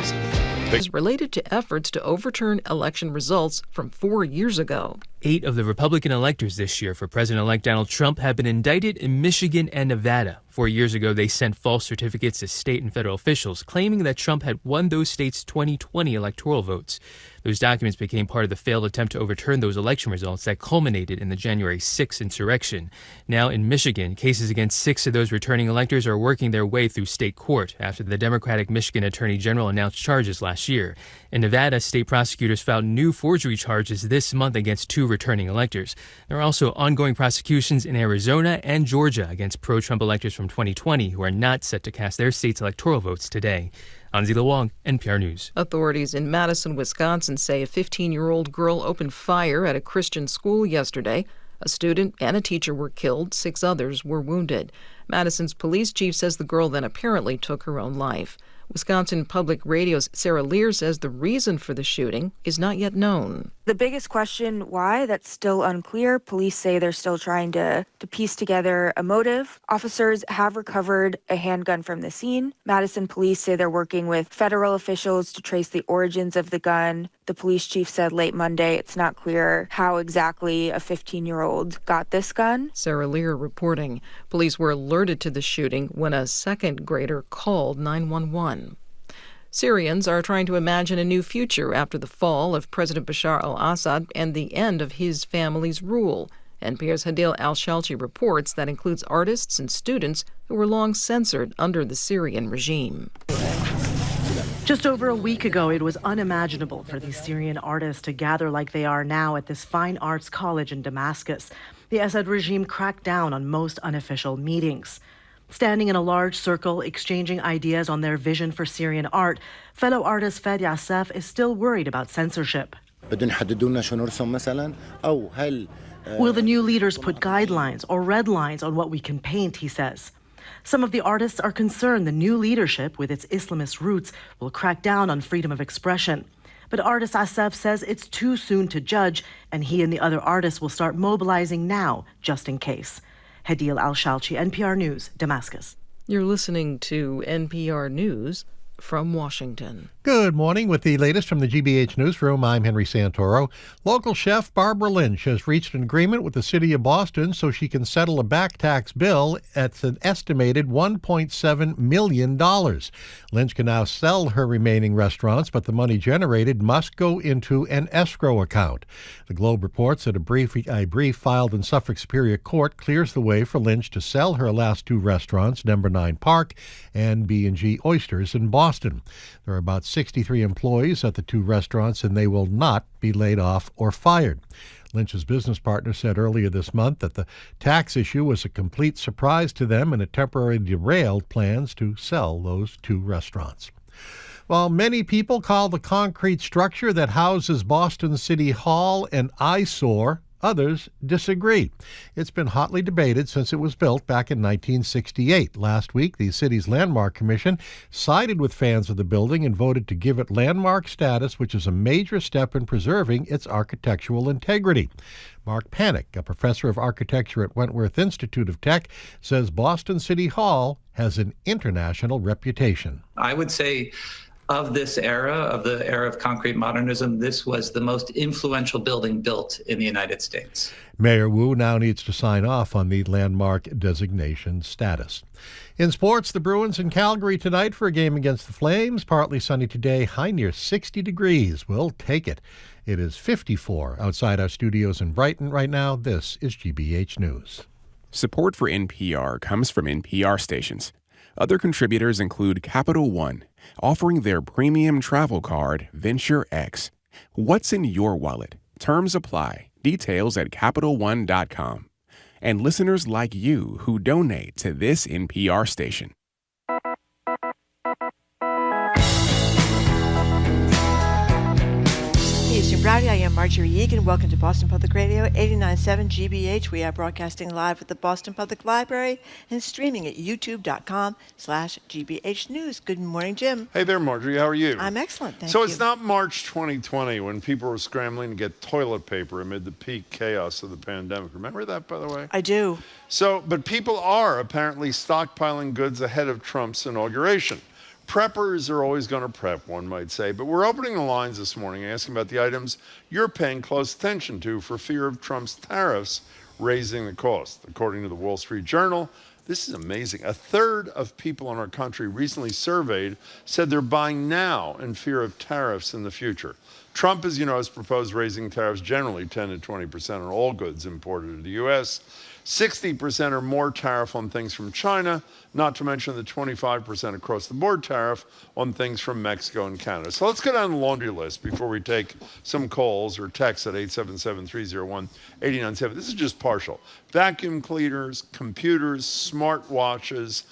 authorities. Is related to efforts to overturn election results from 4 years ago. 8 of the Republican electors this year for President-elect Donald Trump have been indicted in Michigan and Nevada. 4 years ago, they sent false certificates to state and federal officials, claiming that Trump had won those states' 2020 electoral votes. Those documents became part of the failed attempt to overturn those election results that culminated in the January 6th insurrection. Now in Michigan, cases against 6 of those returning electors are working their way through state court after the Democratic Michigan Attorney General announced charges last year. In Nevada, state prosecutors filed new forgery charges this month against 2 returning electors. There are also ongoing prosecutions in Arizona and Georgia against pro-Trump electors from 2020 who are not set to cast their state's electoral votes today. Anzila Wong, NPR News. Authorities in Madison, Wisconsin say a 15-year-old girl opened fire at a Christian school yesterday. A student and a teacher were killed. 6 others were wounded. Madison's police chief says the girl then apparently took her own life. Wisconsin Public Radio's Sarah Lear says the reason for the shooting is not yet known. The biggest question, why, that's still unclear. Police say they're still trying to piece together a motive. Officers have recovered a handgun from the scene. Madison police say they're working with federal officials to trace the origins of the gun. The police chief said late Monday it's not clear how exactly a 15-year-old got this gun. Sarah Lear reporting. Police were alerted to the shooting when a second grader called 911. Syrians are trying to imagine a new future after the fall of President Bashar al-Assad and the end of his family's rule. NPR's Hadley al-Shalchi reports that includes artists and students who were long censored under the Syrian regime. Just over a week ago, it was unimaginable for these Syrian artists to gather like they are now at this fine arts college in Damascus. The Assad regime cracked down on most unofficial meetings. Standing in a large circle, exchanging ideas on their vision for Syrian art, fellow artist Fadi Assaf is still worried about censorship. Will the new leaders put guidelines or red lines on what we can paint, he says. Some of the artists are concerned the new leadership, with its Islamist roots, will crack down on freedom of expression. But artist Assaf says it's too soon to judge, and he and the other artists will start mobilizing now, just in case. Hadley al-Shalchi, NPR News, Damascus. You're listening to NPR News from Washington. Good morning. With the latest from the GBH Newsroom, I'm Henry Santoro. Local chef Barbara Lynch has reached an agreement with the city of Boston so she can settle a back tax bill at an estimated $1.7 million. Lynch can now sell her remaining restaurants, but the money generated must go into an escrow account. The Globe reports that a brief filed in Suffolk Superior Court clears the way for Lynch to sell her last 2 restaurants, Number 9 Park and B&G Oysters in Boston. There are about 63 employees at the 2 restaurants, and they will not be laid off or fired. Lynch's business partner said earlier this month that the tax issue was a complete surprise to them and it temporarily derailed plans to sell those 2 restaurants. While many people call the concrete structure that houses Boston City Hall an eyesore, others disagree. It's been hotly debated since it was built back in 1968. Last week, the city's Landmark Commission sided with fans of the building and voted to give it landmark status, which is a major step in preserving its architectural integrity. Mark Panic, a professor of architecture at Wentworth Institute of Tech, says Boston City Hall has an international reputation. I would say of this era, of the era of concrete modernism, this was the most influential building built in the United States. Mayor Wu now needs to sign off on the landmark designation status. In sports, the Bruins in Calgary tonight for a game against the Flames. Partly sunny today, high near 60 degrees. We'll take it. It is 54 outside our studios in Brighton right now. This is GBH News. Support for NPR comes from NPR stations. Other contributors include Capital One, offering their premium travel card, Venture X. What's in your wallet? Terms apply. Details at CapitalOne.com. And listeners like you who donate to this NPR station. Houston Browdy, I am Marjorie Egan. Welcome to Boston Public Radio, 89.7 GBH. We are broadcasting live at the Boston Public Library and streaming at youtube.com/GBH News. Good morning, Jim. Hey there, Marjorie. How are you? I'm excellent, thank you. So it's not March 2020 when people were scrambling to get toilet paper amid the peak chaos of the pandemic. Remember that, by the way? I do. But people are apparently stockpiling goods ahead of Trump's inauguration. Preppers are always going to prep, one might say, but we're opening the lines this morning asking about the items you're paying close attention to for fear of Trump's tariffs raising the cost. According to the Wall Street Journal, this is amazing. A third of people in our country recently surveyed said they're buying now in fear of tariffs in the future. Trump, as you know, has proposed raising tariffs generally 10 to 20% on all goods imported to the U.S., 60% or more tariff on things from China, not to mention the 25% across-the-board tariff on things from Mexico and Canada. So let's go down the laundry list before we take some calls or texts at 877-301-897. This is just partial. Vacuum cleaners, computers, smartwatches,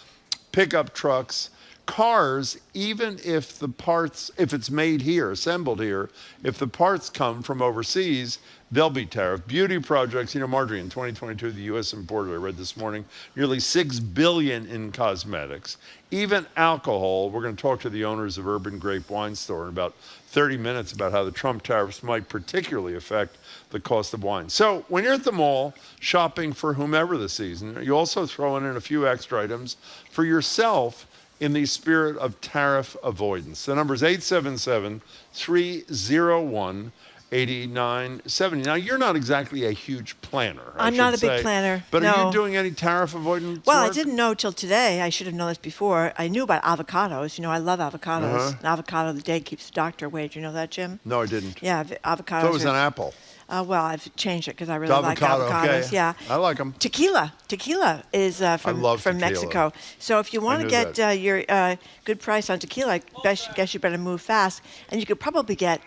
pickup trucks, cars, even if the parts, if it's made here, assembled here, if the parts come from overseas, they'll be tariffed. Beauty projects, you know, Marjorie, in 2022, the U.S. imported, I read this morning, nearly $6 billion in cosmetics. Even alcohol. We're going to talk to the owners of Urban Grape wine store in about 30 minutes about how the Trump tariffs might particularly affect the cost of wine. So when you're at the mall shopping for whomever this season, you also throw in a few extra items for yourself in the spirit of tariff avoidance. The number is 877-301-8970. Now, you're not exactly a huge planner. I'm not a big planner. But no. Are you doing any tariff avoidance Well, work? I didn't know till today. I should have known this before. I knew about avocados. You know, I love avocados. An avocado of the day keeps the doctor away. Do you know that, Jim? No, I didn't. Yeah, avocados. So it was an apple. Well, I've changed it because I really like Avocado, avocados. okay. Yeah, I like them. Tequila is from tequila. Mexico. So if you want to get your good price on tequila, I guess you better move fast. And you could probably get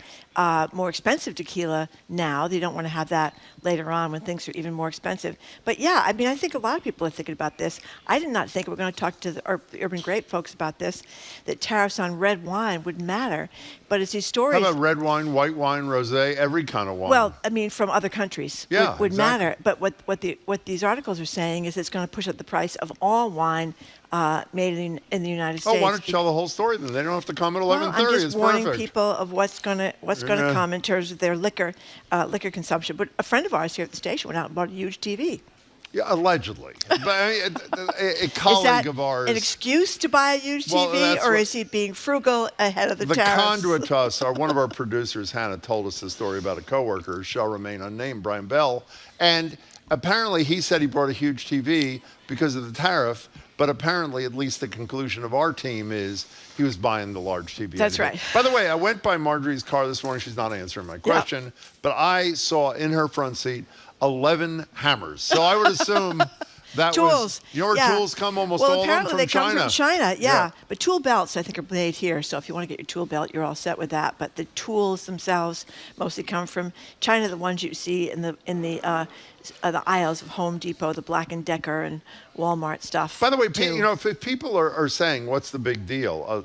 more expensive tequila now. They don't want to have that later on when things are even more expensive. But yeah, I mean, I think a lot of people are thinking about this. I did not think, we're going to talk to the Urban Grape folks about this, that tariffs on red wine would matter. But as these stories... How about red wine, white wine, rosé, every kind of wine? Well, I mean, from other countries would exactly. matter. But what these articles are saying is it's going to push up the price of all wine made in the United States. Oh, why don't you tell the whole story then? They don't have to come at 11:30. Well, I'm just it's warning perfect. people of what's going to come in terms of their liquor consumption. But a friend of ours here at the station went out and bought a huge TV. Yeah, allegedly. But I mean, a colleague of ours. An excuse to buy a huge TV, or is he being frugal ahead of the tariffs? The conduit to us, one of our producers, Hannah, told us the story about a coworker, shall remain unnamed, Brian Bell, and apparently he said he bought a huge TV because of the tariff. But apparently, at least the conclusion of our team is he was buying the large TV. That's right. By the way, I went by Marjorie's car this morning. She's not answering my question. But I saw in her front seat 11 hammers. So I would assume that tools. Your tools come almost well, all of them apparently from China. Come from China, yeah. But tool belts, I think, are made here. So if you want to get your tool belt, you're all set with that. But the tools themselves mostly come from China. The ones you see in the aisles of Home Depot, the Black & Decker and Walmart stuff. By the way, you know, if people are saying, what's the big deal?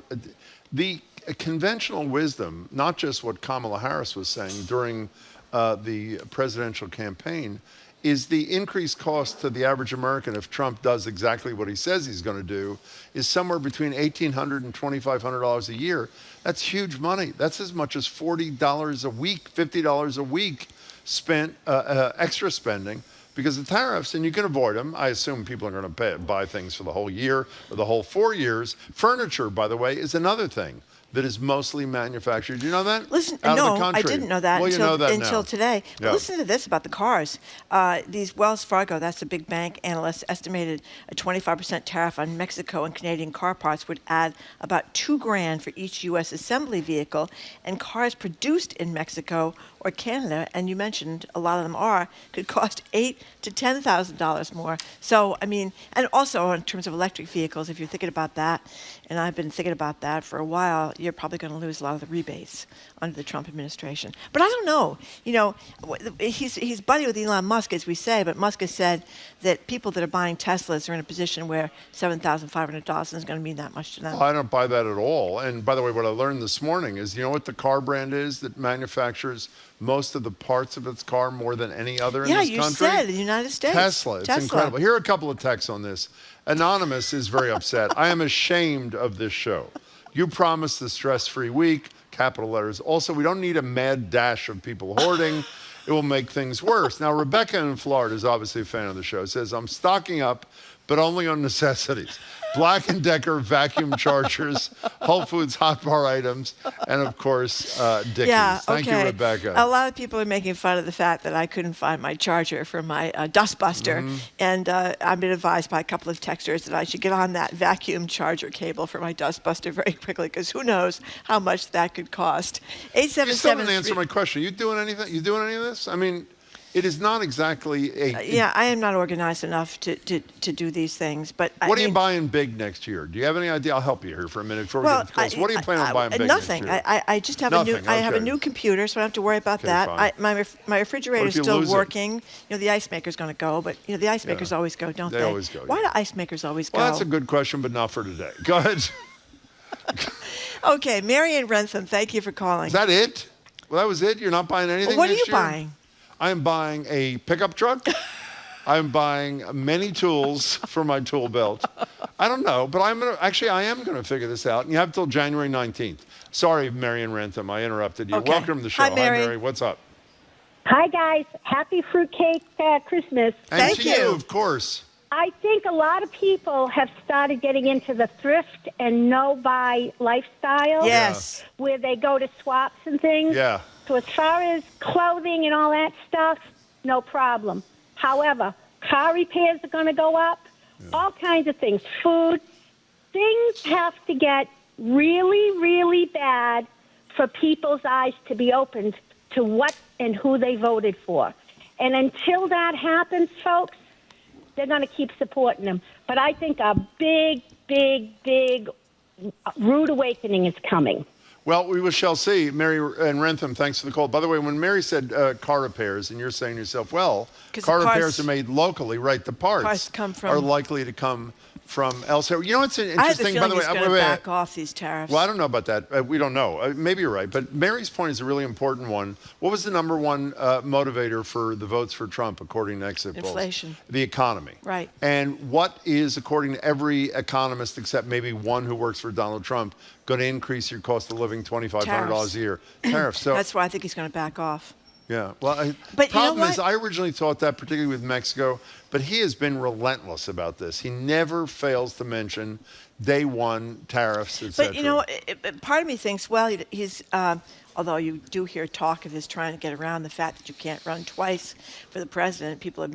The conventional wisdom, not just what Kamala Harris was saying during the presidential campaign, is the increased cost to the average American if Trump does exactly what he says he's going to do is somewhere between $1,800 and $2,500 a year. That's huge money. That's as much as $40 a week, $50 a week spent extra spending because of tariffs, and you can avoid them. I assume people are going to buy things for the whole year or the whole 4 years. Furniture, by the way, is another thing that is mostly manufactured. Do you know that? Listen, Out no, of the country. I didn't know that, well, until, you know that until now. today. But Yeah. listen to this about the cars. These Wells Fargo, that's the big bank analysts, estimated a 25% tariff on Mexico and Canadian car parts would add about $2,000 for each U.S. assembly vehicle, and cars produced in Mexico or Canada, and you mentioned a lot of them could cost $8,000 to $10,000 more. So, I mean, and also in terms of electric vehicles, if you're thinking about that, and I've been thinking about that for a while, you're probably going to lose a lot of the rebates under the Trump administration. But I don't know. You know, he's buddy with Elon Musk, as we say, but Musk has said that people that are buying Teslas are in a position where $7,500 isn't going to mean that much to them. Well, I don't buy that at all. And by the way, what I learned this morning is, you know what the car brand is that manufactures most of the parts of its car more than any other in this country? Yeah, you said the United States. Tesla. It's incredible. Here are a couple of texts on this. Anonymous is very upset. I am ashamed of this show. You promised the stress-free week, capital letters. Also, we don't need a mad dash of people hoarding. It will make things worse. Now, Rebecca in Florida is obviously a fan of the show. Says, I'm stocking up, but only on necessities. Black & Decker vacuum chargers, Whole Foods hot bar items, and of course, Dickies. Yeah, Thank you, Rebecca. A lot of people are making fun of the fact that I couldn't find my charger for my dustbuster, and I've been advised by a couple of texters that I should get on that vacuum charger cable for my dustbuster very quickly, because who knows how much that could cost. You still didn't answer my question. You doing anything? You doing any of this? I mean, it is not exactly a... yeah, I am not organized enough to do these things, but What are you buying big next year? Do you have any idea? I'll help you here for a minute before we get to calls. What are you planning on buying big nothing. next year? I just have Nothing, I have a okay. new computer, so I don't have to worry about Okay, that. fine. My refrigerator What is if you still lose it? working. You know, the ice maker's going to go, but you know, the ice makers always go, don't they? They always go, Why yeah. do ice makers always go? Well, that's a good question, but not for today. Go ahead. Okay, Marion Rentham, thank you for calling. Is that it? Well, that was it? You're not buying anything What are next you year? buying? I'm buying a pickup truck. I'm buying many tools for my tool belt. I don't know, but I am going to figure this out. And you have till January 19th. Sorry, Marion Rentham, I interrupted you. Okay. Welcome to the show. Hi, Mary. Mary. What's up? Hi, guys. Happy fruitcake Christmas. And Thank to you. of course. I think a lot of people have started getting into the thrift and no-buy lifestyle. Yes. Where they go to swaps and things. Yeah. So as far as clothing and all that stuff, no problem. However, car repairs are going to go up, all kinds of things, food. Things have to get really, really bad for people's eyes to be opened to what and who they voted for. And until that happens, folks, they're going to keep supporting them. But I think a big, big, big rude awakening is coming. Well, we shall see. Mary and Rentham, thanks for the call. By the way, when Mary said car repairs, and you're saying to yourself, well, 'Cause car the parts- repairs are made locally, right? The parts come from- are likely to come from elsewhere. You know what's I have the interesting, by feeling the way? he's going to back off these tariffs. Well, I don't know about that. We don't know. Maybe you're right. But Mary's point is a really important one. What was the number one motivator for the votes for Trump, according to exit polls? Inflation. The economy. Right. And what is, according to every economist, except maybe one who works for Donald Trump, going to increase your cost of living $2,500 a year? Tariffs. So That's why I think he's going to back off. yeah. Well, But you know problem is, what? I originally thought that, particularly with Mexico, but he has been relentless about this. He never fails to mention day one tariffs, et cetera. But you know, part of me thinks, well, he's. Although you do hear talk of his trying to get around the fact that you can't run twice for the president. People are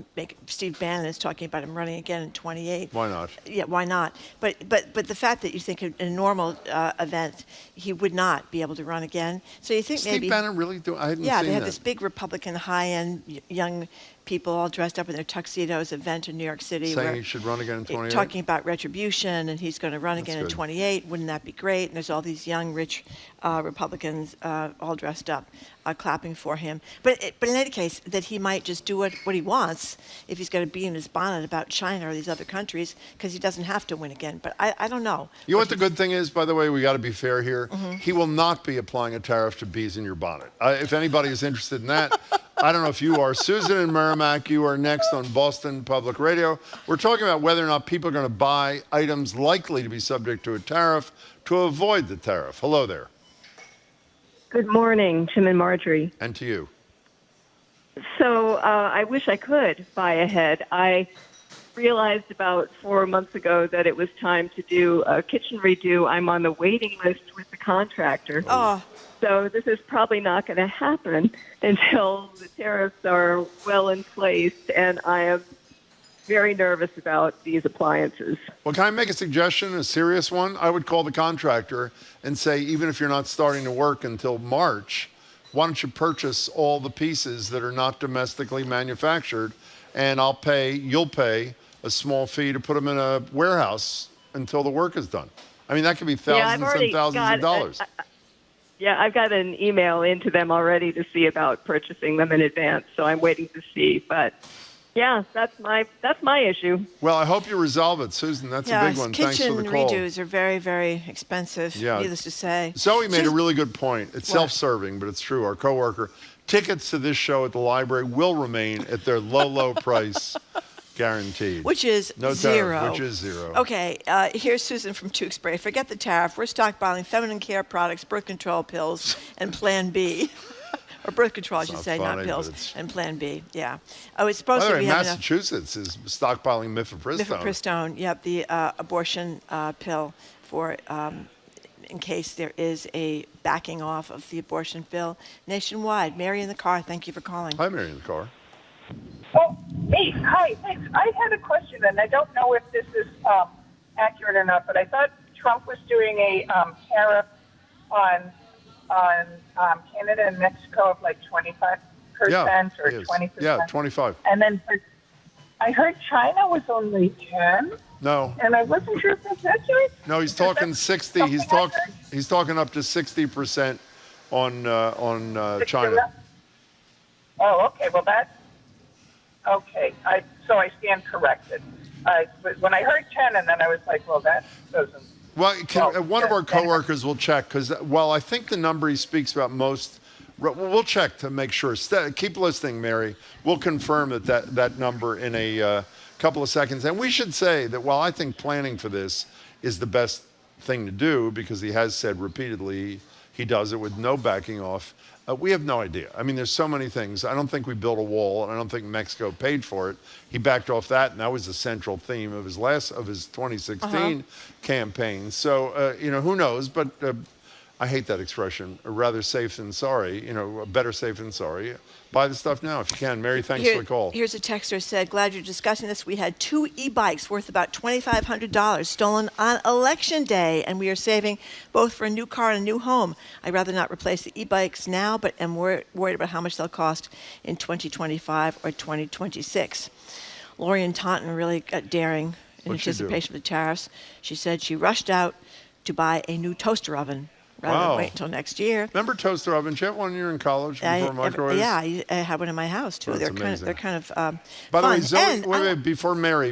Steve Bannon is talking about him running again in 28. Why not? Yeah, why not? But the fact that you think in a normal event he would not be able to run again. So you think Steve maybe Bannon really do? I hadn't yeah, seen they had that. this big Republican high-end young people all dressed up in their tuxedos event in New York City. Saying where he should run again in 28? Talking about retribution, and he's going to run again in good. 28. Wouldn't that be great? And there's all these young, rich Republicans all dressed up, clapping for him. But in any case, that he might just do what he wants if he's going to be in his bonnet about China or these other countries, because he doesn't have to win again. But I don't know. You know what the good thing is, by the way? We got to be fair here. Mm-hmm. He will not be applying a tariff to bees in your bonnet. If anybody is interested in that, I don't know if you are. Susan in Merrimack, you are next on Boston Public Radio. We're talking about whether or not people are going to buy items likely to be subject to a tariff to avoid the tariff. Hello there. Good morning, Tim and Marjorie. And to you. So I wish I could buy ahead. I realized about 4 months ago that it was time to do a kitchen redo. I'm on the waiting list with the contractor. Oh. So this is probably not going to happen until the tariffs are well in place, and I am very nervous about these appliances. Well, can I make a suggestion, a serious one? I would call the contractor and say, even if you're not starting to work until March, why don't you purchase all the pieces that are not domestically manufactured, and you'll pay a small fee to put them in a warehouse until the work is done. I mean, that could be thousands and thousands of dollars. I've got an email into them already to see about purchasing them in advance, so I'm waiting to see. But yeah, that's my issue. Well, I hope you resolve it, Susan. That's a big one. Thanks for the call. Kitchen redos are very, very expensive, needless to say. Zoe made a really good point. It's self-serving, but it's true. Our coworker, tickets to this show at the library will remain at their low, low price, guaranteed. Which is no zero. Tariff, which is zero. Okay, here's Susan from Tewksbury. Forget the tariff. We're stockpiling feminine care products, birth control pills, and Plan B. Or birth control, I should not say, funny, not pills. but And Plan B, yeah. Oh, it's supposed By to the be way, having Massachusetts is stockpiling mifepristone. mifepristone, yep, the abortion pill for in case there is a backing off of the abortion bill nationwide. Mary in the car, thank you for calling. Hi, Mary in the car. Oh, me. Hi, thanks. I had a question, and I don't know if this is accurate or not, but I thought Trump was doing a tariff on Canada and Mexico of like 25% or 20%. Yeah, 25. And then I heard China was only 10. No. And I wasn't sure if that's accurate. No, he's talking 60. He's talking up to 60% on China. Oh, okay. Well, that's okay. So I stand corrected. When I heard 10, and then I was like, well, that doesn't. Well, one of our coworkers will check because, well, I think the number he speaks about most. We'll check to make sure. Keep listening, Mary. We'll confirm that number in a couple of seconds. And we should say that while I think planning for this is the best thing to do, because he has said repeatedly he does it with no backing off, we have no idea. I mean, there's so many things. I don't think we built a wall, and I don't think Mexico paid for it. He backed off that, and that was the central theme of his 2016 campaign. So, who knows? But I hate that expression. Rather safe than sorry. Better safe than sorry. Buy the stuff now if you can. Mary, thanks for the call. Here's a texter said, glad you're discussing this. We had 2 e-bikes worth about $2,500 stolen on Election Day, and we are saving both for a new car and a new home. I'd rather not replace the e-bikes now, but am worried about how much they'll cost in 2025 or 2026. Lori in Taunton really got daring in anticipation of the tariffs. She said she rushed out to buy a new toaster oven rather than wait until next year. Remember toaster ovens? You had one when you were in college before microwaves? Yeah, I had one in my house too. They're kind of By the way, fun. Zoe, wait,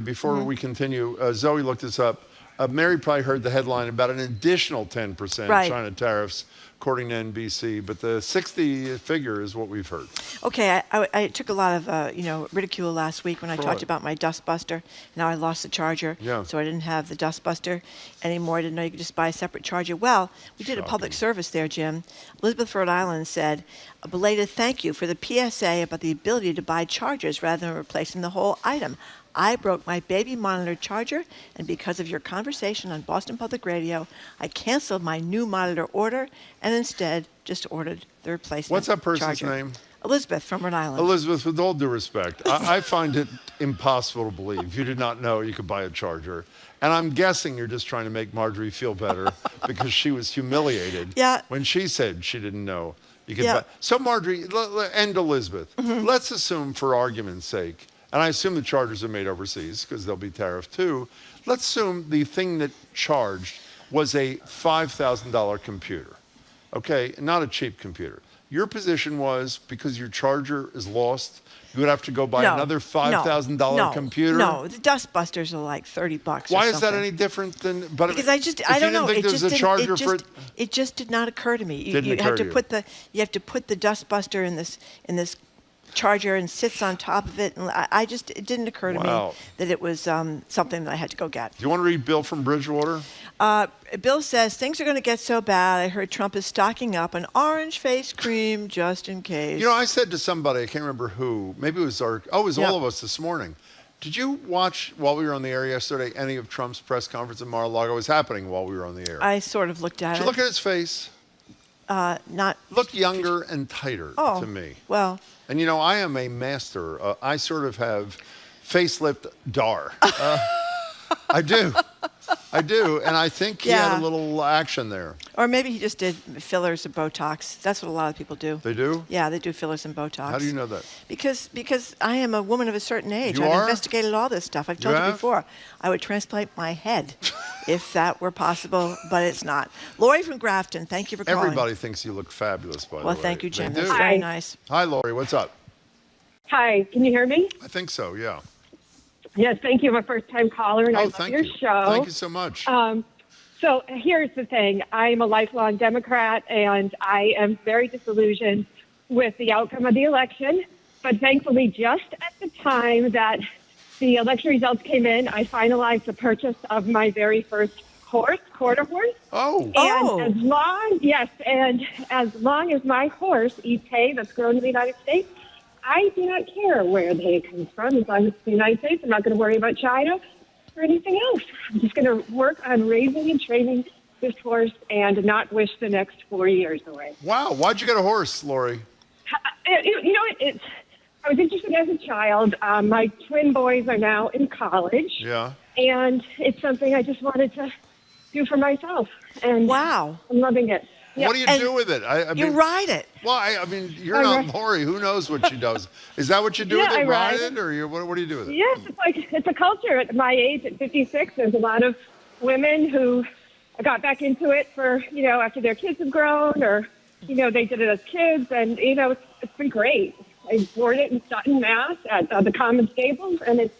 before we continue, Zoe looked this up. Mary probably heard the headline about an additional 10% China tariffs, according to NBC, but the 60 figure is what we've heard. Okay, I took a lot of ridicule last week when I talked about my dustbuster. Now I lost the charger, so I didn't have the dustbuster anymore. I didn't know you could just buy a separate charger. Well, we did a public service there, Jim. Elizabeth, Rhode Island said, a belated thank you for the PSA about the ability to buy chargers rather than replacing the whole item. I broke my baby monitor charger, and because of your conversation on Boston Public Radio, I canceled my new monitor order and instead just ordered the replacement What's that person's charger. name? Elizabeth from Rhode Island. Elizabeth, with all due respect, I find it impossible to believe you did not know you could buy a charger. And I'm guessing you're just trying to make Marjorie feel better because she was humiliated when she said she didn't know you could buy. So Marjorie, and Elizabeth, let's assume for argument's sake, and I assume the chargers are made overseas because they'll be tariffed too. Let's assume the thing that charged was a $5,000 computer. Okay, not a cheap computer. Your position was because your charger is lost, you would have to go buy another $5,000 computer? No, the dustbusters are like $30 Why is that any different than? But because I don't know. It just did not occur to me. You have to put the dustbuster in this charger and sits on top of it, and it didn't occur to me that it was something that I had to go get. Do you want to read Bill from Bridgewater? Bill says things are going to get so bad. I heard Trump is stocking up on orange face cream just in case. I said to somebody, I can't remember who, maybe it was all of us this morning. Did you watch while we were on the air yesterday any of Trump's press conference in Mar-a-Lago? It was happening while we were on the air. I sort of looked at it. Did you look at his face? Looked younger and tighter to me. Well. And I am a master. I sort of have facelift Dar. I do. And I think he had a little action there. Or maybe he just did fillers and Botox. That's what a lot of people do. They do? Yeah, they do fillers and Botox. How do you know that? Because I am a woman of a certain age. I've investigated all this stuff. I've told you before. I would transplant my head if that were possible, but it's not. Lori from Grafton, thank you for calling. Everybody thinks you look fabulous, by the way. Well, thank you, Jim. That's very nice. Hi, Lori. What's up? Hi, can you hear me? I think so, yeah. Yes, thank you. I'm a first-time caller, and I love your show. Thank you so much. So here's the thing. I'm a lifelong Democrat, and I am very disillusioned with the outcome of the election. But thankfully, just at the time that the election results came in, I finalized the purchase of my very first quarter horse. Oh. And as long as my horse eats hay that's grown in the United States, I do not care where the hay comes from. As long as it's the United States, I'm not going to worry about China or anything else. I'm just going to work on raising and training this horse and not wish the next 4 years away. Wow. Why'd you get a horse, Lori? I was interested as a child. My twin boys are now in college. Yeah. And it's something I just wanted to do for myself. And wow. I'm loving it. Yeah. What do you do with it? I you mean, ride it. Well, I mean, you're not Lori. Who knows what she does? Is that what you do with it? I ride it? Or what do you do with it? Yes, it's a culture. At my age, at 56, there's a lot of women who got back into it for, after their kids have grown or, they did it as kids. And, it's been great. I board it in Sutton, Mass. at the Common Stables, and it's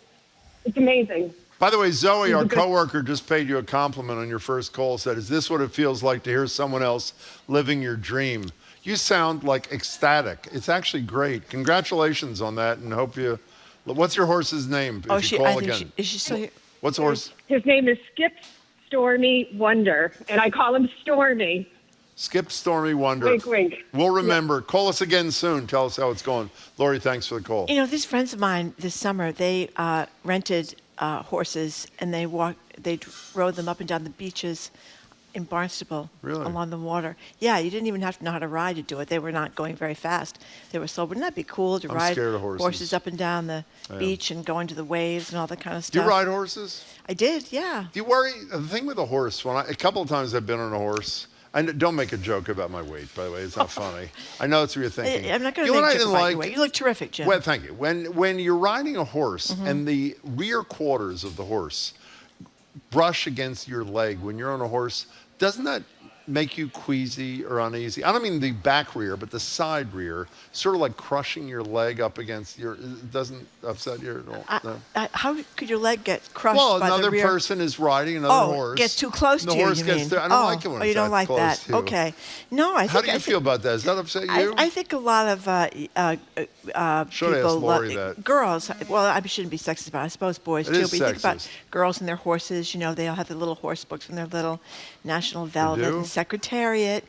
amazing. By the way, Zoe, our coworker, just paid you a compliment on your first call, said, is this what it feels like to hear someone else living your dream? You sound like ecstatic. It's actually great. Congratulations on that, and hope you... What's your horse's name? Is she still here? What's the horse? His name is Skip Stormy Wonder, and I call him Stormy. Skip Stormy Wonder. Wink, wink. We'll remember. Yeah. Call us again soon. Tell us how it's going. Lori, thanks for the call. These friends of mine this summer, they rented horses and they rode them up and down the beaches in Barnstable along the water. Yeah, you didn't even have to know how to ride to do it. They were not going very fast. They were slow. Wouldn't that be cool to ride horses up and down the beach and go into the waves and all that kind of stuff? Do you ride horses? I did, yeah. Do you worry? The thing with a horse, a couple of times I've been on a horse. Don't make a joke about my weight, by the way. It's not funny. I know it's what you're thinking. I'm not going to make a joke about your weight. You look terrific, Jim. Well, thank you. When you're riding a horse and the rear quarters of the horse brush against your leg when you're on a horse, doesn't that make you queasy or uneasy? I don't mean the back rear, but the side rear, sort of like crushing your leg up against your... It doesn't upset you at all? No. How could your leg get crushed by the rear? Well, another person is riding another horse. Gets too close to you, horse gets there. I don't like it when it's you don't like close that. to you. Okay. No, I think... How do you feel about that? Does that upset you? I think a lot of Should people... ask Lori that. Girls, well, I shouldn't be sexist about it. I suppose boys, too. But you think about girls and their horses, they all have the little horse books from their little National Velvet and Secretariat,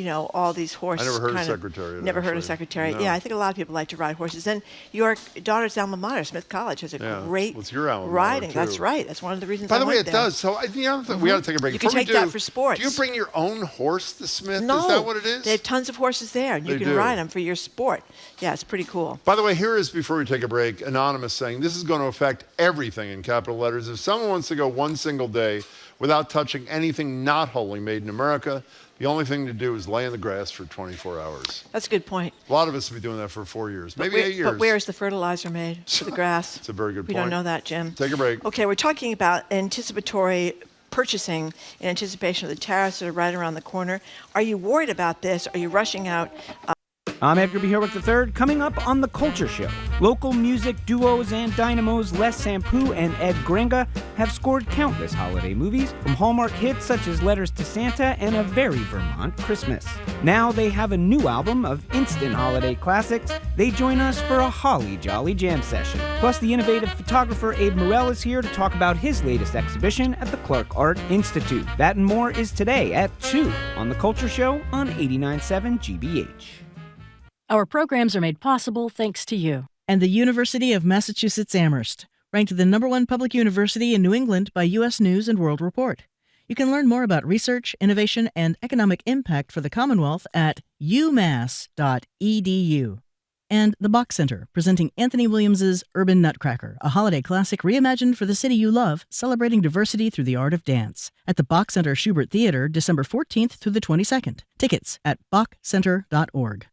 all these horses. I never heard of Secretariat. Never heard of Secretariat. No. Yeah, I think a lot of people like to ride horses. And your daughter's alma mater, Smith College, has a great your alma mater riding. Too. That's right. That's one of the reasons By I the way, went it there. does. So we got to take a break. You can take that for sports. Do you bring your own horse to Smith? No. Is that what it is? They have tons of horses there, and you can ride them for your sport. Yeah, it's pretty cool. By the way, here is, before we take a break, Anonymous saying, this is going to affect everything in capital letters. If someone wants to go one single day without touching anything not wholly made in America, the only thing to do is lay in the grass for 24 hours. That's a good point. A lot of us have been doing that for 4 years, maybe 8 years. But where is the fertilizer made for the grass? It's a very good point. We don't know that, Jim. Take a break. Okay, we're talking about anticipatory purchasing in anticipation of the tariffs that are right around the corner. Are you worried about this? Are you rushing out? I'm Edgar B. Herwick III, coming up on The Culture Show. Local music duos and dynamos Les Sampu and Ed Gringa have scored countless holiday movies, from Hallmark hits such as Letters to Santa and A Very Vermont Christmas. Now they have a new album of instant holiday classics. They join us for a holly jolly jam session. Plus, the innovative photographer Abe Morell is here to talk about his latest exhibition at the Clark Art Institute. That and more is today at 2 on The Culture Show on 89.7 GBH. Our programs are made possible thanks to you. And the University of Massachusetts Amherst, ranked the #1 public university in New England by U.S. News & World Report. You can learn more about research, innovation, and economic impact for the Commonwealth at umass.edu. And the Bach Center, presenting Anthony Williams' Urban Nutcracker, a holiday classic reimagined for the city you love, celebrating diversity through the art of dance. At the Bach Center Schubert Theater, December 14th through the 22nd. Tickets at bachcenter.org.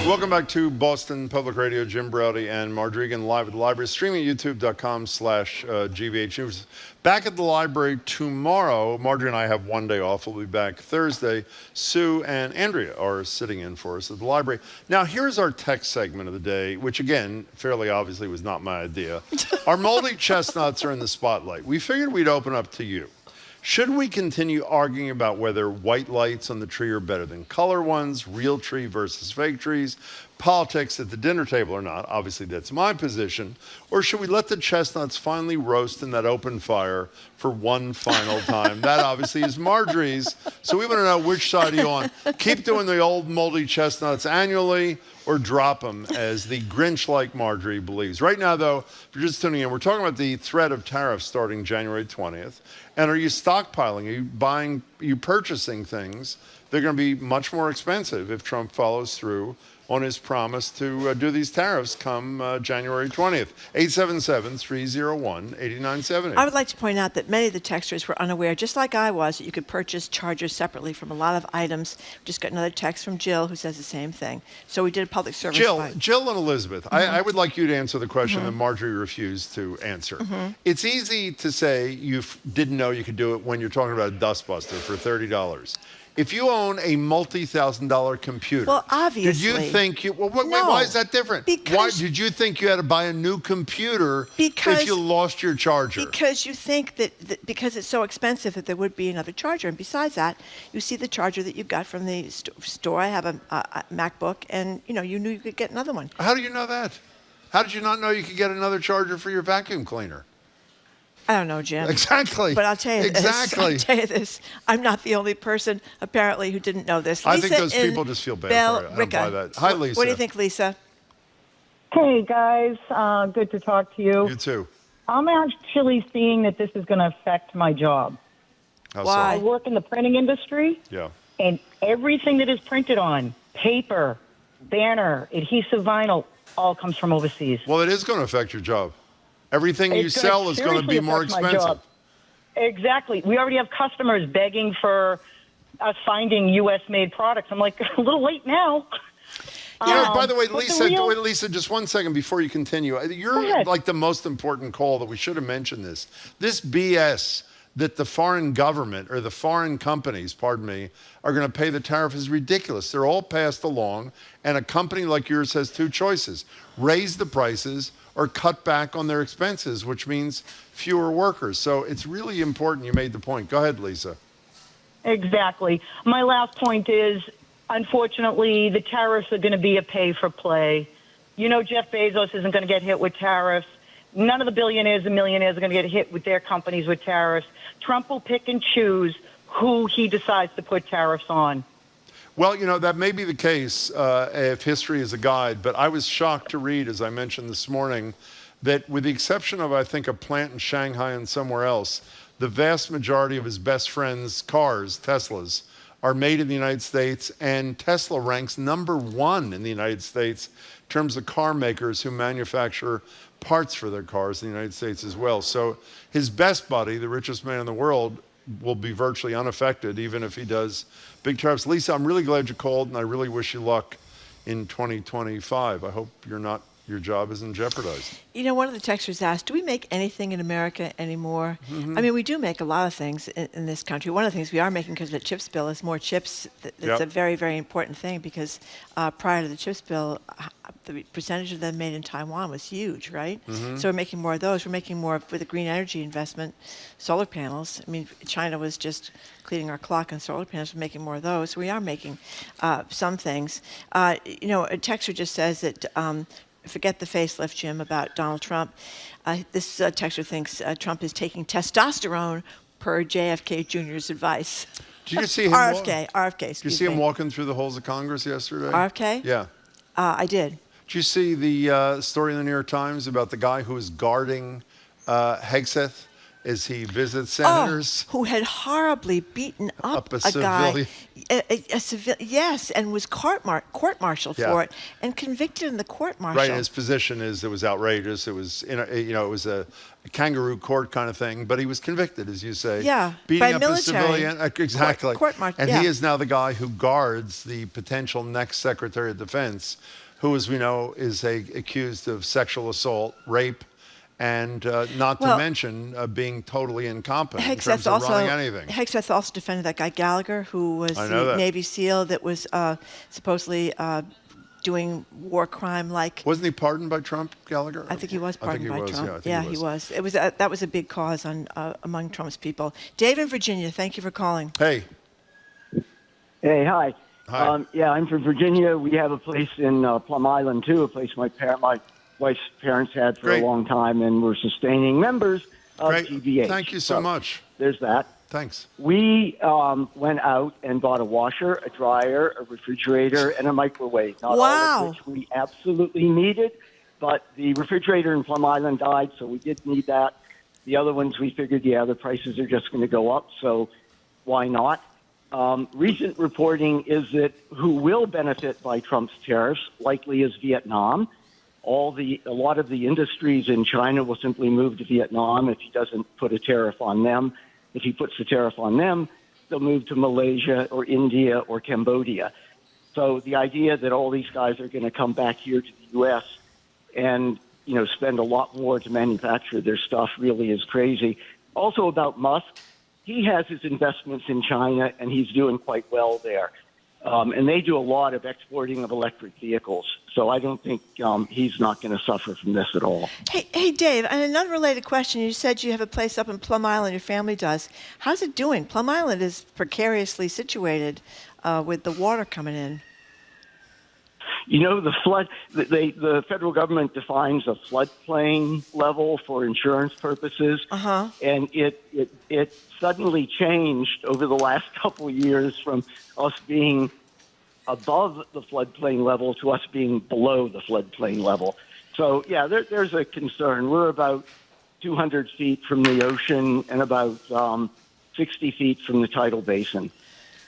Welcome back to Boston Public Radio. Jim Browdy and Margery Egan live at the library, streaming at youtube.com/GBH News. Back at the library tomorrow. Margery and I have one day off. We'll be back Thursday. Sue and Andrea are sitting in for us at the library. Now, here's our tech segment of the day, which, again, fairly obviously was not my idea. Our moldy chestnuts are in the spotlight. We figured we'd open up to you. Should we continue arguing about whether white lights on the tree are better than color ones, real tree versus fake trees, politics at the dinner table or not? Obviously, that's my position. Or should we let the chestnuts finally roast in that open fire for one final time? That obviously is Marjorie's. So we want to know, which side are you on? Keep doing the old moldy chestnuts annually, or drop them, as the Grinch-like Marjorie believes. Right now, though, if you're just tuning in, we're talking about the threat of tariffs starting January 20th. And are you stockpiling? Are you purchasing things? They're going to be much more expensive if Trump follows through on his promise to do these tariffs come January 20th. 877-301-8970. I would like to point out that many of the texters were unaware, just like I was, that you could purchase chargers separately from a lot of items. Just got another text from Jill who says the same thing. So we did a public service. Jill and Elizabeth, I would like you to answer the question that Marjorie refused to answer. It's easy to say you didn't know you could do it when you're talking about a dustbuster for $30. If you own a multi-$1,000 computer, well, obviously, did you think you? Well, wait, why is that different? Why did you think you had to buy a new computer if you lost your charger? Because you think that because it's so expensive that there would be another charger, and besides that, you see the charger that you got from the store. I have a MacBook, and you knew you could get another one. How do you know that? How did you not know you could get another charger for your vacuum cleaner? I don't know, Jim. Exactly. But I'll tell you this. I'm not the only person, apparently, who didn't know this. I think those people just feel bad for you. I don't buy that. Hi, Lisa. What do you think, Lisa? Hey, guys. Good to talk to you. You too. I'm actually seeing that this is going to affect my job. How Why? so? I work in the printing industry. Yeah. And everything that is printed on paper, banner, adhesive vinyl, all comes from overseas. Well, it is going to affect your job. Everything you sell is going to be more expensive. Exactly. We already have customers begging for us finding U.S.-made products. I'm like, a little late now. By the way, Lisa, just 1 second before you continue. You're like the most important call that we should have mentioned this. This BS that the foreign government or the foreign companies, are going to pay the tariff is ridiculous. They're all passed along, and a company like yours has two choices: raise the prices or cut back on their expenses, which means fewer workers. So it's really important you made the point. Go ahead, Lisa. Exactly. My last point is, unfortunately, the tariffs are going to be a pay for play. Jeff Bezos isn't going to get hit with tariffs. None of the billionaires and millionaires are going to get hit with their companies with tariffs. Trump will pick and choose who he decides to put tariffs on. Well, that may be the case if history is a guide, but I was shocked to read, as I mentioned this morning, that with the exception of, I think, a plant in Shanghai and somewhere else, the vast majority of his best friend's cars, Teslas, are made in the United States, and Tesla ranks #1 in the United States in terms of car makers who manufacture parts for their cars in the United States as well. So his best buddy, the richest man in the world, will be virtually unaffected, even if he does big tariffs. Lisa, I'm really glad you called, and I really wish you luck in 2025. I hope your job isn't jeopardized. One of the texters asked, do we make anything in America anymore? I mean, we do make a lot of things in this country. One of the things we are making because of the CHIPS bill is more chips. That's a very, very important thing because prior to the CHIPS bill, the percentage of them made in Taiwan was huge, right? So we're making more of those. We're making more with the green energy investment, solar panels. I mean, China was just cleaning our clock on solar panels. We're making more of those. So we are making some things. A texter just says that forget the facelift, Jim, about Donald Trump. This texter thinks Trump is taking testosterone per JFK Jr.'s advice. Did you see him? RFK. Did you see him walking through the halls of Congress yesterday? RFK? Yeah. I did. Did you see the story in the New York Times about the guy who was guarding Hegseth as he visits senators? Who had horribly beaten up a civilian. Guy, a civilian, yes, and was court-martialed for it, and convicted in the court-martial. Right, and his position is it was outrageous. It was, it was a kangaroo court kind of thing, but he was convicted, as you say. Yeah, beating by up military. a civilian. Exactly. Court-martial. And he is now the guy who guards the potential next Secretary of Defense, who, as we know, is accused of sexual assault, rape, and not to mention being totally incompetent in terms of running anything. Hegseth also defended that guy Gallagher, who was the Navy SEAL that was supposedly doing war crime-like. Wasn't he pardoned by Trump, Gallagher? I think he was pardoned by Trump. Yeah, he was. It was that was a big cause among Trump's people. Dave in Virginia, thank you for calling. Hey. Hey, hi. Hi. Yeah, I'm from Virginia. We have a place in Plum Island, too, a place my wife's parents had for a long time, and we're sustaining members of GBH. Thank you so much. There's that. Thanks. We went out and bought a washer, a dryer, a refrigerator, and a microwave. Not all of which we absolutely needed, but the refrigerator in Plum Island died, so we did need that. The other ones we figured, the prices are just going to go up, so why not? Recent reporting is that who will benefit by Trump's tariffs likely is Vietnam. A lot of the industries in China will simply move to Vietnam if he doesn't put a tariff on them. If he puts the tariff on them, they'll move to Malaysia or India or Cambodia. So the idea that all these guys are going to come back here to the U.S. and spend a lot more to manufacture their stuff really is crazy. Also about Musk, he has his investments in China, and he's doing quite well there. And they do a lot of exporting of electric vehicles. So I don't think he's not going to suffer from this at all. Hey, Dave, and an unrelated question. You said you have a place up in Plum Island, your family does. How's it doing? Plum Island is precariously situated with the water coming in. The flood, the federal government defines a floodplain level for insurance purposes, and it suddenly changed over the last couple of years from us being above the floodplain level to us being below the floodplain level. So, there's a concern. We're about 200 feet from the ocean and about 60 feet from the tidal basin.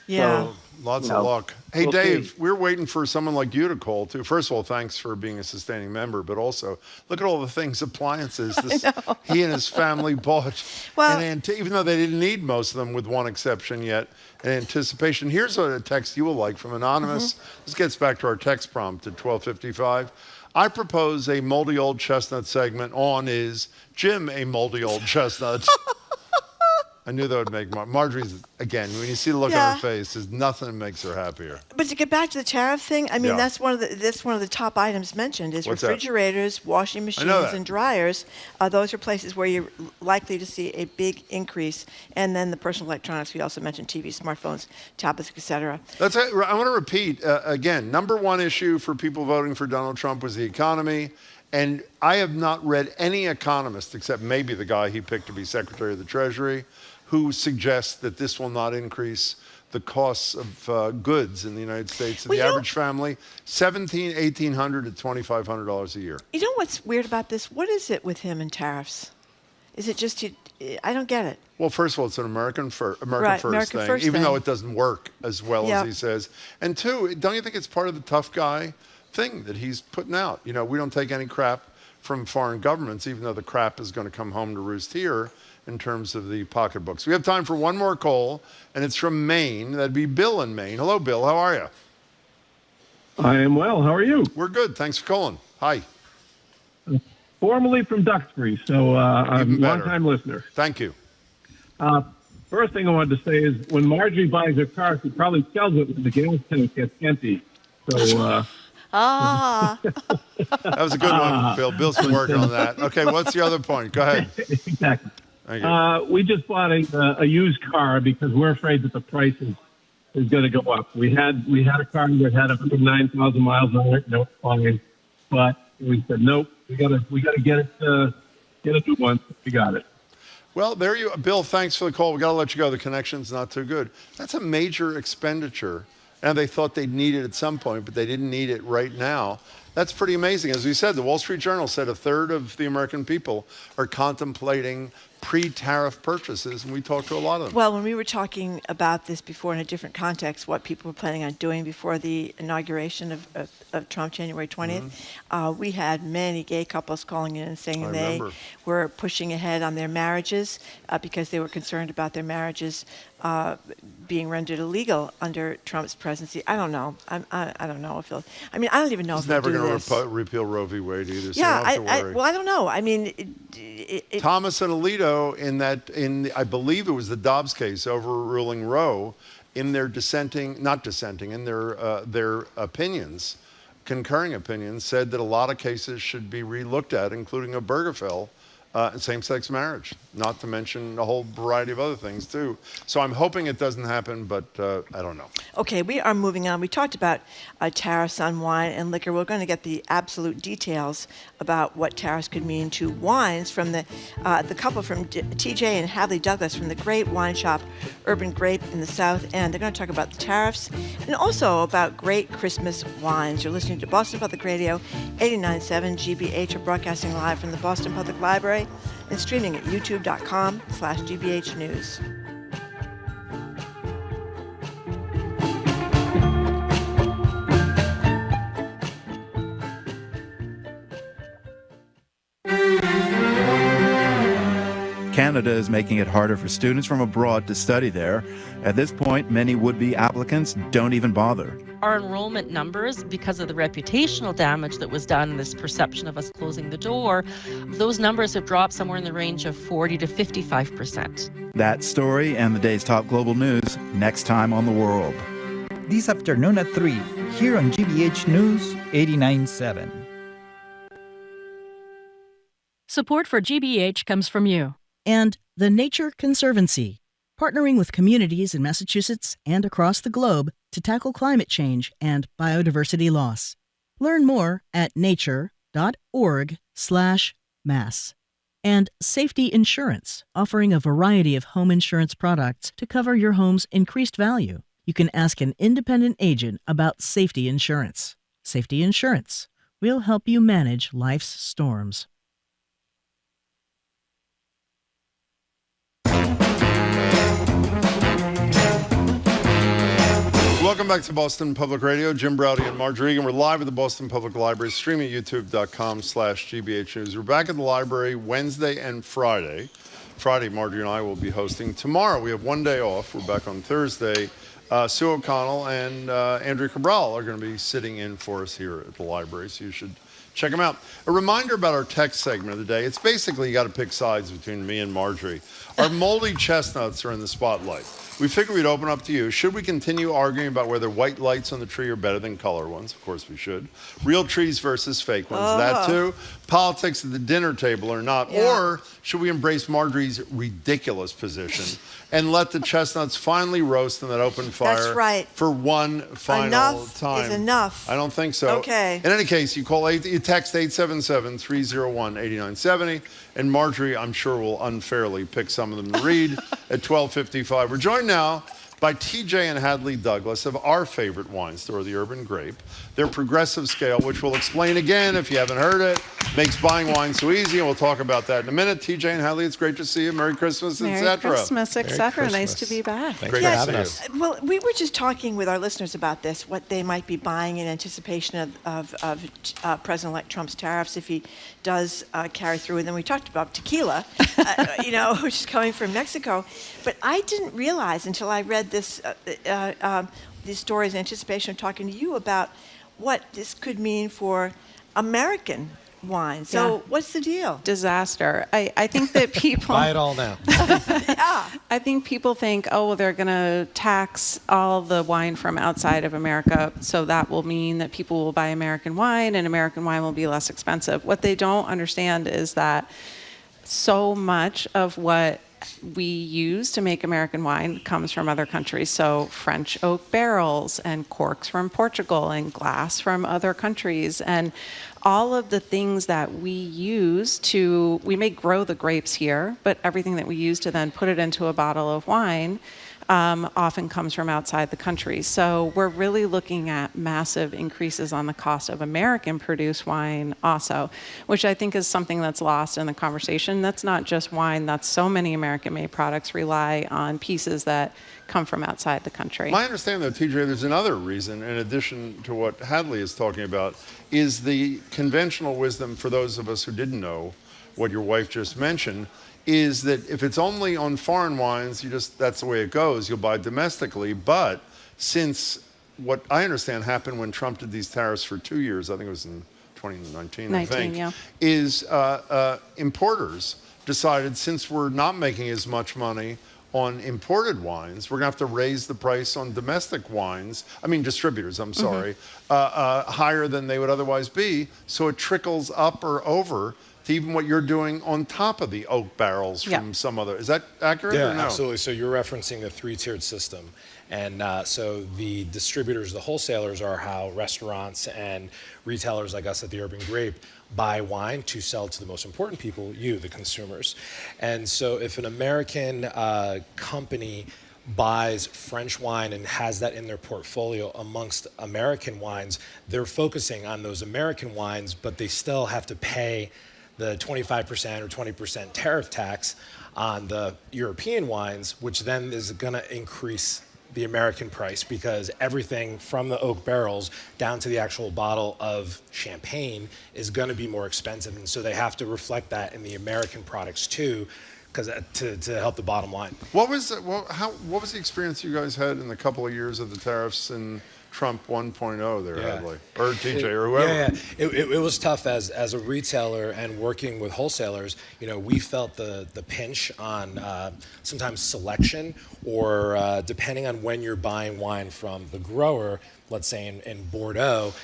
Yeah. So, lots of luck. Hey, Dave, we're waiting for someone like you to call, too. First of all, thanks for being a sustaining member, but also look at all the things, appliances he and his family bought. Well, even though they didn't need most of them, with one exception yet, in anticipation. Here's a text you will like from Anonymous. This gets back to our text prompt at 12:55. I propose a moldy old chestnut segment on Is Jim a moldy old chestnut? I knew that would make Marjorie's, again, when you see the look on her face, there's nothing that makes her happier. But to get back to the tariff thing, I mean, that's one of the top items mentioned is refrigerators, washing machines, and dryers. Those are places where you're likely to see a big increase. And then the personal electronics, we also mentioned TVs, smartphones, tablets, etc. That's it. I want to repeat, again, number one issue for people voting for Donald Trump was the economy. And I have not read any economist, except maybe the guy he picked to be Secretary of the Treasury, who suggests that this will not increase the costs of goods in the United States to the average family, $1,700, $1,800 to $2,500 a year. You know what's weird about this? What is it with him and tariffs? Is it just I don't get it. Well, first of all, it's an American first thing, first even thing. though it doesn't work as well as he says. And two, don't you think it's part of the tough guy thing that he's putting out? We don't take any crap from foreign governments, even though the crap is going to come home to roost here in terms of the pocketbooks. We have time for one more call, and it's from Maine. That'd be Bill in Maine. Hello, Bill. How are you? I am well. How are you? We're good. Thanks for calling. Hi. Formerly from Duxbury, so I'm a long-time listener. Thank you. First thing I wanted to say is when Marjorie buys her car, she probably sells it when the gas tank gets empty. So... That was a good one, Bill. Bill's been working on that. Okay, what's the other point? Go ahead. Exactly. Thank you. We just bought a used car because we're afraid that the price is going to go up. We had a car that had 109,000 miles on it. No, fine. But we said nope. We got to get a new one. We got it. Well, there you, Bill. Thanks for the call. We got to let you go. The connection's not too good. That's a major expenditure. And they thought they'd need it at some point, but they didn't need it right now. That's pretty amazing. As we said, the Wall Street Journal said a third of the American people are contemplating pre-tariff purchases, and we talked to a lot of them. Well, when we were talking about this before in a different context, what people were planning on doing before the inauguration of Trump, January 20th, we had many gay couples calling in and saying they were pushing ahead on their marriages because they were concerned about their marriages being rendered illegal under Trump's presidency. I don't know. I don't know if he'll. I mean, I don't even know if he's never going to repeal Roe v. Wade either. So yeah, you don't have to worry. Well, I don't know. I mean, Thomas and Alito in I believe it was the Dobbs case overruling Roe, in their in their opinions, concurring opinions, said that a lot of cases should be relooked at, including Obergefell same-sex marriage, not to mention a whole variety of other things, too. So I'm hoping it doesn't happen, but I don't know. Okay, we are moving on. We talked about tariffs on wine and liquor. We're going to get the absolute details about what tariffs could mean to wines from the couple from TJ and Hadley Douglas from the great wine shop Urban Grape in the South End. They're going to talk about the tariffs and also about great Christmas wines. You're listening to Boston Public Radio, 89.7 GBH, are broadcasting live from the Boston Public Library and streaming at youtube.com/GBH News. Canada is making it harder for students from abroad to study there. At this point, many would-be applicants don't even bother. Our enrollment numbers, because of the reputational damage that was done, this perception of us closing the door, those numbers have dropped somewhere in the range of 40 to 55%. That story and the day's top global news next time on The World. This afternoon at 3, here on GBH News 89.7. Support for GBH comes from you. And the Nature Conservancy, partnering with communities in Massachusetts and across the globe to tackle climate change and biodiversity loss. Learn more at nature.org/mass. And Safety Insurance, offering a variety of home insurance products to cover your home's increased value. You can ask an independent agent about safety insurance. Safety Insurance. We'll help you manage life's storms. Welcome back to Boston Public Radio. Jim Browdy and Marge Regan. We're live at the Boston Public Library, streaming at youtube.com/GBH News. We're back at the library Wednesday and Friday. Friday, Marjorie and I will be hosting. Tomorrow, we have one day off. We're back on Thursday. Sue O'Connell and Andrea Cabral are going to be sitting in for us here at the library, so you should check them out. A reminder about our text segment of the day. It's basically you got to pick sides between me and Marjorie. Our moldy chestnuts are in the spotlight. We figured we'd open up to you. Should we continue arguing about whether white lights on the tree are better than color ones? Of course we should. Real trees versus fake ones. That too. Politics at the dinner table or not. Yeah. Or should we embrace Marjorie's ridiculous position and let the chestnuts finally roast in that open fire? That's right. For one final time. Enough is enough. I don't think so. Okay. In any case, you text 877-301-8970, and Marjorie, I'm sure, will unfairly pick some of them to read at 12:55. We're joined now by TJ and Hadley Douglas of our favorite wine store, the Urban Grape. Their progressive scale, which we'll explain again if you haven't heard it, makes buying wine so easy, and we'll talk about that in a minute. TJ and Hadley, it's great to see you. Merry Christmas, etc. Merry Christmas, etc. Nice to be back. Thanks for having us. Well, we were just talking with our listeners about this, what they might be buying in anticipation of President-elect Trump's tariffs if he does carry through. And then we talked about tequila, which is coming from Mexico. But I didn't realize until I read these stories in anticipation of talking to you about what this could mean for American wine. So what's the deal? Disaster. I think that people... Buy it all now. I think people think, they're going to tax all the wine from outside of America, so that will mean that people will buy American wine and American wine will be less expensive. What they don't understand is that so much of what we use to make American wine comes from other countries. So French oak barrels and corks from Portugal and glass from other countries. And all of the things that we use we may grow the grapes here, but everything that we use to then put it into a bottle of wine often comes from outside the country. So we're really looking at massive increases on the cost of American-produced wine also, which I think is something that's lost in the conversation. That's not just wine. That's so many American-made products rely on pieces that come from outside the country. My understanding, though, TJ, there's another reason, in addition to what Hadley is talking about, is the conventional wisdom for those of us who didn't know what your wife just mentioned, is that if it's only on foreign wines, that's the way it goes. You'll buy domestically. But since what I understand happened when Trump did these tariffs for 2 years, I think it was in 2019, is importers decided, since we're not making as much money on imported wines, we're going to have to raise the price on domestic wines, distributors, I'm sorry, higher than they would otherwise be. So it trickles up or over to even what you're doing on top of the oak barrels from some other. Is that accurate? Yeah, or no? absolutely. So you're referencing the three-tiered system. And so the distributors, the wholesalers, are how restaurants and retailers like us at the Urban Grape buy wine to sell to the most important people, you, the consumers. And so if an American company buys French wine and has that in their portfolio amongst American wines, they're focusing on those American wines, but they still have to pay the 25% or 20% tariff tax on the European wines, which then is going to increase the American price, because everything from the oak barrels down to the actual bottle of champagne is going to be more expensive. And so they have to reflect that in the American products too, because to help the bottom line. What was the experience you guys had in the couple of years of the tariffs in Trump 1.0 there, Hadley, or TJ, or whoever? It was tough as a retailer and working with wholesalers. We felt the pinch on sometimes selection, or depending on when you're buying wine from the grower. Let's say in Bordeaux,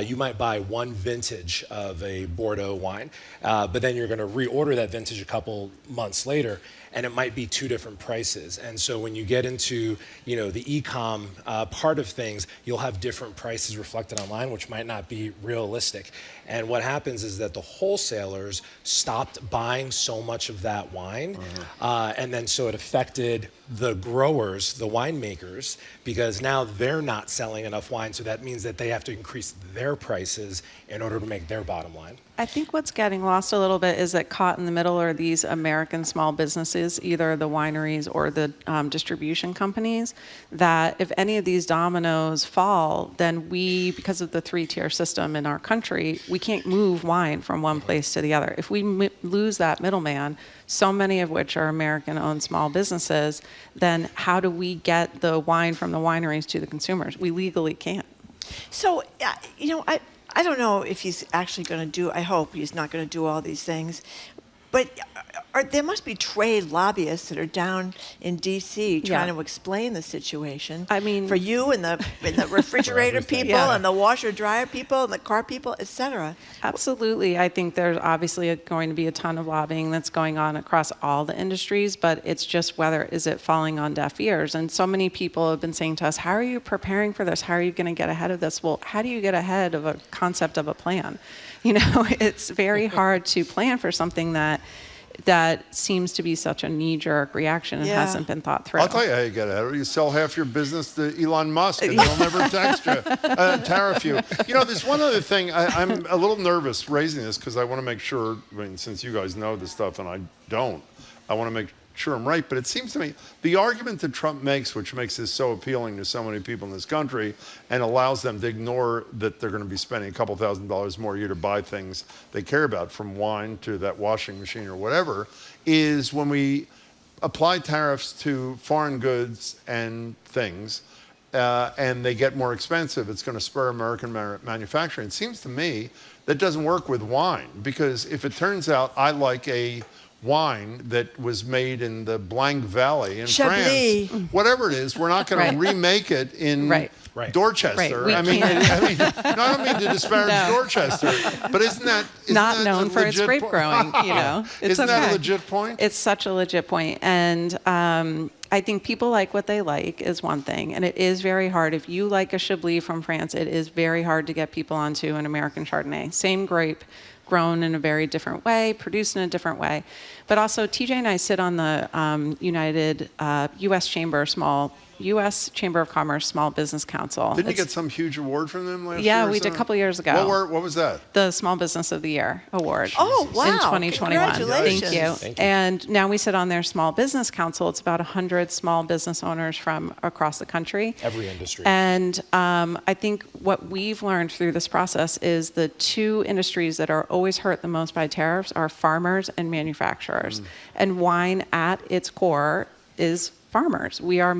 you might buy one vintage of a Bordeaux wine, but then you're going to reorder that vintage a couple months later, and it might be two different prices. And so when you get into the e-com part of things, you'll have different prices reflected online, which might not be realistic. And what happens is that the wholesalers stopped buying so much of that wine, and then so it affected the growers, the winemakers, because now they're not selling enough wine, so that means that they have to increase their prices in order to make their bottom line. I think what's getting lost a little bit is that caught in the middle are these American small businesses, either the wineries or the distribution companies, that if any of these dominoes fall, then we, because of the three-tier system in our country, we can't move wine from one place to the other. If we lose that middleman, so many of which are American-owned small businesses, then how do we get the wine from the wineries to the consumers? We legally can't. So, I don't know if he's actually going to do, I hope he's not going to do all these things, but there must be trade lobbyists that are down in D.C. trying to explain the situation. I mean, for you and the refrigerator people and the washer dryer people and the car people, etc. Absolutely. I think there's obviously going to be a ton of lobbying that's going on across all the industries, but it's just whether is it falling on deaf ears. And so many people have been saying to us, how are you preparing for this? How are you going to get ahead of this? Well, how do you get ahead of a concept of a plan? It's very hard to plan for something that seems to be such a knee-jerk reaction and hasn't been thought through. I'll tell you how you get ahead of it. You sell half your business to Elon Musk, and he'll never tariff you. There's one other thing. I'm a little nervous raising this because I want to make sure, since you guys know this stuff and I don't, I want to make sure I'm right. But it seems to me the argument that Trump makes, which makes this so appealing to so many people in this country and allows them to ignore that they're going to be spending a couple $1,000s more a year to buy things they care about, from wine to that washing machine or whatever, is when we apply tariffs to foreign goods and things and they get more expensive, it's going to spur American manufacturing. It seems to me that doesn't work with wine, because if it turns out I like a wine that was made in the Blanc Valley in Chablis. France, whatever it is, we're not going to remake it in Dorchester. Right. I don't mean to disparage Dorchester, but isn't that not known for its grape growing? Isn't that a legit point? It's such a legit point, and I think people like what they like is one thing, and it is very hard. If you like a Chablis from France, it is very hard to get people onto an American Chardonnay. Same grape, grown in a very different way, produced in a different way. But also, TJ and I sit on the U.S. Chamber of Commerce Small Business Council. Didn't you get some huge award from them last year? Yeah, we did a couple years ago. What was that? The Small Business of the Year award. Oh, wow. In 2021. Congratulations. Thank you. And now we sit on their Small Business Council. It's about 100 small business owners from across the country. Every industry. And I think what we've learned through this process is the two industries that are always hurt the most by tariffs are farmers and manufacturers. And wine at its core is farmers. We are,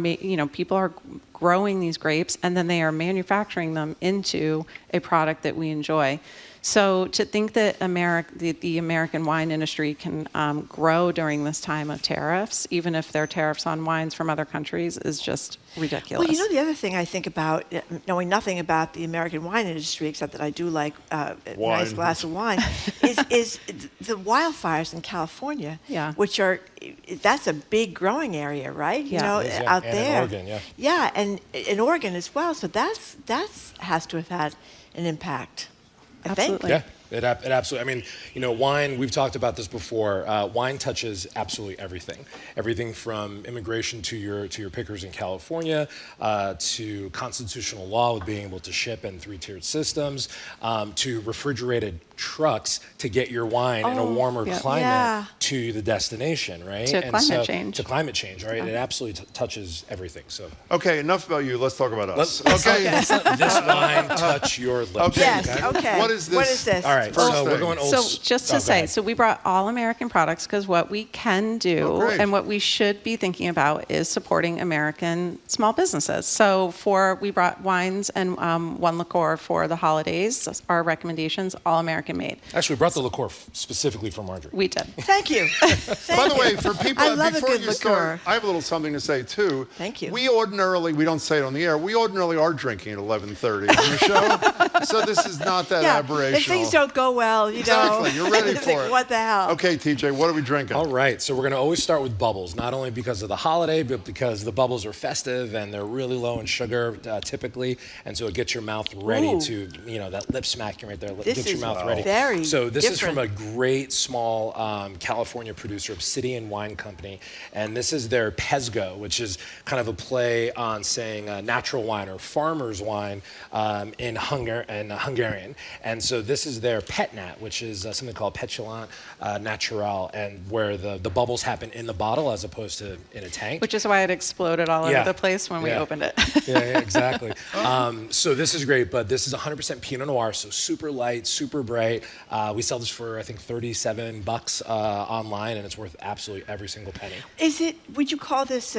people are growing these grapes and then they are manufacturing them into a product that we enjoy. So to think that the American wine industry can grow during this time of tariffs, even if there are tariffs on wines from other countries, is just ridiculous. Well, the other thing I think about, knowing nothing about the American wine industry, except that I do like a nice glass of wine, is the wildfires in California, which that's a big growing area, right? Out there. In Oregon, Yeah, and in Oregon as well. So that has to have had an impact. Absolutely. Yeah, it absolutely. I mean, wine, we've talked about this before. Wine touches absolutely everything. Everything from immigration to your pickers in California, to constitutional law with being able to ship in 3-tiered systems, to refrigerated trucks to get your wine in a warmer climate to the destination, right? To climate change. To climate change, right? It absolutely touches everything. So. Okay, enough about you. Let's talk about us. Let's let this wine touch your lips. Okay. Yes, okay. What is this? All right, so we're going old. So just to say, so we brought all American products because what we can do and what we should be thinking about is supporting American small businesses. So we brought wines and one liqueur for the holidays. Our recommendations, all American made. Actually, we brought the liqueur specifically for Marjorie. We did. Thank you. By the way, for people, I love before a good you start, liqueur. I have a little something to say too. Thank you. We don't say it on the air, we ordinarily are drinking at 11:30 on the show. So this is not that aberrational. If things don't go well, Exactly, you're ready for it. What the hell? Okay, TJ, what are we drinking? All right, so we're going to always start with bubbles, not only because of the holiday, but because the bubbles are festive and they're really low in sugar typically, and so it gets your mouth ready to, that lip smacking right there, gets your mouth ready. Very So this is different. from a great small California producer, Obsidian Wine Company, and this is their Pesgo, which is kind of a play on saying natural wine or farmer's wine in Hungarian. And so this is their Petnat, which is something called Petulant Natural, and where the bubbles happen in the bottle as opposed to in a tank. Which is why it exploded all over the place when we opened it. yeah, exactly. So this is great, but this is 100% Pinot Noir, so super light, super bright. We sell this for, I think, $37 online, and it's worth absolutely every single penny. Would you call this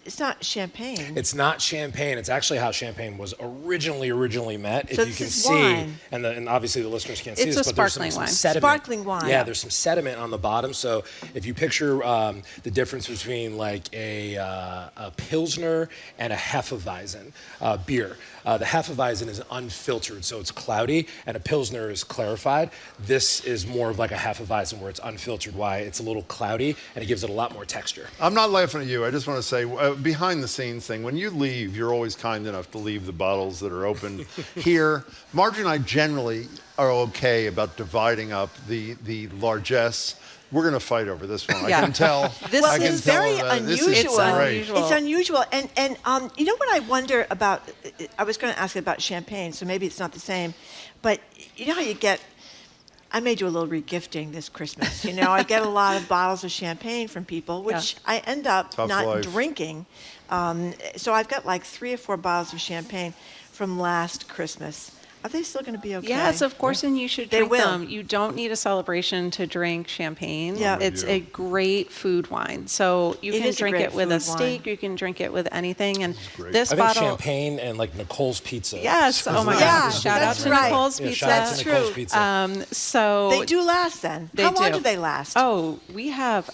it's not champagne? It's not champagne. It's actually how champagne was originally met. So if you can this is see, wine. And obviously the listeners can't see It's this, a but there's sparkling some wine. sediment. Sparkling wine. Yeah, there's some sediment on the bottom. So if you picture the difference between like a Pilsner and a Hefeweizen beer. The Hefeweizen is unfiltered, so it's cloudy, and a Pilsner is clarified. This is more of like a Hefeweizen where it's unfiltered. Why? It's a little cloudy, and it gives it a lot more texture. I'm not laughing at you. I just want to say, behind the scenes thing, when you leave, you're always kind enough to leave the bottles that are open here. Marjorie and I generally are okay about dividing up the largesse. We're going to fight over this one. I can tell. This is very unusual. unusual. It's unusual. And you know what I wonder about? I was going to ask about champagne, so maybe it's not the same. But you know how you get? I may do a little regifting this Christmas. I get a lot of bottles of champagne from people, which I end up not drinking. So I've got like 3 or 4 bottles of champagne from last Christmas. Are they still going to be okay? Yes, of course, and you should They drink will. them. You don't need a celebration to drink champagne. Yeah. It's a great food wine. So you It can is a drink great it with food a steak, wine. you can drink it with anything. And this I think bottle. champagne and like Nicole's Pizza. Yes. Oh my Yeah, gosh. Shout out that's to right. Nicole's Yeah, Pizza. shout out to That's Nicole's true. Pizza. So They do last then. They How long do. do they last? Oh, we have,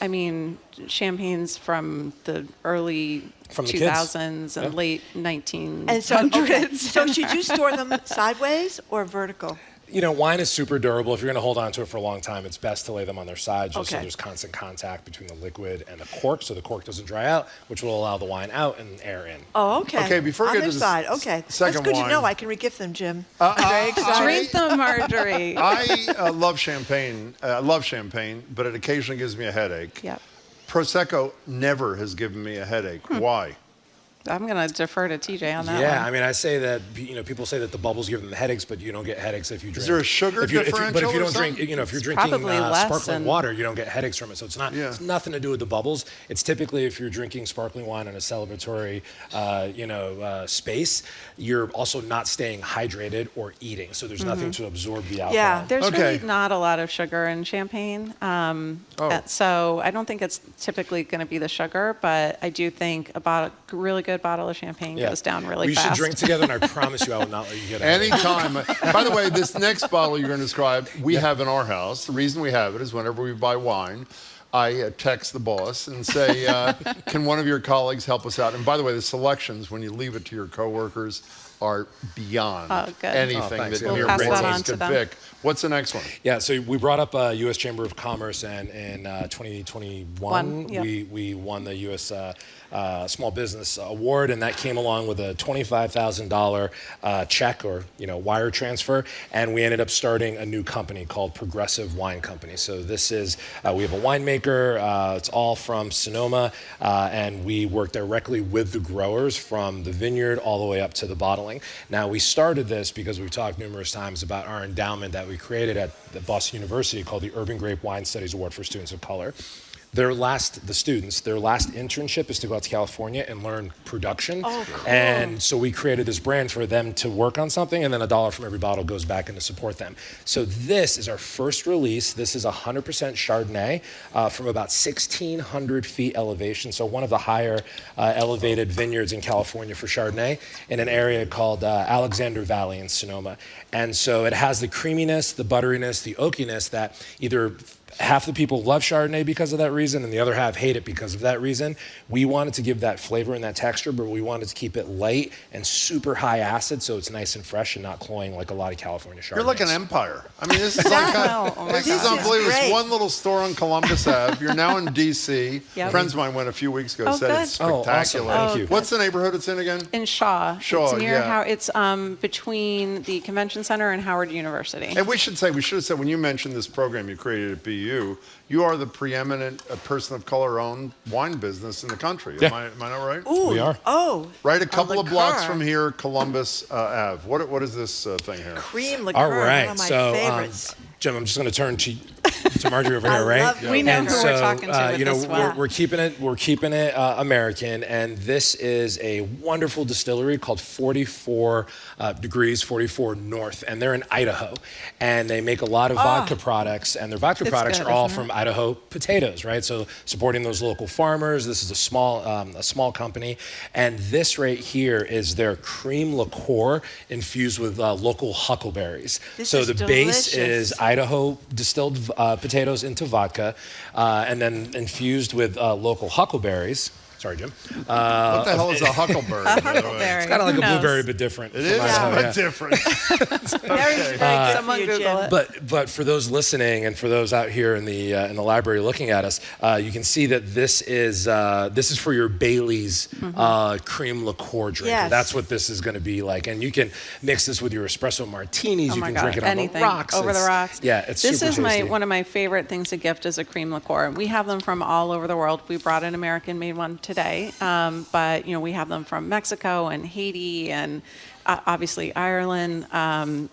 champagnes from the early From the 2000s and late 1900s. And so should you store them sideways or vertical? Wine is super durable. If you're going to hold on to it for a long time, it's best to lay them on their sides just so Okay. there's constant contact between the liquid and the cork, so the cork doesn't dry out, which will allow the wine out and air in. Oh, okay. Okay, before we on get their to the side. Okay, second that's good wine. to know. I can regift them, Jim. Very excited. Drink them, Marjorie. I love champagne. I love champagne, but it occasionally gives me a headache. Yep. Prosecco never has given me a headache. Why? I'm going to defer to TJ on that Yeah, one. I mean, I say that, people say that the bubbles give them headaches, but you don't get headaches if you drink. Is there a sugar differential? But if you or don't drink, something? if you're It's drinking probably less sparkling than- water, you don't get headaches from it. So it's nothing to do with the bubbles. It's typically if you're drinking sparkling wine in a celebratory, space, you're also not staying hydrated or eating. So there's nothing to absorb the alcohol. Yeah, there's really not a lot of sugar in champagne. So I don't think it's typically going to be the sugar, but I do think a really good bottle of champagne goes down really fast. We should drink together, and I promise you I will not let you get it. Anytime. By the way, this next bottle you're going to describe, we have in our house. The reason we have it is whenever we buy wine, I text the boss and say, can one of your colleagues help us out? And by the way, the selections, when you leave it to your coworkers, are beyond anything that We'll mere pass that on mortals to could them. pick. What's the next one? Yeah, so we brought up U.S. Chamber of Commerce, and in 2021, we won the U.S. Small Business Award, and that came along with a $25,000 check or wire transfer, and we ended up starting a new company called Progressive Wine Company. So this is we have a winemaker. It's all from Sonoma, and we work directly with the growers from the vineyard all the way up to the bottling. Now we started this because we've talked numerous times about our endowment that we created at the Boston University called the Urban Grape Wine Studies Award for Students of Color. Their last internship is to go out to California and learn production. Oh, cool. And so we created this brand for them to work on something, and then $1 from every bottle goes back in to support them. So this is our first release. This is 100% Chardonnay from about 1,600 feet elevation. So one of the higher elevated vineyards in California for Chardonnay in an area called Alexander Valley in Sonoma. And so it has the creaminess, the butteriness, the oakiness that either half the people love Chardonnay because of that reason, and the other half hate it because of that reason. We wanted to give that flavor and that texture, but we wanted to keep it light and super high acid, so it's nice and fresh and not cloying like a lot of California Chardonnays. You're like an empire. I mean, this is this is unbelievable. It's one little store on Columbus Ave. You're now in D.C. Yep. Friends of mine went a few weeks ago. Said good. it's spectacular. Awesome. Thank you. What's the neighborhood it's in again? In Shaw. Shaw, it's near yeah. It's between the Convention Center and Howard University. And we should have said, when you mentioned this program you created at BU, you are the preeminent person of color-owned wine business in the country. Am I not right? Ooh, we are. Oh. Right, a couple of liqueur. blocks from here, Columbus Ave. What is this thing here? Cream liqueur, All right, one of my so favorites. Jim, I'm just going to turn to Marjorie over here, right? love We know And who so, we're talking to with this one. we're keeping it American, and this is a wonderful distillery called 44 Degrees 44 North, and they're in Idaho, and they make a lot of vodka products, and their vodka products are all from Idaho potatoes, right? So supporting those local farmers. This is a small company, and this right here is their cream liqueur infused with local huckleberries. So the base is Idaho distilled potatoes into vodka, and then infused with local huckleberries. Sorry, Jim. What the hell is a huckleberry? A huckleberry. It's kind of like Who a knows? blueberry, but different. It is, but different. Very good Someone for you, Google Jim. it. But for those listening and for those out here in the library looking at us, you can see that this is for your Bailey's cream liqueur drink. Yes. That's what this is going to be like, and you can mix this with your espresso martinis. Oh You my can God, drink it on anything. the rocks. Over the rocks. Yeah, it's This super is tasty. one of my favorite things to gift is a cream liqueur. We have them from all over the world. We brought an American-made one today, but we have them from Mexico and Haiti and obviously Ireland, kind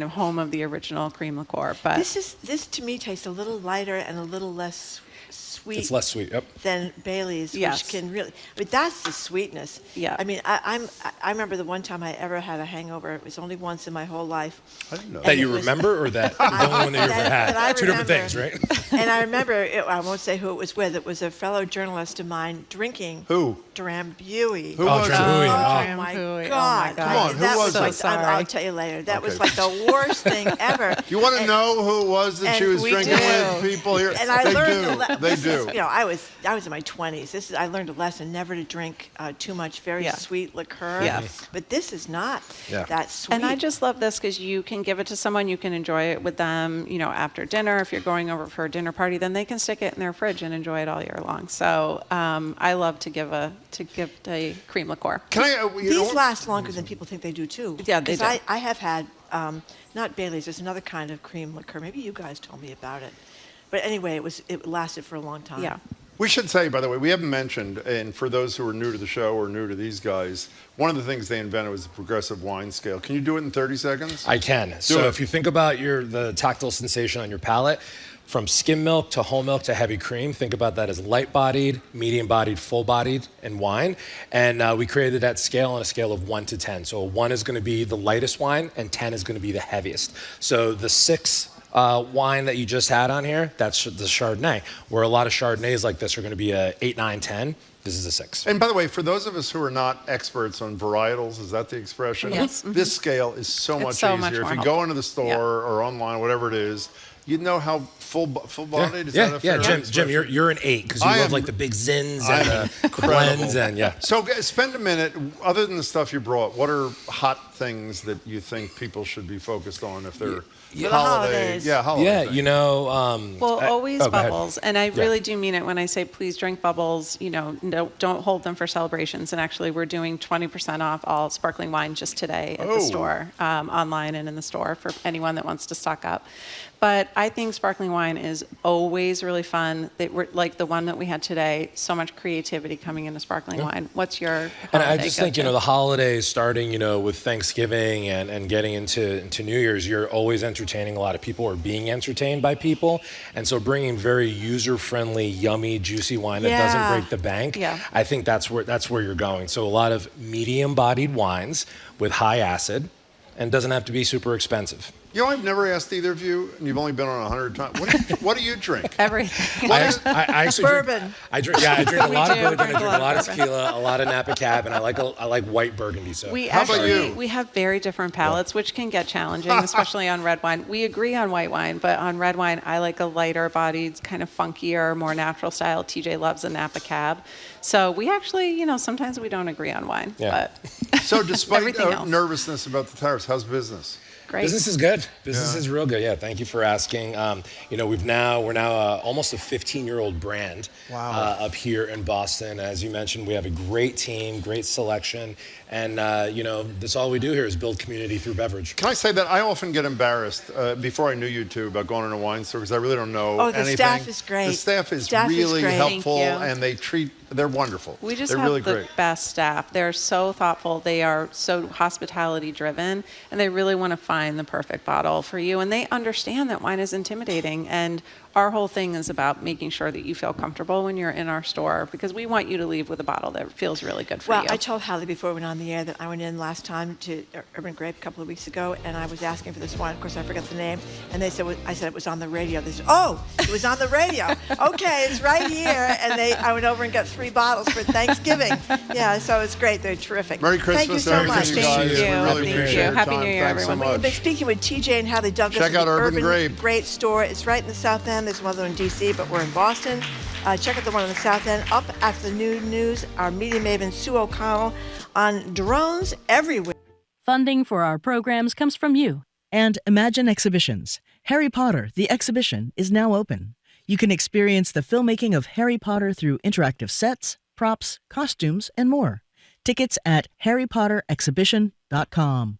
of home of the original cream liqueur. But This to me tastes a little lighter and a little less sweet. It's less sweet. Yep. Than Bailey's, Yes. which can really. But that's the sweetness. Yeah. I mean, I remember the one time I ever had a hangover. It was only once in my whole life. I didn't know That you remember, or that the only one that you ever had? that I Two different remember. things, right? And I remember, I won't say who it was with. It was a fellow journalist of mine drinking. Who? Drambuie. Who was it? Drambuie. Oh my Drambuie. God! Come on, who that was like, it? So sorry. I'll tell you later. That was Okay. like the worst thing ever. Do you want to know who it was that she and was we drinking do. with? People here. And I they learned do. They do. I was in my 20s. I learned a lesson never to drink too much very sweet liqueur. Yeah. But this is not Yeah. that sweet. And I just love this because you can give it to someone, you can enjoy it with them, after dinner. If you're going over for a dinner party, then they can stick it in their fridge and enjoy it all year long. So I love to give a cream liqueur. Can I? These last longer than people think they do too. Yeah, they 'Cause do. I have had not Bailey's. There's another kind of cream liqueur. Maybe you guys told me about it. But anyway, it lasted for a long time. Yeah. We should say, by the way, we haven't mentioned, and for those who are new to the show or new to these guys, one of the things they invented was the progressive wine scale. Can you do it in 30 seconds? I can. So if you think about the tactile sensation on your palate, from skim milk to whole milk to heavy cream, think about that as light-bodied, medium-bodied, full-bodied, and wine. And we created that scale on a scale of 1 to 10. So 1 is going to be the lightest wine, and 10 is going to be the heaviest. So the 6 wine that you just had on here, that's the Chardonnay, where a lot of Chardonnays like this are going to be a 8, 9, 10. This is a 6. And by the way, for those of us who are not experts on varietals, is that the expression? Yes. This scale is so much so easier. much If more you go into the store or online, whatever it is, you know how full-bodied is that a fair Jim, you're an 8 because you love like the big zins and the blends and So spend a minute. Other than the stuff you brought, what are hot things that you think people should be focused on if they're holidays? Yeah, you know. Always go ahead. bubbles, and I really do mean it when I say please drink bubbles. You know, don't hold them for celebrations. And actually, we're doing 20% off all sparkling wine just today at the store, online and in the store for anyone that wants to stock up. But I think sparkling wine is always really fun. Like the one that we had today, so much creativity coming into sparkling wine. What's your And I just think, the holidays starting, with Thanksgiving and getting into New Year's, you're always entertaining a lot of people or being entertained by people. And so bringing very user-friendly, yummy, juicy wine that doesn't break the bank, I think that's where you're going. So a lot of medium-bodied wines with high acid and doesn't have to be super expensive. I've never asked either of you, and you've only been on 100 times. What do you drink? Everything. I actually bourbon. I drink a lot of bourbon, I drink a lot of tequila, a lot of Napa Cab, and I like white Burgundy. So How about you? We have very different palates, which can get challenging, especially on red wine. We agree on white wine, but on red wine, I like a lighter bodied, kind of funkier, more natural style. TJ loves a Napa Cab. So we actually, sometimes we don't agree on wine. Yeah. But so despite nervousness about the tariffs, how's business? Great. Business is good. Business is real good. Yeah, thank you for asking. We're now almost a 15-year-old brand up here in Boston. As you mentioned, we have a great team, great selection, and that's all we do here is build community through beverage. Can I say that I often get embarrassed before I knew you two about going in a wine store because I really don't know anything. The staff is great. The staff is really helpful, and they're wonderful. We just they're have really the great. best staff. They're so thoughtful. They are so hospitality driven, and they really want to find the perfect bottle for you. And they understand that wine is intimidating. And our whole thing is about making sure that you feel comfortable when you're in our store because we want you to leave with a bottle that feels really good for you. Well, I told Hadley before we went on the air that I went in last time to Urban Grape a couple of weeks ago, and I was asking for this wine. Of course, I forgot the name, and they said I said it was on the radio. They said, "Oh, it was on the radio. Okay, it's right here." And I went over and got 3 bottles for Thanksgiving. Yeah, so it's great. They're terrific. Merry Christmas. Thank you so much. Thank you. We really appreciate your Happy time. New Year, Thanks everyone. so much. We've been speaking with TJ and Hadley Douglas. Check out at the Urban Grape store. It's right in the South End. There's one in D.C., but we're in Boston. Check out the one in the South End. Up after the noon news, our media maven Sue O'Connell on drones everywhere. Funding for our programs comes from you. And Imagine Exhibitions. Harry Potter, the exhibition, is now open. You can experience the filmmaking of Harry Potter through interactive sets, props, costumes, and more. Tickets at harrypotterexhibition.com.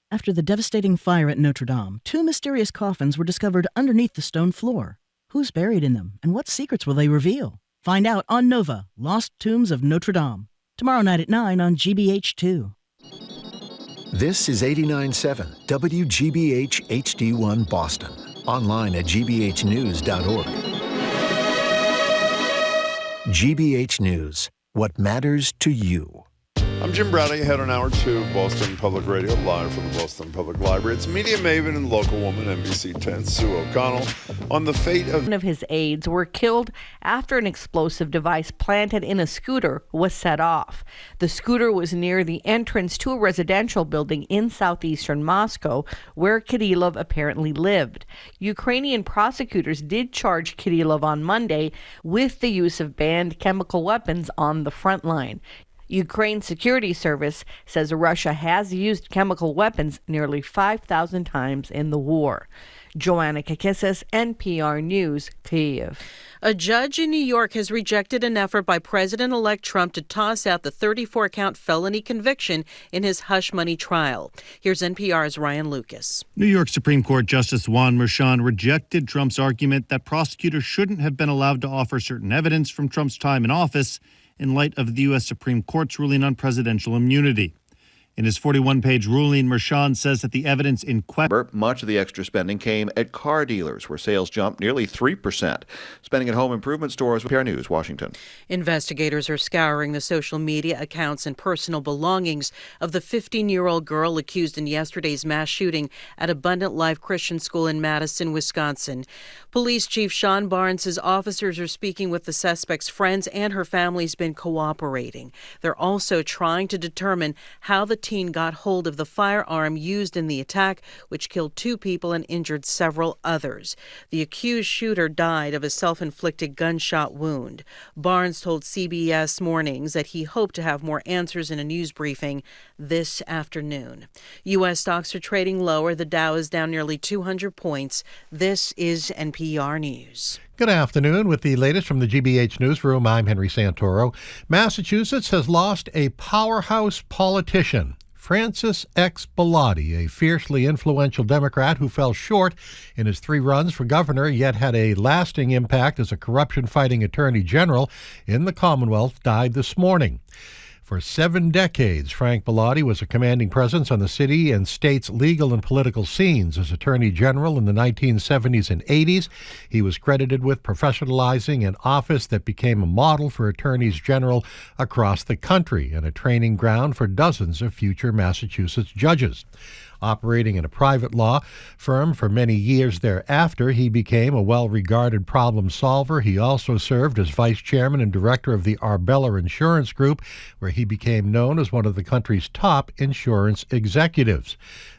After the devastating fire at Notre Dame, 2 mysterious coffins were discovered underneath the stone floor. Who's buried in them, and what secrets will they reveal? Find out on Nova, Lost Tombs of Notre Dame. Tomorrow night at 9 on GBH2. This is 89.7 WGBH HD1 Boston. Online at gbhnews.org. GBH News. What matters to you. I'm Jim Browdy, head on Hour 2 of Boston Public Radio, live from the Boston Public Library. It's media maven and local woman, NBC 10, Sue O'Connell, on the fate of... One of his aides were killed after an explosive device planted in a scooter was set off. The scooter was near the entrance to a residential building in southeastern Moscow, where Kirillov apparently lived. Ukrainian prosecutors did charge Kirillov on Monday with the use of banned chemical weapons on the front line. Ukraine's security service says Russia has used chemical weapons nearly 5,000 times in the war. Joanna Kakissis, NPR News, Kyiv. A judge in New York has rejected an effort by President-elect Trump to toss out the 34-count felony conviction in his hush money trial. Here's NPR's Ryan Lucas. New York Supreme Court Justice Juan Merchan rejected Trump's argument that prosecutors shouldn't have been allowed to offer certain evidence from Trump's time in office in light of the U.S. Supreme Court's ruling on presidential immunity. In his 41-page ruling, Merchan says that the evidence in question... Much of the extra spending came at car dealers, where sales jumped nearly 3%. Spending at home improvement stores with NPR News, Washington. Investigators are scouring the social media accounts and personal belongings of the 15-year-old girl accused in yesterday's mass shooting at Abundant Life Christian School in Madison, Wisconsin. Police Chief Sean Barnes says officers are speaking with the suspect's friends and her family's been cooperating. They're also trying to determine how the teen got hold of the firearm used in the attack, which killed 2 people and injured several others. The accused shooter died of a self-inflicted gunshot wound. Barnes told CBS Mornings that he hoped to have more answers in a news briefing this afternoon. U.S. stocks are trading lower. The Dow is down nearly 200 points. This is NPR News. Good afternoon. With the latest from the GBH Newsroom, I'm Henry Santoro. Massachusetts has lost a powerhouse politician. Francis X. Bellotti, a fiercely influential Democrat who fell short in his 3 runs for governor, yet had a lasting impact as a corruption-fighting attorney general in the Commonwealth, died this morning. For 7 decades, Frank Bellotti was a commanding presence on the city and state's legal and political scenes. As Attorney General in the 1970s and 80s, he was credited with professionalizing an office that became a model for attorneys general across the country and a training ground for dozens of future Massachusetts judges. Operating in a private law firm for many years thereafter, he became a well-regarded problem solver. He also served as vice chairman and director of the Arbella Insurance Group, where he became known as one of the country's top insurance executives.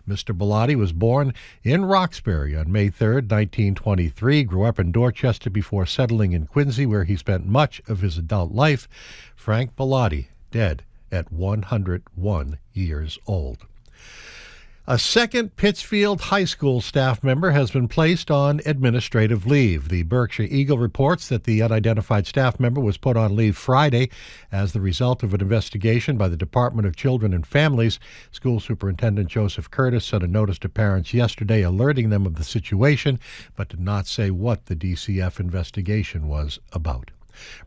Mr. Bellotti was born in Roxbury on May 3, 1923, grew up in Dorchester before settling in Quincy, where he spent much of his adult life. Frank Bellotti, dead at 101 years old. A second Pittsfield High School staff member has been placed on administrative leave. The Berkshire Eagle reports that the unidentified staff member was put on leave Friday as the result of an investigation by the Department of Children and Families. School Superintendent Joseph Curtis sent a notice to parents yesterday alerting them of the situation, but did not say what the DCF investigation was about.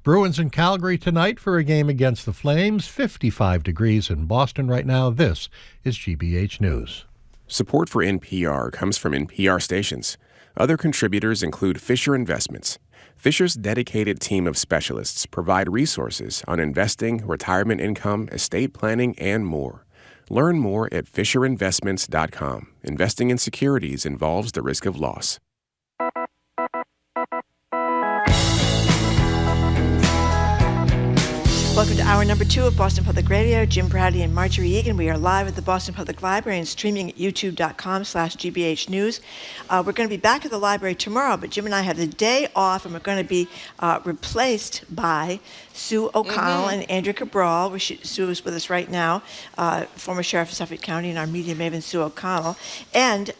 Bruins in Calgary tonight for a game against the Flames. 55 degrees in Boston right now. This is GBH News. Support for NPR comes from NPR stations. Other contributors include Fisher Investments. Fisher's dedicated team of specialists provide resources on investing, retirement income, estate planning, and more. Learn more at FisherInvestments.com. Investing in securities involves the risk of loss. Welcome to hour number 2 of Boston Public Radio. Jim Brady and Marjorie Egan. We are live at the Boston Public Library and streaming at youtube.com/GBH News. We're going to be back at the library tomorrow, but Jim and I have the day off, and we're going to be replaced by Sue O'Connell and Andrea Cabral. Sue is with us right now, former sheriff of Suffolk County, and our media maven, Sue O'Connell. And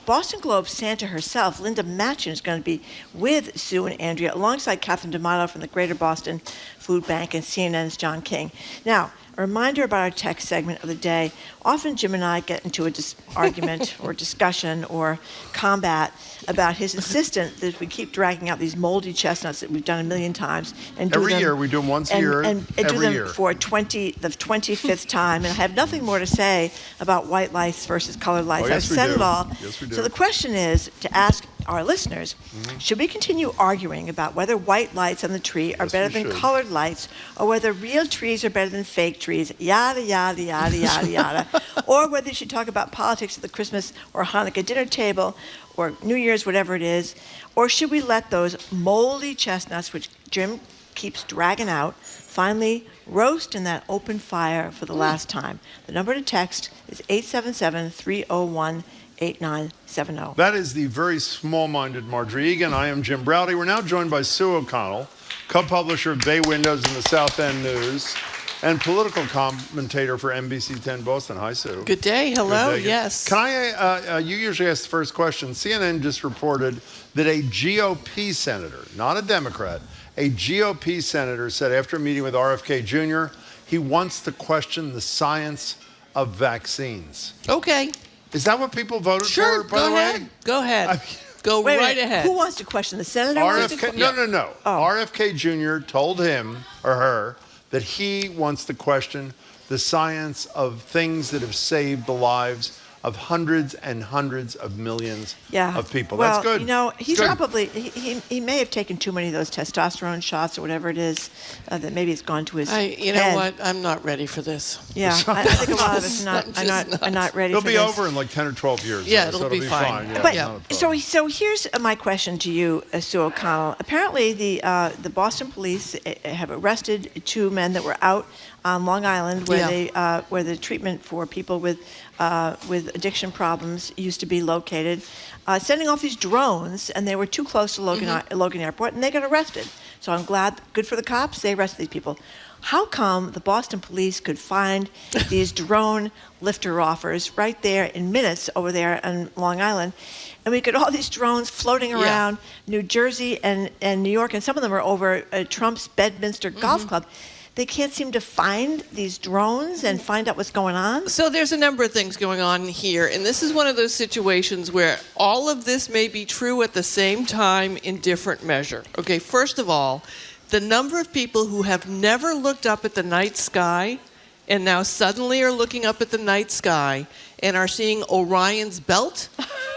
Boston Globe Santa herself, Linda Matchin, is going to be with Sue and Andrea alongside Catherine D'Amato from the Greater Boston Food Bank and CNN's John King. Now, a reminder about our text segment of the day. Often Jim and I get into an argument or discussion or combat about his insistence that we keep dragging out these moldy chestnuts that we've done a million times. And do every them, year, we do them once a year. And do them for the 25th time. And I have nothing more to say about white lights versus colored lights. Oh, yes, I've said it all. Yes, we do. So the question is to ask our listeners, should we continue arguing about whether white lights on the tree are better than colored lights, or whether real trees are better than fake trees, yada, yada, yada, yada, yada, or whether you should talk about politics at the Christmas or Hanukkah dinner table, or New Year's, whatever it is, or should we let those moldy chestnuts, which Jim keeps dragging out, finally roast in that open fire for the last time? The number to text is 877-301-8970. That is the very small-minded Marjorie Egan. I am Jim Browdy. We're now joined by Sue O'Connell, co-publisher of Bay Windows and the South End News. and political commentator for NBC 10 Boston. Hi, Sue. Good day. Hello. Good day. Yes. Can I, you usually ask the first question. CNN just reported that a GOP senator, not a Democrat, a GOP senator said after a meeting with RFK Jr., he wants to question the science of vaccines. Okay. Is that what people voted Sure, for, by the way? Go ahead. Go Wait a right minute. ahead. Who wants to question the senator? RFK, no. RFK Jr. told him or her that he wants to question the science of things that have saved the lives of hundreds and hundreds of millions of people. Well, That's good. You know, he's good. probably, he may have taken too many of those testosterone shots or whatever it is that maybe it's gone to his You know head. what? I'm not ready for this. Yeah, I think a lot of us are not ready It'll for be this. over in like 10 or 12 years. Yeah, though, it'll so be fine. Yeah, But not a so problem. here's my question to you, Sue O'Connell. Apparently, the Boston police have arrested 2 men that were out on Long Island, where the treatment for people with addiction problems used to be located, sending off these drones, and they were too close to Logan Airport, and they got arrested. So I'm glad, good for the cops, they arrested these people. How come the Boston police could find these drone lifter offers right there in minutes over there on Long Island? And we get all these drones floating around New Jersey and New York, and some of them are over Trump's Bedminster Golf Club. They can't seem to find these drones and find out what's going on? So there's a number of things going on here, and this is one of those situations where all of this may be true at the same time in different measure. Okay, first of all, the number of people who have never looked up at the night sky and now suddenly are looking up at the night sky and are seeing Orion's belt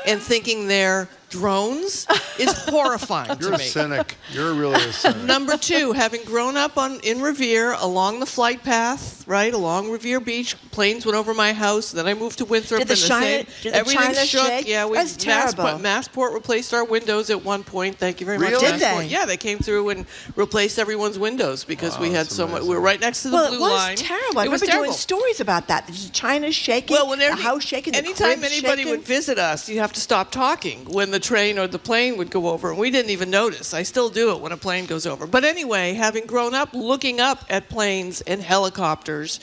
and thinking they're drones is horrifying to me. You're a cynic. You're really a cynic. Number 2, having grown up in Revere along the flight path, right, along Revere Beach, planes went over my house. Then I moved to Winthrop. Did the everything China shook. shake? Yeah, That's terrible. Massport replaced our windows at one point. Thank you very much. Did they? Massport. Yeah, they came through and replaced everyone's windows because we had so much. We were right next to the blue line. Well, it was terrible. I remember doing stories about that. The China's shaking, the house shaking, the anytime crib's anybody shaking. would visit us, you have to stop talking when the train or the plane would go over, and we didn't even notice. I still do it when a plane goes over. But anyway, having grown up looking up at planes and helicopters,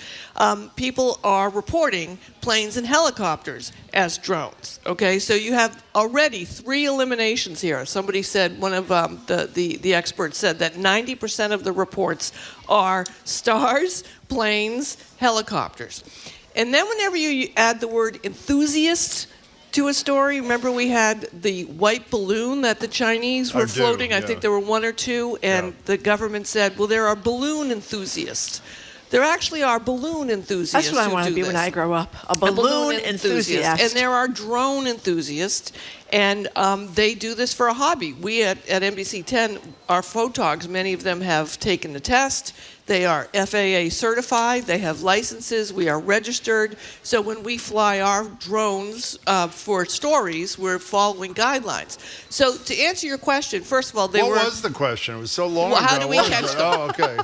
people are reporting planes and helicopters as drones. Okay, so you have already 3 eliminations here. Somebody said, one of the experts said that 90% of the reports are stars, planes, helicopters. And then whenever you add the word enthusiast to a story, remember we had the white balloon that the Chinese were floating. I think there were 1 or 2, and the government said, well, there are balloon enthusiasts. There actually are balloon enthusiasts. That's what I want to be when I grow up. A balloon enthusiast. And there are drone enthusiasts, and they do this for a hobby. We at NBC 10, our photogs, many of them have taken the test. They are FAA certified. They have licenses. We are registered. So when we fly our drones for stories, we're following guidelines. So to answer your question, first of all, What was the question? It was so long ago. How do we catch them? Oh, okay.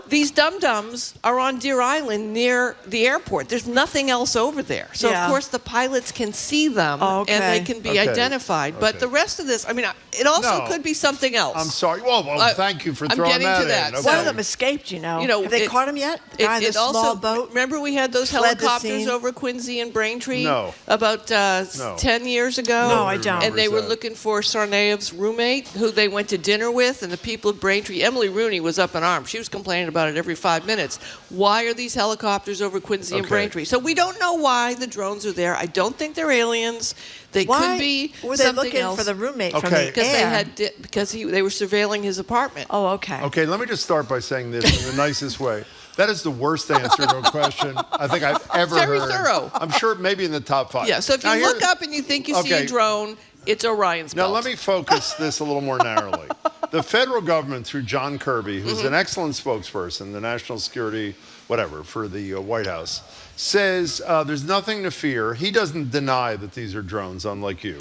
These dum-dums are on Deer Island near the airport. There's nothing else over there. So, of course, the pilots can see them, and they can be identified. But the rest of this, I mean, it also could be something else. I'm sorry. Well, thank you for I'm throwing getting that to that. in. Okay. One of them escaped, you know. Have they caught him yet? The guy in the small boat? Remember we had those fled the helicopters scene? over Quincy and Braintree No. about 10 years ago? No, I don't. And they were looking for Sarnaev's roommate, who they went to dinner with, and the people of Braintree, Emily Rooney was up in arms. She was complaining about it every 5 minutes. Why are these helicopters over Quincy and Braintree? So we don't know why the drones are there. I don't think they're aliens. They could be were they something looking else. for the roommate from the air? Because they were surveilling his apartment. Oh, okay. Okay, let me just start by saying this in the nicest way. That is the worst answer to a question I think I've ever heard. Very thorough. I'm sure maybe in the top 5. Yeah, so if you look up and you think you see a drone, it's Orion's belt. Now, let me focus this a little more narrowly. The federal government, through John Kirby, who's an excellent spokesperson, the national security, whatever, for the White House, says there's nothing to fear. He doesn't deny that these are drones, unlike you.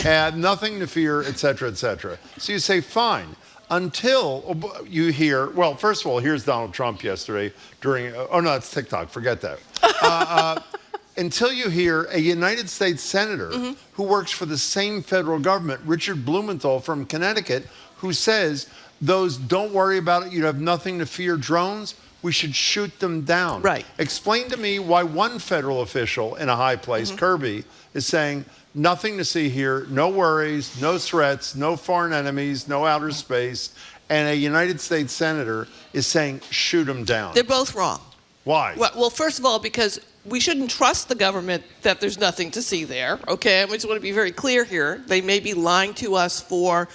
And nothing to fear, et cetera, et cetera. So you say, fine. Until you hear, well, first of all, here's Donald Trump yesterday during, oh no, it's TikTok, forget that. Until you hear a United States senator who works for the same federal government, Richard Blumenthal from Connecticut, who says those don't worry about it, you have nothing to fear drones. we should shoot them down. Right. Explain to me why one federal official in a high place, Kirby, is saying, nothing to see here, no worries, no threats, no foreign enemies, no outer space, and a United States senator is saying, shoot them down. They're both wrong. Why? Well, first of all, because we shouldn't trust the government that there's nothing to see there, okay? I just want to be very clear here. They may be lying to us for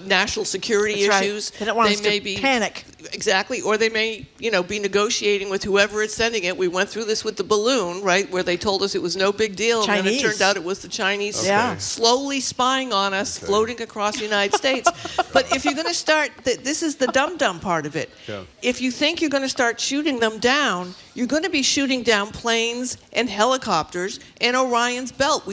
national security That's issues. Right. They don't want us may to be panic. Exactly, or they may, be negotiating with whoever is sending it. We went through this with the balloon, right, where they told us it was no big deal, and then it turned out it was the Chinese slowly spying on us, floating across the United States. But if you're going to start, this is the dumb part of it. Yeah. If you think you're going to start shooting them down, you're going to be shooting down planes and helicopters and Orion's belt.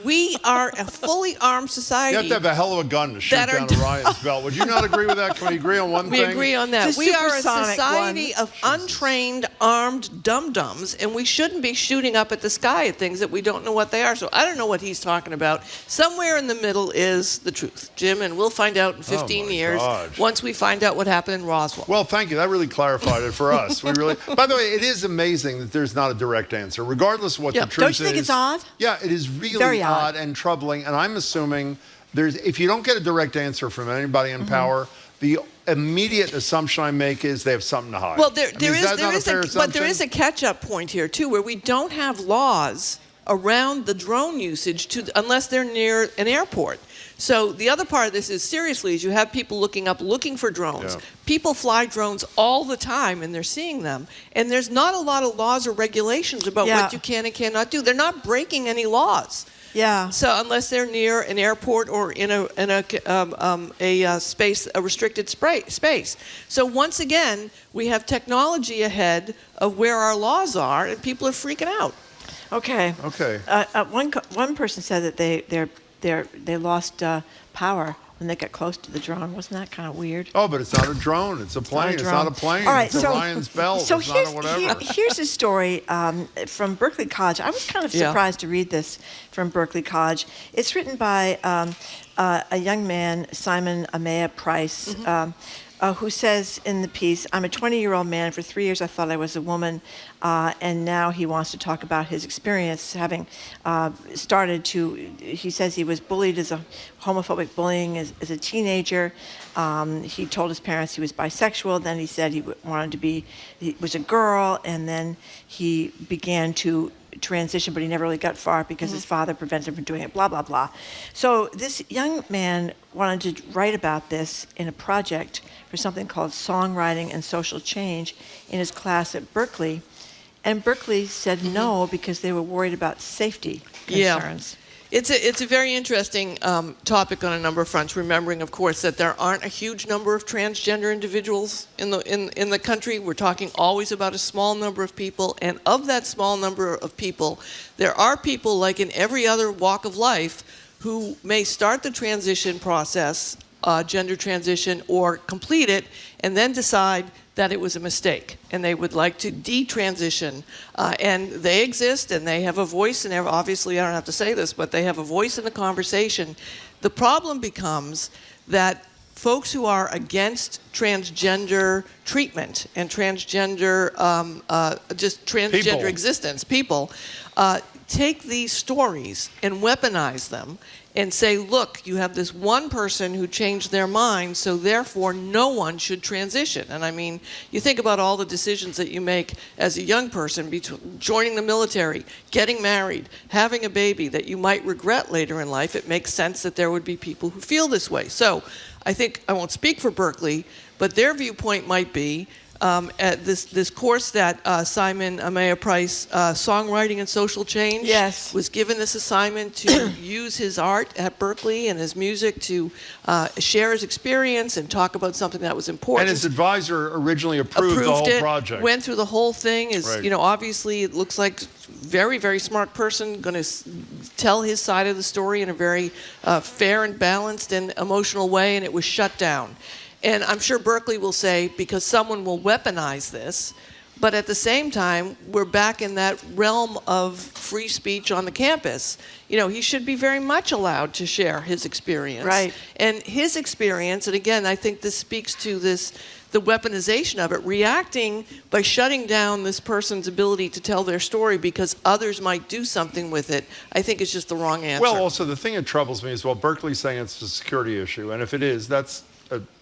We are a fully armed society. You have to have a hell of a gun to shoot down Orion's belt. Would you not agree with that? Can we agree on one thing? We agree on that. We are a society one. of untrained, armed dum-dums, and we shouldn't be shooting up at the sky at things that we don't know what they are. So I don't know what he's talking about. Somewhere in the middle is the truth, Jim, and we'll find out in 15 years once we find out what happened in Roswell. Well, thank you. That really clarified it for us. By the way, it is amazing that there's not a direct answer, regardless of what the truth is. Don't you think it's odd? Yeah, it is really Very odd and troubling, and I'm assuming if you don't get a direct answer from anybody in power, the immediate assumption I make is they have something to hide. Well, there is a catch-up point here too, where we don't have laws around the drone usage unless they're near an airport. So the other part of this is you have people looking for drones. Yeah. People fly drones all the time, and they're seeing them. And there's not a lot of laws or regulations about what you can and cannot do. They're not breaking any laws. Yeah. So unless they're near an airport or in a restricted space. So once again, we have technology ahead of where our laws are, and people are freaking out. Okay. One person said that they lost power when they got close to the drone. Wasn't that kind of weird? Oh, but it's not a drone. It's a plane. It's not a plane. All right, it's Orion's belt. So it's not a whatever. Here's a story from Berkeley College. I was kind of surprised to read this from Berkeley College. It's written by a young man, Simon Amaya Price, who says in the piece, I'm a 20-year-old man. For 3 years I thought I was a woman, and now he wants to talk about his experience having he says he was bullied as a homophobic bullying as a teenager. He told his parents he was bisexual. Then he said he was a girl, and then he began to transition, but he never really got far because his father prevented him from doing it, blah, blah, blah. So this young man wanted to write about this in a project for something called Songwriting and Social Change in his class at Berkeley. And Berkeley said no because they were worried about safety concerns. It's a very interesting topic on a number of fronts. Remembering, of course, that there aren't a huge number of transgender individuals in the country. We're talking always about a small number of people, and of that small number of people, there are people, like in every other walk of life, who may start the transition process, gender transition, or complete it, and then decide that it was a mistake, and they would like to detransition. And they exist, and they have a voice, and obviously I don't have to say this, but they have a voice in the conversation. The problem becomes that folks who are against transgender treatment and transgender, existence, people, take these stories and weaponize them and say, look, you have this one person who changed their mind, so therefore no one should transition. And I mean, you think about all the decisions that you make as a young person, joining the military, getting married, having a baby that you might regret later in life. It makes sense that there would be people who feel this way. So I think, I won't speak for Berkeley, but their viewpoint might be, at this course that Simon Amaya Price, Songwriting and Social Change, was given this assignment to use his art at Berkeley and his music to share his experience and talk about something that was important. And his advisor originally approved the whole project. Went through the whole thing. Obviously it looks like very, very smart person, going to tell his side of the story in a very fair and balanced and emotional way, and it was shut down. And I'm sure Berkeley will say, because someone will weaponize this, But at the same time, we're back in that realm of free speech on the campus. He should be very much allowed to share his experience. Right. And his experience, and again, I think this speaks to the weaponization of it, reacting by shutting down this person's ability to tell their story because others might do something with it, I think is just the wrong answer. Well, also, the thing that troubles me is, Berkeley's saying it's a security issue, and if it is, that's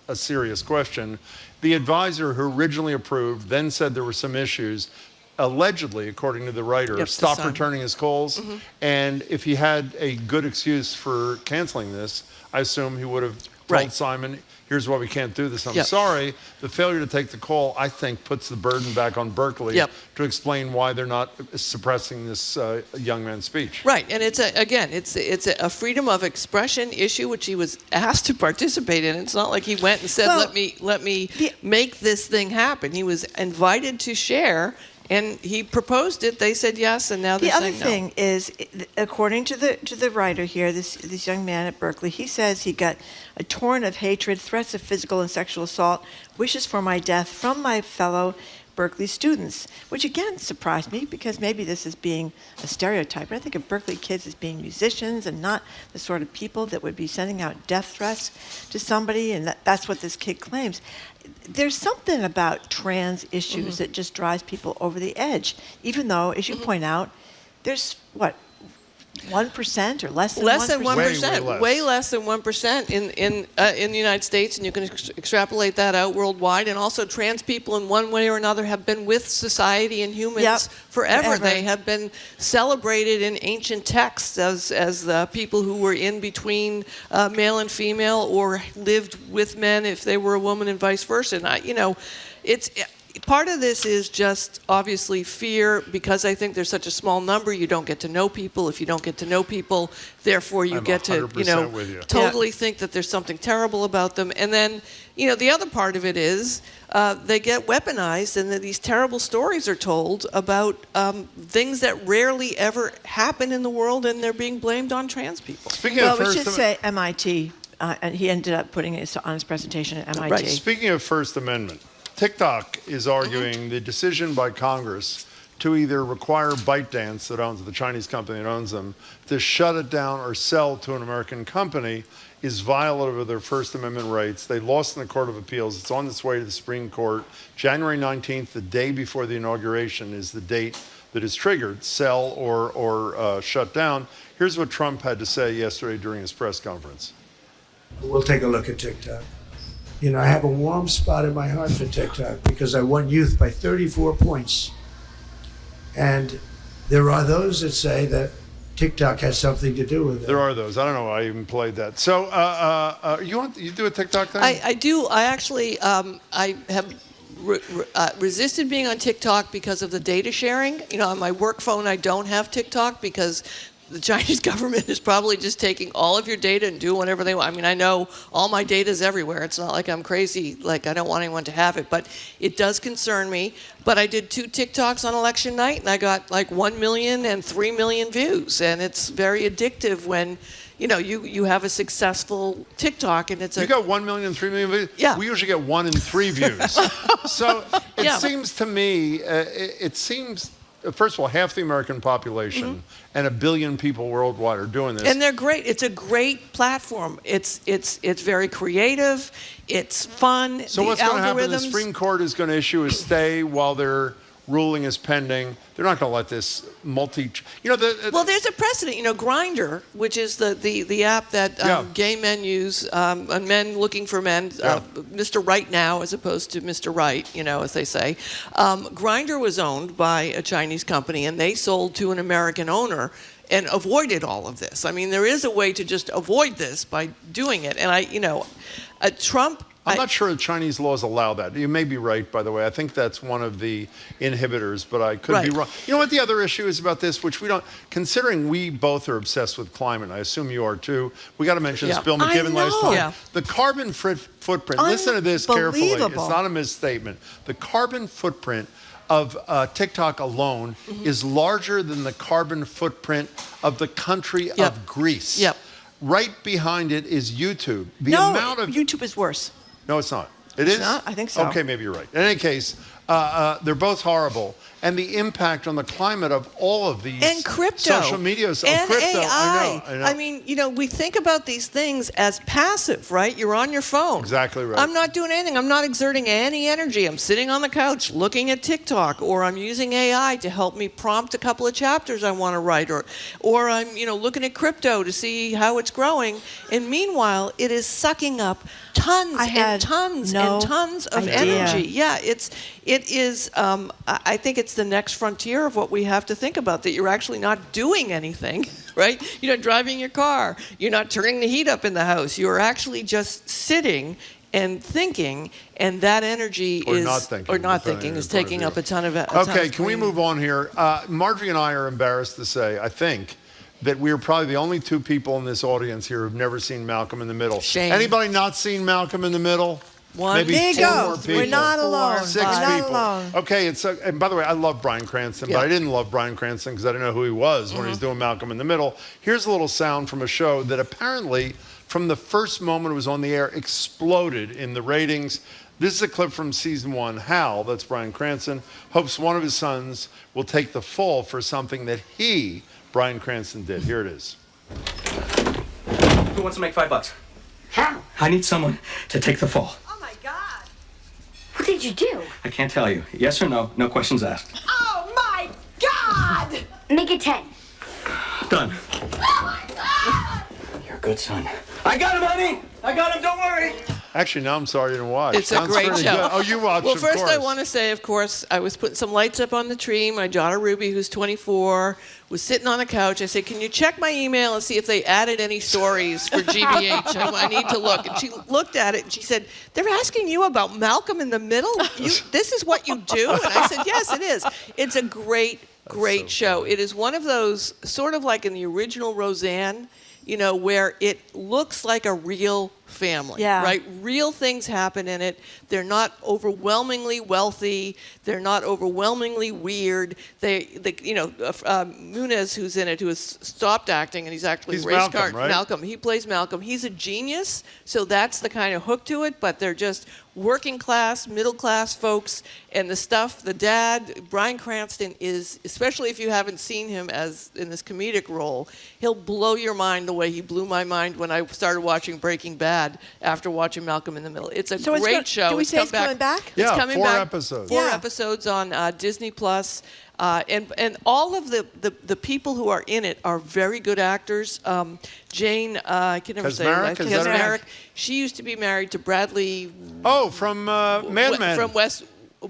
a serious question. The advisor who originally approved then said there were some issues, allegedly, according to the writer, stopped returning his calls. Mm-hmm. And if he had a good excuse for canceling this, I assume he would have told Simon, here's why we can't do this. I'm sorry. The failure to take the call, I think, puts the burden back on Berkeley to explain why they're not suppressing this young man's speech. Right, and it's a freedom of expression issue, which he was asked to participate in. It's not like he went and said, let me make this thing happen. He was invited to share, and he proposed it. They said yes, and now they're saying no. The other thing is, according to the writer here, this young man at Berkeley, he says he got a torrent of hatred, threats of physical and sexual assault, wishes for my death from my fellow Berkeley students, which again surprised me because maybe this is being a stereotype. But I think of Berkeley kids as being musicians and not the sort of people that would be sending out death threats to somebody, and that's what this kid claims. There's something about trans issues that just drives people over the edge, even though, as you point out, there's 1% or less than 1%? Less than 1%. Way less than 1% in the United States, and you can extrapolate that out worldwide. And also, trans people in one way or another have been with society and humans forever. They have been celebrated in ancient texts as the people who were in between male and female, or lived with men if they were a woman, and vice versa. And it's. Part of this is just obviously fear, because I think there's such a small number. You don't get to know people. If you don't get to know people, therefore you get to, totally think that there's something terrible about them. And then, the other part of it is they get weaponized, and these terrible stories are told about things that rarely ever happen in the world, and they're being blamed on trans people. We should say MIT, and he ended up putting it on his presentation at MIT. Right. Speaking of First Amendment, TikTok is arguing the decision by Congress to either require ByteDance, the Chinese company that owns them, to shut it down or sell to an American company is violative of their First Amendment rights. They lost in the Court of Appeals. It's on its way to the Supreme Court. January 19th, the day before the inauguration, is the date that is triggered, sell or shut down. Here's what Trump had to say yesterday during his press conference. We'll take a look at TikTok. I have a warm spot in my heart for TikTok because I won youth by 34 points. And there are those that say that TikTok has something to do with it. There are those. I don't know why I even played that. So you do a TikTok thing? I do. I actually I have resisted being on TikTok because of the data sharing. On my work phone, I don't have TikTok because the Chinese government is probably just taking all of your data and doing whatever they want. I mean, I know all my data is everywhere. It's not like I'm crazy, like I don't want anyone to have it, but it does concern me. But I did 2 TikToks on election night, and I got like 1 million and 3 million views. And it's very addictive when, you have a successful TikTok, and it's You got 1 million and 3 million views? Yeah. We usually get 1 and 3 views. So it seems to me, first of all, half the American population and 1 billion people worldwide are doing this. And they're great. It's a great platform. It's very creative. It's fun. So what's going to happen? The Supreme Court is going to issue a stay while their ruling is pending. They're not going to let this well, there's a precedent. Grindr, which is the app that gay men use, and men looking for men, Mr. Right now as opposed to Mr. Right, as they say. Grindr was owned by a Chinese company, and they sold to an American owner and avoided all of this. I mean, there is a way to just avoid this by doing it. And Trump. I'm not sure the Chinese laws allow that. You may be right, by the way. I think that's one of the inhibitors, but I could be wrong. You know what the other issue is about this, which we don't, considering we both are obsessed with climate, I assume you are too, we got to mention this Bill McKibben last time. Yeah. The carbon footprint, listen to this carefully, it's not a misstatement. The carbon footprint of TikTok alone is larger than the carbon footprint of the country of Greece. Yep. Right behind it is YouTube. YouTube is worse. No, it's not. It is? Not? I think so. Okay, maybe you're right. In any case, They're both horrible. And the impact on the climate of all of these and crypto, social media, and crypto. AI. I know. I mean, we think about these things as passive, right? You're on your phone. Exactly right. I'm not doing anything. I'm not exerting any energy. I'm sitting on the couch looking at TikTok, or I'm using AI to help me prompt a couple of chapters I want to write, or I'm looking at crypto to see how it's growing. And meanwhile, it is sucking up tons and tons and tons of energy. Yeah, it is. I think it's the next frontier of what we have to think about, that you're actually not doing anything, right? You're not driving your car. You're not turning the heat up in the house. You're actually just sitting and thinking, and that energy is taking up a ton of energy. Okay, can we move on here? Marjorie and I are embarrassed to say, I think, that we're probably the only two people in this audience here who've never seen Malcolm in the Middle. Shame. Anybody not seen Malcolm in the Middle? One. Maybe There you 4 go. more people. We're not alone. 6 We're not people. alone. Okay, and by the way, I love Bryan Cranston, but I didn't love Bryan Cranston because I didn't know who he was when he was doing Malcolm in the Middle. Here's a little sound from a show that apparently, from the first moment it was on the air, exploded in the ratings. This is a clip from season 1. Hal, that's Bryan Cranston, hopes one of his sons will take the fall for something that Bryan Cranston, did. Here it is. Who wants to make $5? I need someone to take the fall. Oh my God. What did you do? I can't tell you. Yes or no, no questions asked. Oh my God! Make it 10. Done. Oh my God! You're a good son. I got him, honey! I got him, don't worry! Actually, now I'm sorry you didn't watch. It's a great show. Good. Oh, you watched, Well, of first course. I want to say, of course, I was putting some lights up on the tree. My daughter Ruby, who's 24, was sitting on the couch. I said, can you check my email and see if they added any stories for GBH? I need to look. And she looked at it and she said, they're asking you about Malcolm in the Middle? This is what you do? And I said, yes, it is. It's a great show. It is one of those, sort of like in the original Roseanne, where it looks like a real family, right? Real things happen in it. They're not overwhelmingly wealthy. They're not overwhelmingly weird. Muniz, who's in it, who has stopped acting, and he's actually race Malcolm, car. right? Malcolm. He plays Malcolm. He's a genius, so that's the kind of hook to it. But they're just working class, middle class folks, and the stuff. The dad, Bryan Cranston, is, especially if you haven't seen him as in this comedic role, he'll blow your mind the way he blew my mind when I started watching Breaking Bad after watching Malcolm in the Middle. It's a great show. Do we say it's coming back? It's coming 4 back. episodes. 4 episodes on Disney Plus. And all of the people who are in it are very good actors. Jane, I can never say her last name. Kasmarek. She used to be married to Bradley. Oh, from Mad Men. From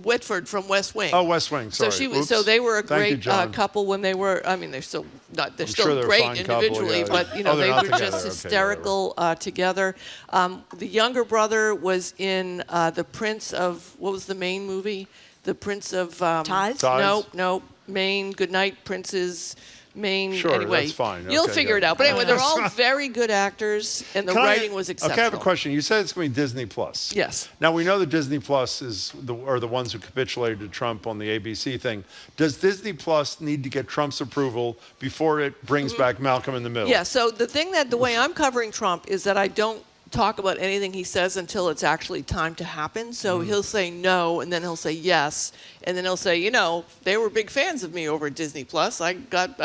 Whitford from West Wing. Oh, West Wing. Sorry. So they were a Thank great you, couple when they were. I mean, they're still not. They're I'm still sure they're a great fine couple, individually, yeah. but they're they not were together. just Okay, hysterical together. The younger brother was in The Prince of, what was the Maine movie? The Prince of Ties? No, Maine. Goodnight, Princes. Maine. Sure, anyway, that's fine. You'll Okay, figure it out. But anyway, they're all very good actors, and the writing was exceptional. Okay, I have a question. You said it's going to be Disney Plus. Yes. Now, we know that Disney Plus are the ones who capitulated to Trump on the ABC thing. Does Disney Plus need to get Trump's approval before it brings back Malcolm in the Middle? Yeah, so the way I'm covering Trump is that I don't talk about anything he says until it's actually time to happen. So he'll say no, and then he'll say yes, and then he'll say, they were big fans of me over at Disney Plus. I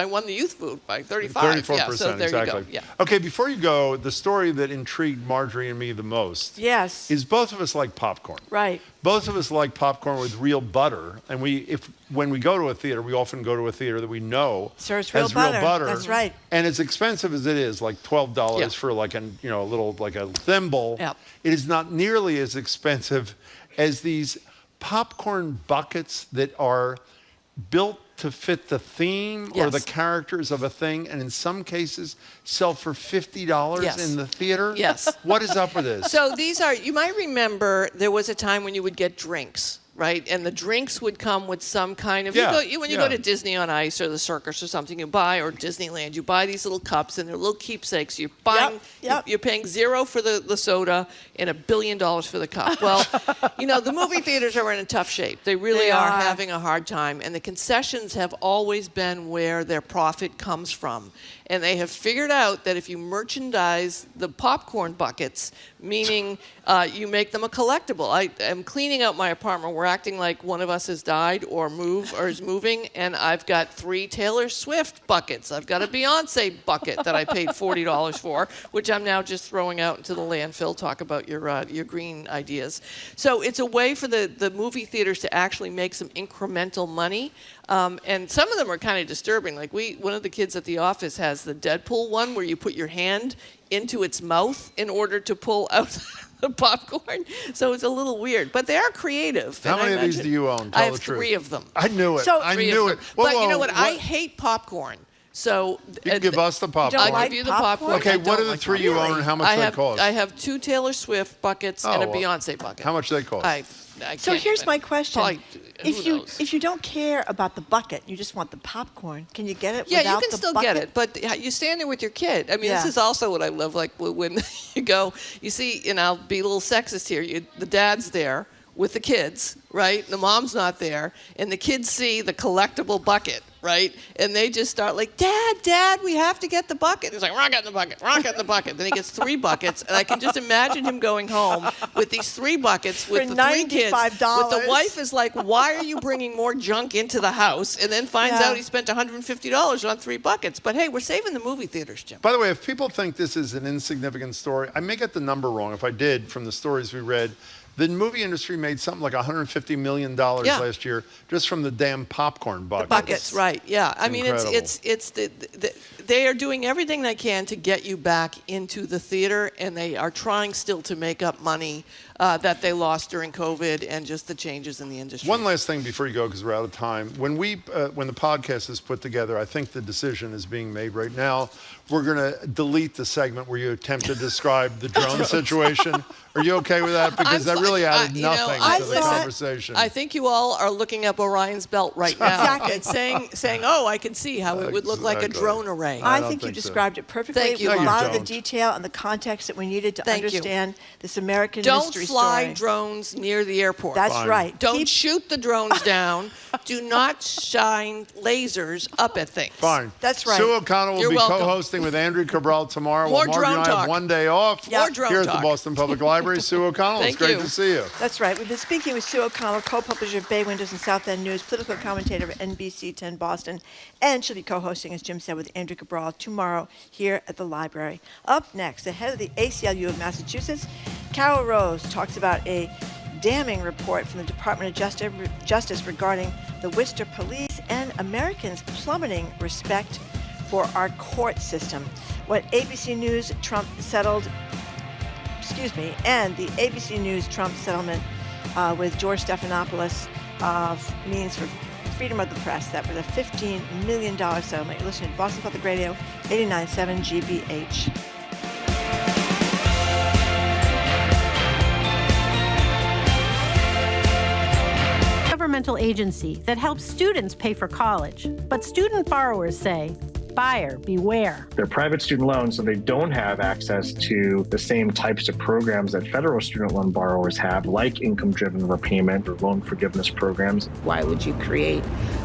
won the youth vote by 35. 34%, yeah, so there exactly. you go. Yeah. Okay, before you go, the story that intrigued Marjorie and me the most is both of us like popcorn. Right. Both of us like popcorn with real butter, and when we go to a theater, we often go to a theater that we know serves real has butter. real butter. That's right. And as expensive as it is, like $12 for like a little like a thimble, it is not nearly as expensive as these popcorn buckets that are built to fit the theme or the characters of a thing, and in some cases sell for $50 in the theater. Yes. What is up with this? So these are, you might remember there was a time when you would get drinks, right? And the drinks would come with some kind of, when you go to Disney on Ice or the circus or something, you buy, or Disneyland, you buy these little cups and they're little keepsakes. You're buying, you're paying $0 for the soda and $1 billion for the cup. Well, the movie theaters are in a tough shape. They really are having a hard time. And the concessions have always been where their profit comes from. And they have figured out that if you merchandise the popcorn buckets meaning you make them a collectible. I am cleaning out my apartment. We're acting like one of us has died or is moving, and I've got 3 Taylor Swift buckets. I've got a Beyonce bucket that I paid $40 for, which I'm now just throwing out into the landfill. Talk about your green ideas. So it's a way for the movie theaters to actually make some incremental money. And some of them are kind of disturbing. Like one of the kids at the office has the Deadpool one where you put your hand into its mouth in order to pull out the popcorn. So it's a little weird, but they are creative. How many of these do you own? Tell I have the truth. 3 of them. I knew it. So, I knew it. But you know what? I hate popcorn. So you can give us the popcorn. I'll give you the popcorn. Okay, what are the 3 you own and how much they cost? I have 2 Taylor Swift buckets and a Beyonce bucket. How much they cost? So here's my question: Probably, if you don't care about the bucket, you just want the popcorn, can you get it? Yeah, without you can the still bucket? get it, but you stand there with your kid. I mean, Yeah. this is also what I love. Like when you go, you see, and I'll be a little sexist here. The dad's there with the kids, right? The mom's not there, and the kids see the collectible bucket, right? And they just start like, Dad, we have to get the bucket. He's like, we're not getting the bucket. Then he gets 3 buckets, and I can just imagine him going home with these 3 buckets with For the 3 kids. $95. With the wife is like, why are you bringing more junk into the house? And then finds out he spent $150 on 3 buckets. But hey, we're saving the movie theaters, Jim. By the way, if people think this is an insignificant story, I may get the number wrong. If I did, from the stories we read, the movie industry made something like $150 million last year just from the damn popcorn buckets. Buckets, right? Yeah. I mean, incredible. it's they are doing everything they can to get you back into the theater, and they are trying still to make up money that they lost during COVID and just the changes in the industry. One last thing before you go, because we're out of time. When the podcast is put together, I think the decision is being made right now. We're going to delete the segment where you attempt to describe the drone situation. Are you okay with that? Because that really added nothing to the conversation. I think you all are looking up Orion's belt right now. Exactly. And saying, oh, I can see how it would look like a drone array. I think you described it perfectly. Thank you. With No, a lot you of the don't. detail and the context that we needed to Thank you. understand this American Don't mystery fly story. drones near the airport. That's Fine. Right. Don't shoot the drones down. Do not shine lasers up at things. Fine. That's right. Sue O'Connell will You're be welcome. co-hosting with Andrew Cabral tomorrow. More while Margie drone and I talk. have one day off More drone here at talk. the Boston Public Library. Sue O'Connell, it's Thank great you. to see you. That's right. We've been speaking with Sue O'Connell, co-publisher of Bay Windows and South End News, political commentator of NBC 10 Boston, and she'll be co-hosting, as Jim said, with Andrew Cabral tomorrow here at the library. Up next, the head of the ACLU of Massachusetts, Carol Rose, talks about a damning report from the Department of Justice regarding the Worcester police and Americans plummeting respect for our court system. What ABC News Trump settled, and the ABC News Trump settlement with George Stephanopoulos means for freedom of the press. That was a $15 million settlement. You're listening to Boston Public Radio, 89.7 GBH. Governmental agency that helps students pay for college. But student borrowers say, buyer beware. They're private student loans, so they don't have access to the same types of programs that federal student loan borrowers have, like income-driven repayment or loan forgiveness programs. Why would you create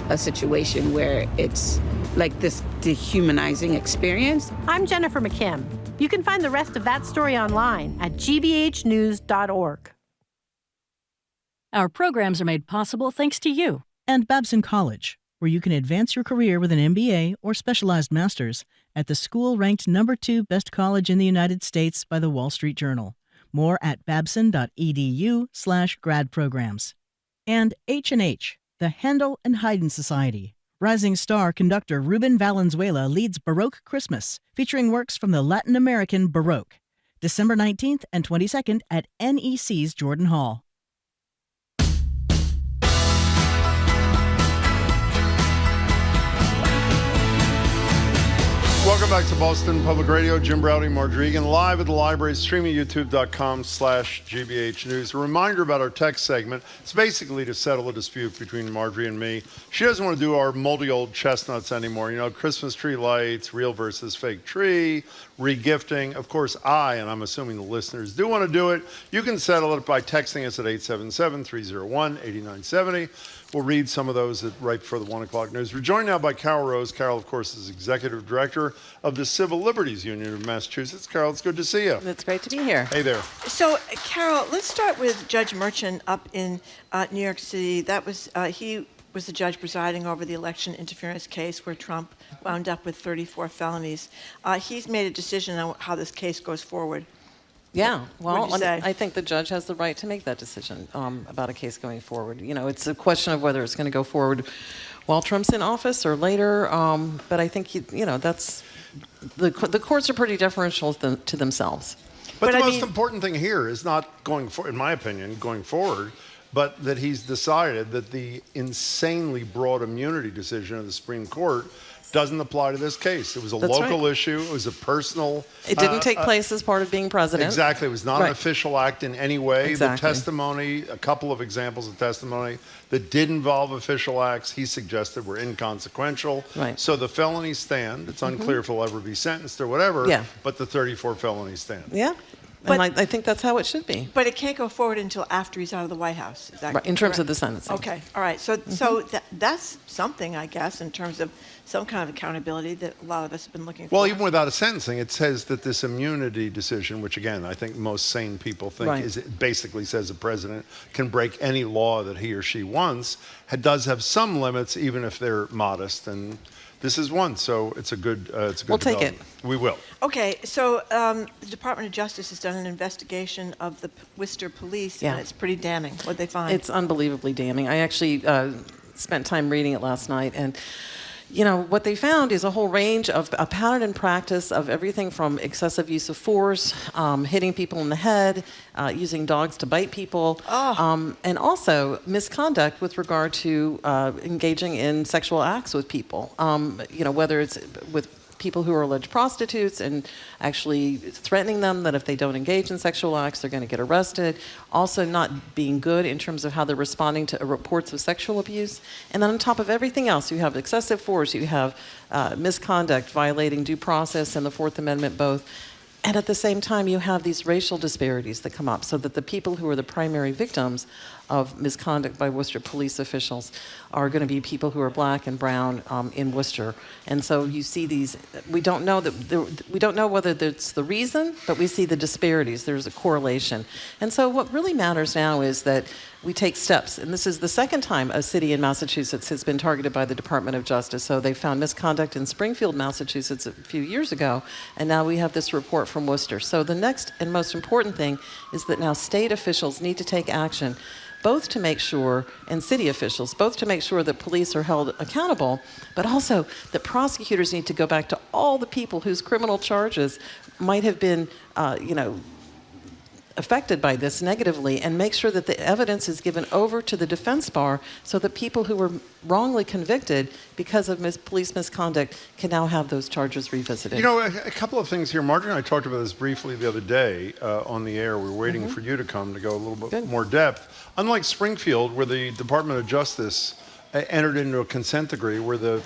a situation where it's like this dehumanizing experience? I'm Jennifer McKim. You can find the rest of that story online at gbhnews.org. Our programs are made possible thanks to you. And Babson College, where you can advance your career with an MBA or specialized master's at the school ranked number 2 best college in the United States by the Wall Street Journal. More at babson.edu/grad programs. And H&H, the Handel and Haydn Society. Rising star conductor Ruben Valenzuela leads Baroque Christmas, featuring works from the Latin American Baroque. December 19th and 22nd at NEC's Jordan Hall. Welcome back to Boston Public Radio. Jim Browdy, Marjorie Egan, live at the library, streaming youtube.com/GBH News. A reminder about our text segment. It's basically to settle a dispute between Marjorie and me. She doesn't want to do our moldy old chestnuts anymore. You know, Christmas tree lights, real versus fake tree, regifting. Of course, and I'm assuming the listeners do want to do it. You can settle it by texting us at 877-301-8970. We'll read some of those right before the 1 o'clock news. We're joined now by Carol Rose. Carol, of course, is Executive Director of the Civil Liberties Union of Massachusetts. Carol, it's good to see you. It's great to be here. Hey there. So, Carol, let's start with Judge Merchant up in New York City. That was he was the judge presiding over the election interference case where Trump wound up with 34 felonies. He's made a decision on how this case goes forward. Yeah, well, What'd you say? I think the judge has the right to make that decision about a case going forward. You know, it's a question of whether it's going to go forward while Trump's in office or later. But I think, that's the courts are pretty deferential to themselves. But the most important thing here is not going forward, in my opinion, going forward, but that he's decided that the insanely broad immunity decision of the Supreme Court doesn't apply to this case. It was a local issue. It was a personal. It didn't take place as part of being president. Exactly. It was not an official act in any way. Exactly. The testimony, a couple of examples of testimony that did involve official acts, he suggested were inconsequential. Right. So the felonies stand. It's unclear if he'll ever be sentenced or whatever. Yeah. But the 34 felonies stand. Yeah. And I think that's how it should be. But it can't go forward until after he's out of the White House. Is that Right, in terms correct? of the sentencing. Okay, all right. So that's something, I guess, in terms of some kind of accountability that a lot of us have been looking for. Well, even without a sentencing, it says that this immunity decision, which again, I think most sane people think is, it basically says the president can break any law that he or she wants, does have some limits, even if they're modest. And this is one, so it's a good We'll take it. We will. Okay, so the Department of Justice has done an investigation of the Worcester police, and it's pretty damning. What'd they find? It's unbelievably damning. I actually spent time reading it last night, and what they found is a whole range of a pattern and practice of everything from excessive use of force, hitting people in the head, using dogs to bite people, and also misconduct with regard to engaging in sexual acts with people. Whether it's with people who are alleged prostitutes and actually threatening them that if they don't engage in sexual acts, they're going to get arrested. Also not being good in terms of how they're responding to reports of sexual abuse. And then on top of everything else, you have excessive force, you have misconduct, violating due process and the Fourth Amendment both. And at the same time, you have these racial disparities that come up so that the people who are the primary victims of misconduct by Worcester police officials are going to be people who are black and brown in Worcester. And so you see these, we don't know whether it's the reason, but we see the disparities. There's a correlation. And so what really matters now is that we take steps. And this is the second time a city in Massachusetts has been targeted by the Department of Justice. So they found misconduct in Springfield, Massachusetts a few years ago, and now we have this report from Worcester. So the next and most important thing is that now state officials need to take action, both to make sure, and city officials, both to make sure that police are held accountable, but also that prosecutors need to go back to all the people whose criminal charges might have been, affected by this negatively, and make sure that the evidence is given over to the defense bar so that people who were wrongly convicted because of police misconduct can now have those charges revisited. A couple of things here. Marjorie and I talked about this briefly the other day on the air. We were waiting for you to come to go a little bit more depth. Unlike Springfield, where the Department of Justice entered into a consent decree where the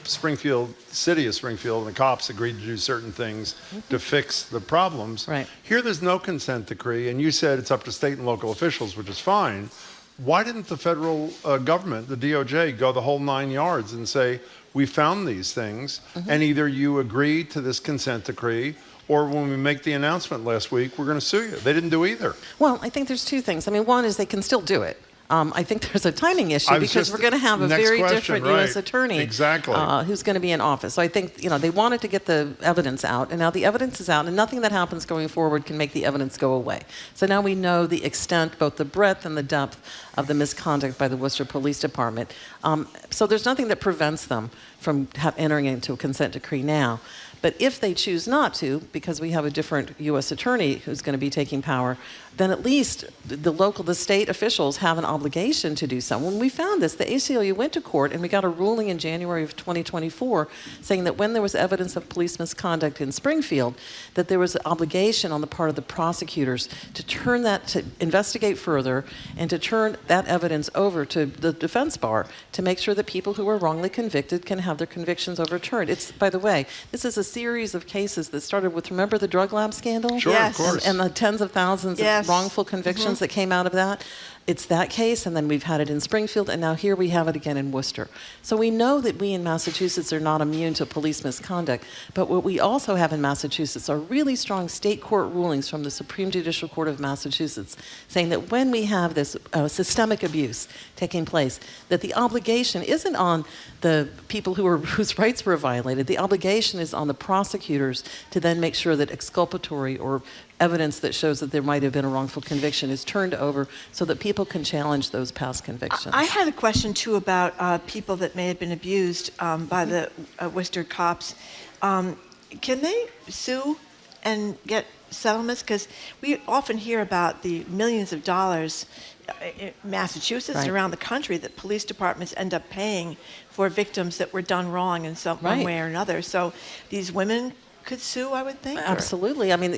city of Springfield and the cops agreed to do certain things to fix the problems. Right. Here there's no consent decree, and you said it's up to state and local officials, which is fine. Why didn't the federal government, the DOJ, go the whole 9 yards and say, we found these things, and either you agree to this consent decree, or when we make the announcement last week, we're going to sue you. They didn't do either. Well, I think there's two things. I mean, one is they can still do it. I think there's a timing issue because we're going to have a very different U.S. attorney who's going to be in office. So I think, they wanted to get the evidence out, and now the evidence is out, and nothing that happens going forward can make the evidence go away. So now we know the extent, both the breadth and the depth of the misconduct by the Worcester Police Department. So there's nothing that prevents them from entering into a consent decree now. But if they choose not to, because we have a different U.S. attorney who's going to be taking power, then at least the state officials have an obligation to do so. When we found this, the ACLU went to court, and we got a ruling in January of 2024 saying that when there was evidence of police misconduct in Springfield, that there was an obligation on the part of the prosecutors to investigate further and to turn that evidence over to the defense bar to make sure that people who were wrongly convicted can have their convictions overturned. By the way, this is a series of cases that started with, remember the drug lab scandal? Sure, of course. And the tens of thousands of wrongful convictions that came out of that. It's that case, and then we've had it in Springfield, and now here we have it again in Worcester. So we know that we in Massachusetts are not immune to police misconduct, but what we also have in Massachusetts are really strong state court rulings from the Supreme Judicial Court of Massachusetts saying that when we have this systemic abuse taking place, that the obligation isn't on the people whose rights were violated. The obligation is on the prosecutors to then make sure that exculpatory or evidence that shows that there might have been a wrongful conviction is turned over so that people can challenge those past convictions. I had a question, too, about people that may have been abused by the Worcester cops. Can they sue and get settlements? Because we often hear about the millions of dollars in Massachusetts and around the country that police departments end up paying for victims that were done wrong in some one way or another. So these women could sue, I would think? Absolutely. I mean,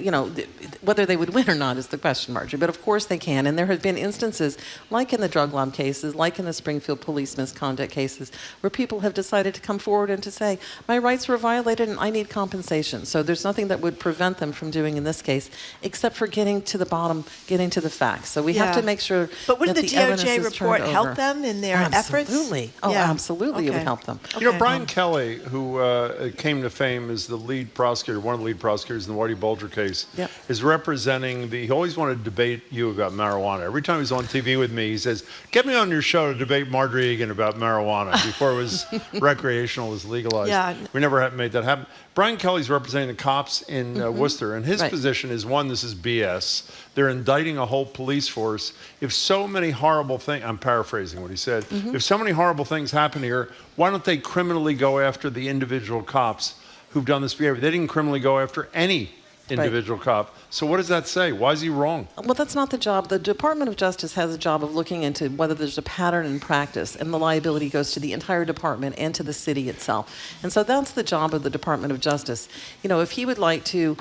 whether they would win or not is the question, Marjorie. But of course they can. And there have been instances, like in the drug lab cases, like in the Springfield police misconduct cases, where people have decided to come forward and to say, my rights were violated and I need compensation. So there's nothing that would prevent them from doing in this case, except for getting to the bottom, getting to the facts. So we have to make sure But wouldn't that the evidence DOJ is report turned help over. them in their efforts? Absolutely. Oh, absolutely. It would help them. Brian Kelly, who came to fame as the lead prosecutor, one of the lead prosecutors in the Whitey Bulger case, is representing he always wanted to debate you about marijuana. Every time he's on TV with me, he says, get me on your show to debate Marjorie Egan about marijuana before it was recreational, was legalized. Yeah. We never made that happen. Brian Kelly's representing the cops in Worcester, and his position is, one, this is BS. They're indicting a whole police force. If so many horrible things, I'm paraphrasing what he said, if so many horrible things happen here, why don't they criminally go after the individual cops who've done this behavior? They didn't criminally go after any individual cop. So what does that say? Why is he wrong? Well, that's not the job. The Department of Justice has a job of looking into whether there's a pattern in practice, and the liability goes to the entire department and to the city itself. And so that's the job of the Department of Justice. If he would like to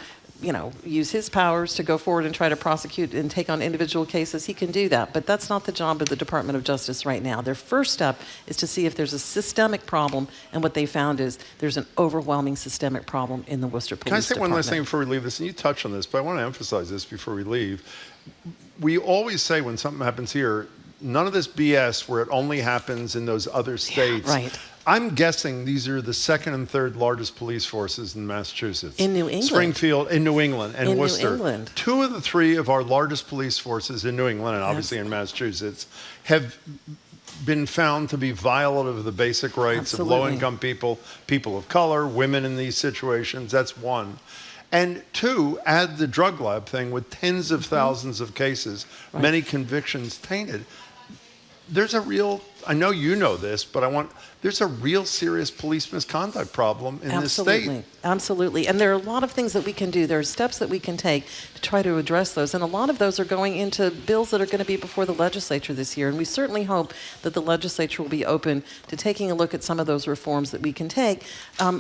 use his powers to go forward and try to prosecute and take on individual cases, he can do that. But that's not the job of the Department of Justice right now. Their first step is to see if there's a systemic problem, and what they found is there's an overwhelming systemic problem in the Worcester Police Department. Can I say one last thing before we leave this? And you touched on this, but I want to emphasize this before we leave. We always say when something happens here, none of this BS where it only happens in those other states. Right. I'm guessing these are the second and third largest police forces in Massachusetts. In New England. Springfield, in New England, and Worcester. New England. 2 of the 3 of our largest police forces in New England, and obviously in Massachusetts, have been found to be violative of the basic rights of low-income people, people of color, women in these situations. That's one. And 2, add the drug lab thing with tens of thousands of cases, many convictions tainted. There's a real, I know you know this, but there's a real serious police misconduct problem in this state. Absolutely. And there are a lot of things that we can do. There are steps that we can take to try to address those. And a lot of those are going into bills that are going to be before the legislature this year. And we certainly hope that the legislature will be open to taking a look at some of those reforms that we can take.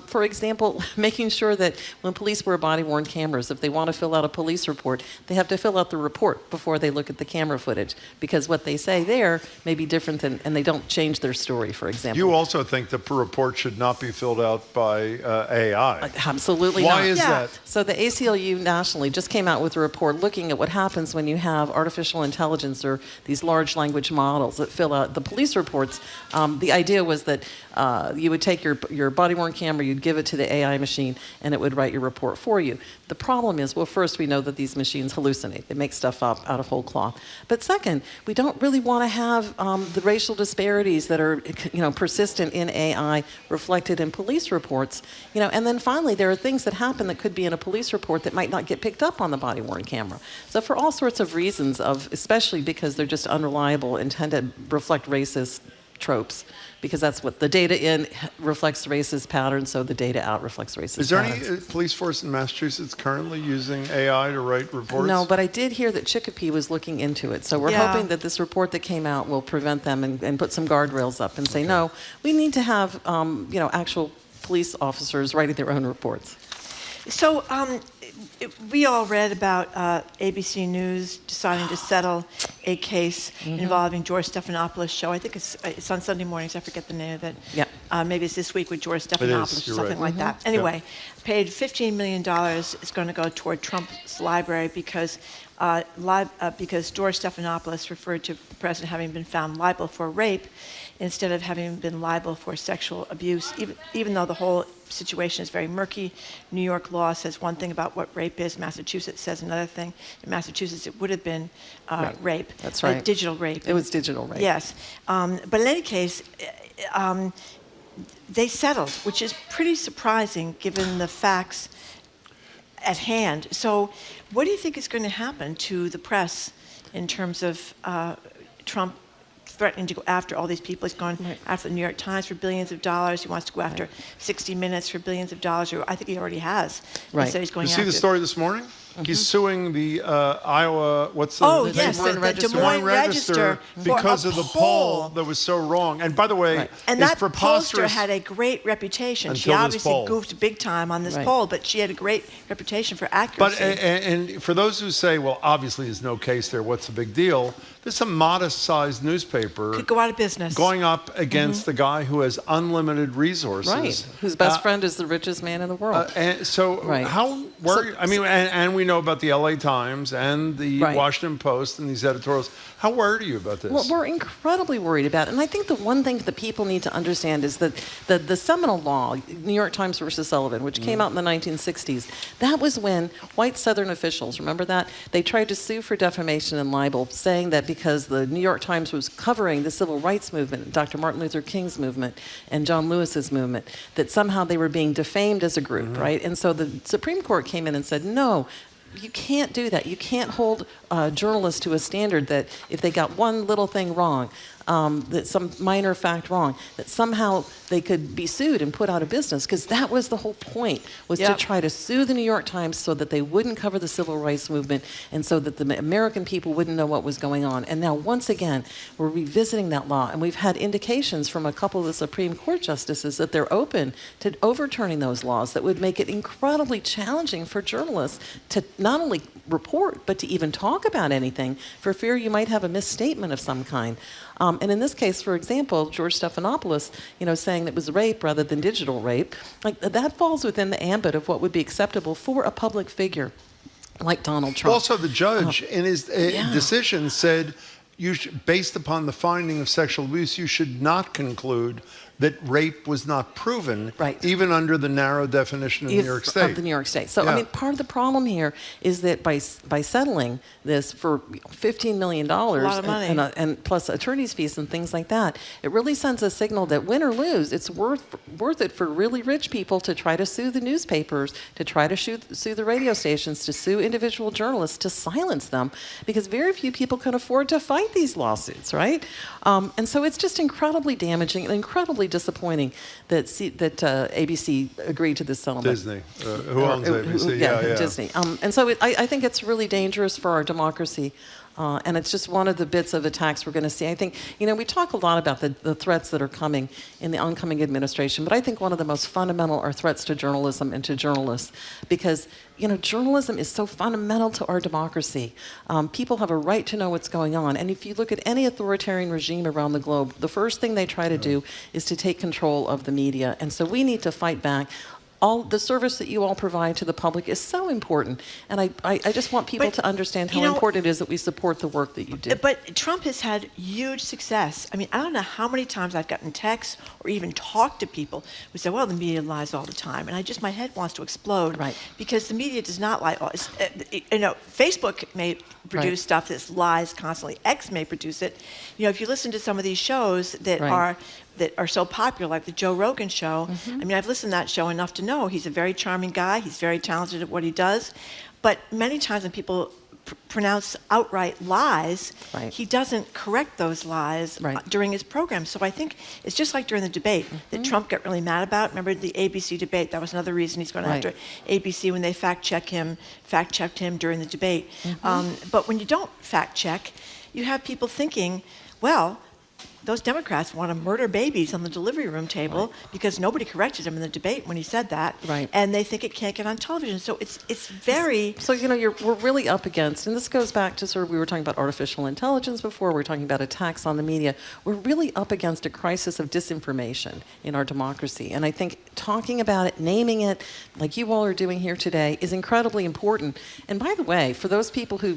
For example, making sure that when police wear body-worn cameras, if they want to fill out a police report, they have to fill out the report before they look at the camera footage. Because what they say there may be different than, and they don't change their story, for example. You also think the report should not be filled out by AI. Absolutely not. Why is that? So the ACLU nationally just came out with a report looking at what happens when you have artificial intelligence or these large language models that fill out the police reports. The idea was that you would take your body-worn camera, you'd give it to the AI machine, and it would write your report for you. The problem is, well, first, we know that these machines hallucinate. They make stuff up out of whole cloth. But second, we don't really want to have the racial disparities that are, persistent in AI reflected in police reports. And then finally, there are things that happen that could be in a police report that might not get picked up on the body-worn camera. So for all sorts of reasons, especially because they're just unreliable and tend to reflect racist tropes, because that's what the data in reflects racist patterns, so the data out reflects racist patterns. Is there any police force in Massachusetts currently using AI to write reports? No, but I did hear that Chicopee was looking into it. So we're hoping that this report that came out will prevent them and put some guardrails up and say, no, we need to have actual police officers writing their own reports. So we all read about ABC News deciding to settle a case involving George Stephanopoulos' show. I think it's on Sunday mornings. I forget the name of it. Yeah. Maybe it's this week with George Stephanopoulos or something like that. Anyway, paid $15 million is going to go toward Trump's library because George Stephanopoulos referred to the president having been found liable for rape instead of having been liable for sexual abuse, even though the whole situation is very murky. New York law says one thing about what rape is. Massachusetts says another thing. In Massachusetts, it would have been rape. That's right. Digital rape. It was digital rape. Yes. But in any case, they settled, which is pretty surprising given the facts at hand. So what do you think is going to happen to the press in terms of Trump threatening to go after all these people? He's gone after the New York Times for billions of dollars. He wants to go after 60 Minutes for billions of dollars, or I think he already has. Right. So he's going You see the story this morning? He's suing the Iowa, the Des Moines Register because of the poll that was so wrong. And by the way, and that pollster had a great reputation. She obviously goofed big time on this poll, but she had a great reputation for accuracy. But and for those who say, well, obviously there's no case there, what's the big deal? There's a modest-sized newspaper could go out of business going up against the guy who has unlimited resources, right? Whose best friend is the richest man in the world. And so, how worried? I mean, and we know about the LA Times and the Washington Post and these editorials. How worried are you about this? Well, we're incredibly worried about it. And I think the one thing that people need to understand is that the seminal law, New York Times versus Sullivan, which came out in the 1960s, that was when white Southern officials, remember that? They tried to sue for defamation and libel, saying that because the New York Times was covering the civil rights movement, Dr. Martin Luther King's movement, and John Lewis's movement, that somehow they were being defamed as a group, right? And so the Supreme Court came in and said, no, you can't do that. You can't hold journalists to a standard that if they got one little thing wrong, that some minor fact wrong, that somehow they could be sued and put out of business, because that was the whole point, was to try to sue the New York Times so that they wouldn't cover the civil rights movement and so that the American people wouldn't know what was going on. And now, once again, we're revisiting that law, and we've had indications from a couple of the Supreme Court justices that they're open to overturning those laws that would make it incredibly challenging for journalists to not only report, but to even talk about anything for fear you might have a misstatement of some kind. And in this case, for example, George Stephanopoulos, saying that it was rape rather than digital rape, like that falls within the ambit of what would be acceptable for a public figure like Donald Trump. Also, the judge in his decision said, based upon the finding of sexual abuse, you should not conclude that rape was not proven, even under the narrow definition of New York State. Of the New York State. So, I mean, part of the problem here is that by settling this for $15 million a lot of money. And plus attorney's fees and things like that, it really sends a signal that win or lose, it's worth it for really rich people to try to sue the newspapers, to try to sue the radio stations, to sue individual journalists, to silence them, because very few people can afford to fight these lawsuits, right? And so it's just incredibly damaging and incredibly disappointing that ABC agreed to this settlement. Disney, who owns ABC? Yeah, Disney. And so I think it's really dangerous for our democracy. And it's just one of the bits of attacks we're going to see. I think, we talk a lot about the threats that are coming in the oncoming administration, but I think one of the most fundamental are threats to journalism and to journalists, because, journalism is so fundamental to our democracy. People have a right to know what's going on. And if you look at any authoritarian regime around the globe, the first thing they try to do is to take control of the media. And so we need to fight back. All the service that you all provide to the public is so important, and I just want people to understand how important it is that we support the work that you do. But Trump has had huge success. I mean, I don't know how many times I've gotten texts or even talked to people who say, well, the media lies all the time, and my head wants to explode, because the media does not lie. Facebook may produce stuff that lies constantly. X may produce it. If you listen to some of these shows that are so popular, like the Joe Rogan show. I mean, I've listened to that show enough to know he's a very charming guy. He's very talented at what he does. But many times when people pronounce outright lies, he doesn't correct those lies during his program. So I think it's just like during the debate that Trump got really mad about. Remember the ABC debate? That was another reason he's going after ABC when they fact-checked him during the debate. But when you don't fact-check, you have people thinking, well, those Democrats want to murder babies on the delivery room table because nobody corrected him in the debate when he said that. Right. And they think it can't get on television. So it's very... So, we're really up against, and this goes back to sort of, we were talking about artificial intelligence before, we were talking about attacks on the media. We're really up against a crisis of disinformation in our democracy. And I think talking about it, naming it, like you all are doing here today, is incredibly important. And by the way, for those people who,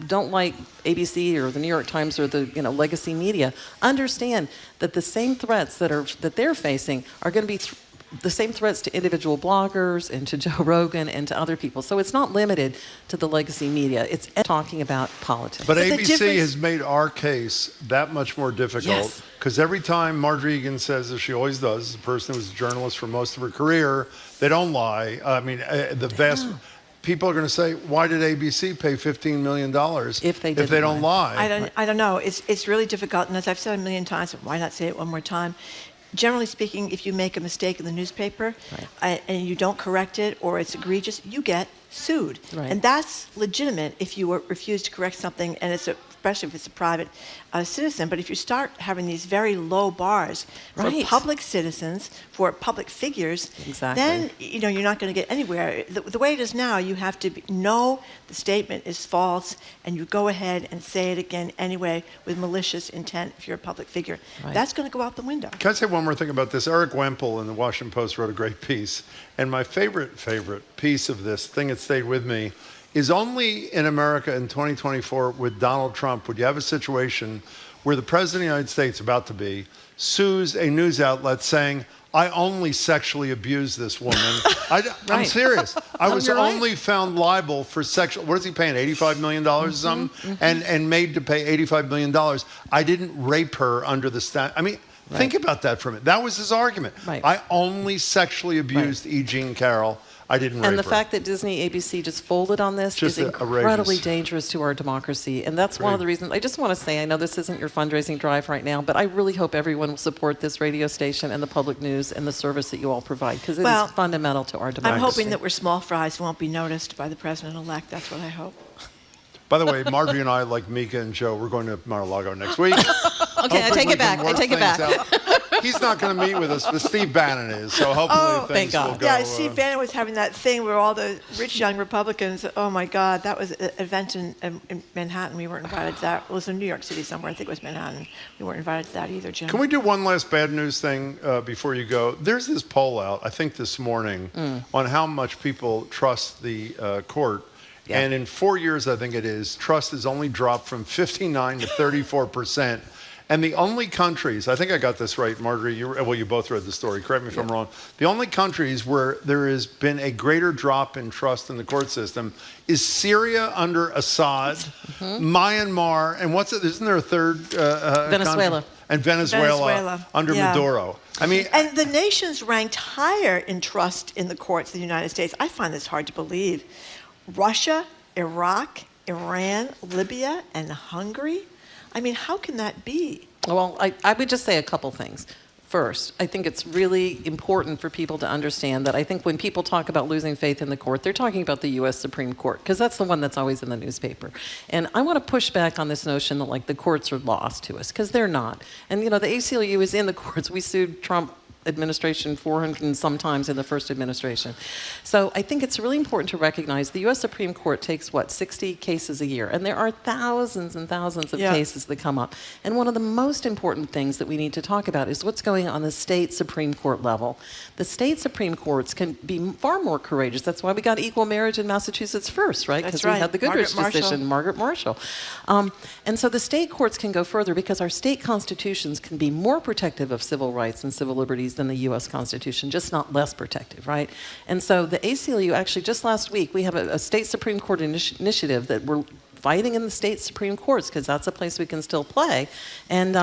don't like ABC or the New York Times or the, legacy media, understand that the same threats that they're facing are going to be the same threats to individual bloggers and to Joe Rogan and to other people. So it's not limited to the legacy media. It's talking about politics. But ABC has made our case that much more difficult because every time Marjorie Egan says, as she always does, a person who was a journalist for most of her career, they don't lie. I mean, the vast... People are going to say, why did ABC pay $15 million if they don't lie? I don't know. It's really difficult. And as I've said a million times, why not say it one more time? Generally speaking, if you make a mistake in the newspaper and you don't correct it or it's egregious, you get sued. Right. And that's legitimate if you refuse to correct something, and especially if it's a private citizen. But if you start having these very low bars for public citizens, for public figures, then you're not going to get anywhere. The way it is now, you have to know the statement is false, and you go ahead and say it again anyway with malicious intent if you're a public figure. That's going to go out the window. Can I say one more thing about this? Eric Wemple in the Washington Post wrote a great piece, and my favorite piece of this thing that stayed with me is only in America in 2024 with Donald Trump would you have a situation where the President of the United States, about to be, sues a news outlet saying, I only sexually abused this woman. I'm serious. I was only found liable for sexual, what is he paying, $85 million or something? And made to pay $85 million. I didn't rape her under the statute. I mean, think about that for a minute. That was his argument. I only sexually abused E. Jean Carroll. I didn't rape her. And the fact that Disney, ABC just folded on this is incredibly dangerous to our democracy. And that's one of the reasons. I just want to say, I know this isn't your fundraising drive right now, but I really hope everyone will support this radio station and the public news and the service that you all provide, because it is fundamental to our democracy. I'm hoping that we're small fries won't be noticed by the president-elect. That's what I hope. By the way, Marjorie and I, like Mika and Joe, we're going to Mar-a-Lago next week. Okay, I take it back. He's not going to meet with us, but Steve Bannon is, so hopefully things will go. Yeah, Steve Bannon was having that thing where all the rich young Republicans, oh my God, that was an event in Manhattan. We weren't invited to that. It was in New York City somewhere. I think it was Manhattan. We weren't invited to that either, Jim. Can we do one last bad news thing before you go? There's this poll out, I think this morning, on how much people trust the court. Yeah. And in 4 years, I think it is, trust has only dropped from 59 to 34%. And the only countries, I think I got this right, Marjorie, you both read the story, correct me if I'm wrong. The only countries where there has been a greater drop in trust in the court system is Syria under Assad, Myanmar, and isn't there a third? Venezuela. Country? And Venezuela under Maduro. I mean, and the nations ranked higher in trust in the courts than the United States. I find this hard to believe. Russia, Iraq, Iran, Libya, and Hungary. I mean, how can that be? Well, I would just say a couple things. First, I think it's really important for people to understand that I think when people talk about losing faith in the court, they're talking about the U.S. Supreme Court, because that's the one that's always in the newspaper. And I want to push back on this notion that, like, the courts are lost to us, because they're not. And, the ACLU is in the courts. We sued Trump administration 400 and some times in the first administration. So I think it's really important to recognize the U.S. Supreme Court takes, 60 cases a year, and there are thousands and thousands of cases that come up. And one of the most important things that we need to talk about is what's going on the state Supreme Court level. The state Supreme Courts can be far more courageous. That's why we got equal marriage in Massachusetts first, right? Because we had the Goodrich decision, Margaret Marshall. And so the state courts can go further because our state constitutions can be more protective of civil rights and civil liberties than the U.S. Constitution, just not less protective, right? And so the ACLU, actually just last week, we have a state Supreme Court initiative that we're fighting in the state Supreme Courts, because that's a place we can still play. And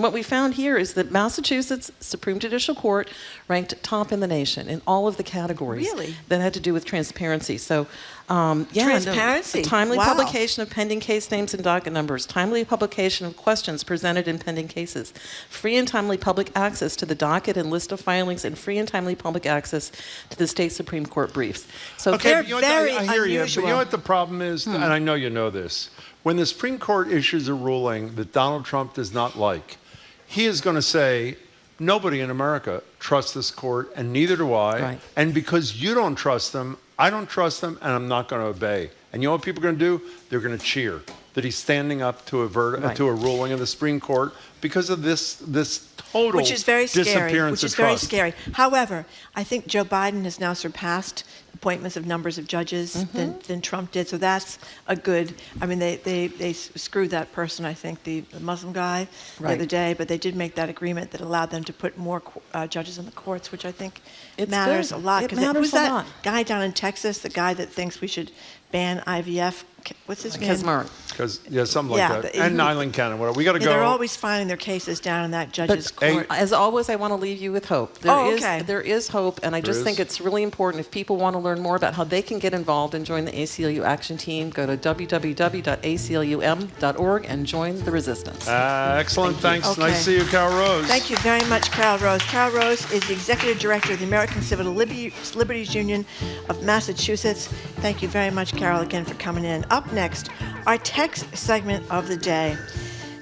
what we found here is that Massachusetts Supreme Judicial Court ranked top in the nation in all of the categories that had to do with transparency. So, transparency. Timely publication of pending case names and docket numbers, timely publication of questions presented in pending cases, free and timely public access to the docket and list of filings, and free and timely public access to the state Supreme Court briefs. So okay, they're very I hear you, unusual. but you know what the problem is, and I know you know this. When the Supreme Court issues a ruling that Donald Trump does not like, he is going to say, nobody in America trusts this court, and neither do I. Right. And because you don't trust them, I don't trust them, and I'm not going to obey. And you know what people are going to do? They're going to cheer that he's standing up to a to a ruling of the Supreme Court because of this total which is very scary. disappearance Which is of very trust. scary. However, I think Joe Biden has now surpassed appointments of numbers of judges than Trump did. So that's a good. I mean, they screwed that person. I think the Muslim guy the other day, but they did make that agreement that allowed them to put more judges in the courts, which I think matters a lot. It matters who's a that lot. guy down in Texas? The guy that thinks we should ban IVF. What's his name? Kismar. Something like that. And Nyland Cannon. We got to go. They're always filing their cases down in that judge's court. As always, I want to leave you with hope. There is hope, and I just think it's really important. If people want to learn more about how they can get involved and join the ACLU Action Team, go to www.aclum.org and join the resistance. Excellent. Thanks. Okay. Nice to see you, Carol Rose. Thank you very much, Carol Rose. Carol Rose is the Executive Director of the American Civil Liberties Union of Massachusetts. Thank you very much, Carol, again for coming in. Up next, our text segment of the day.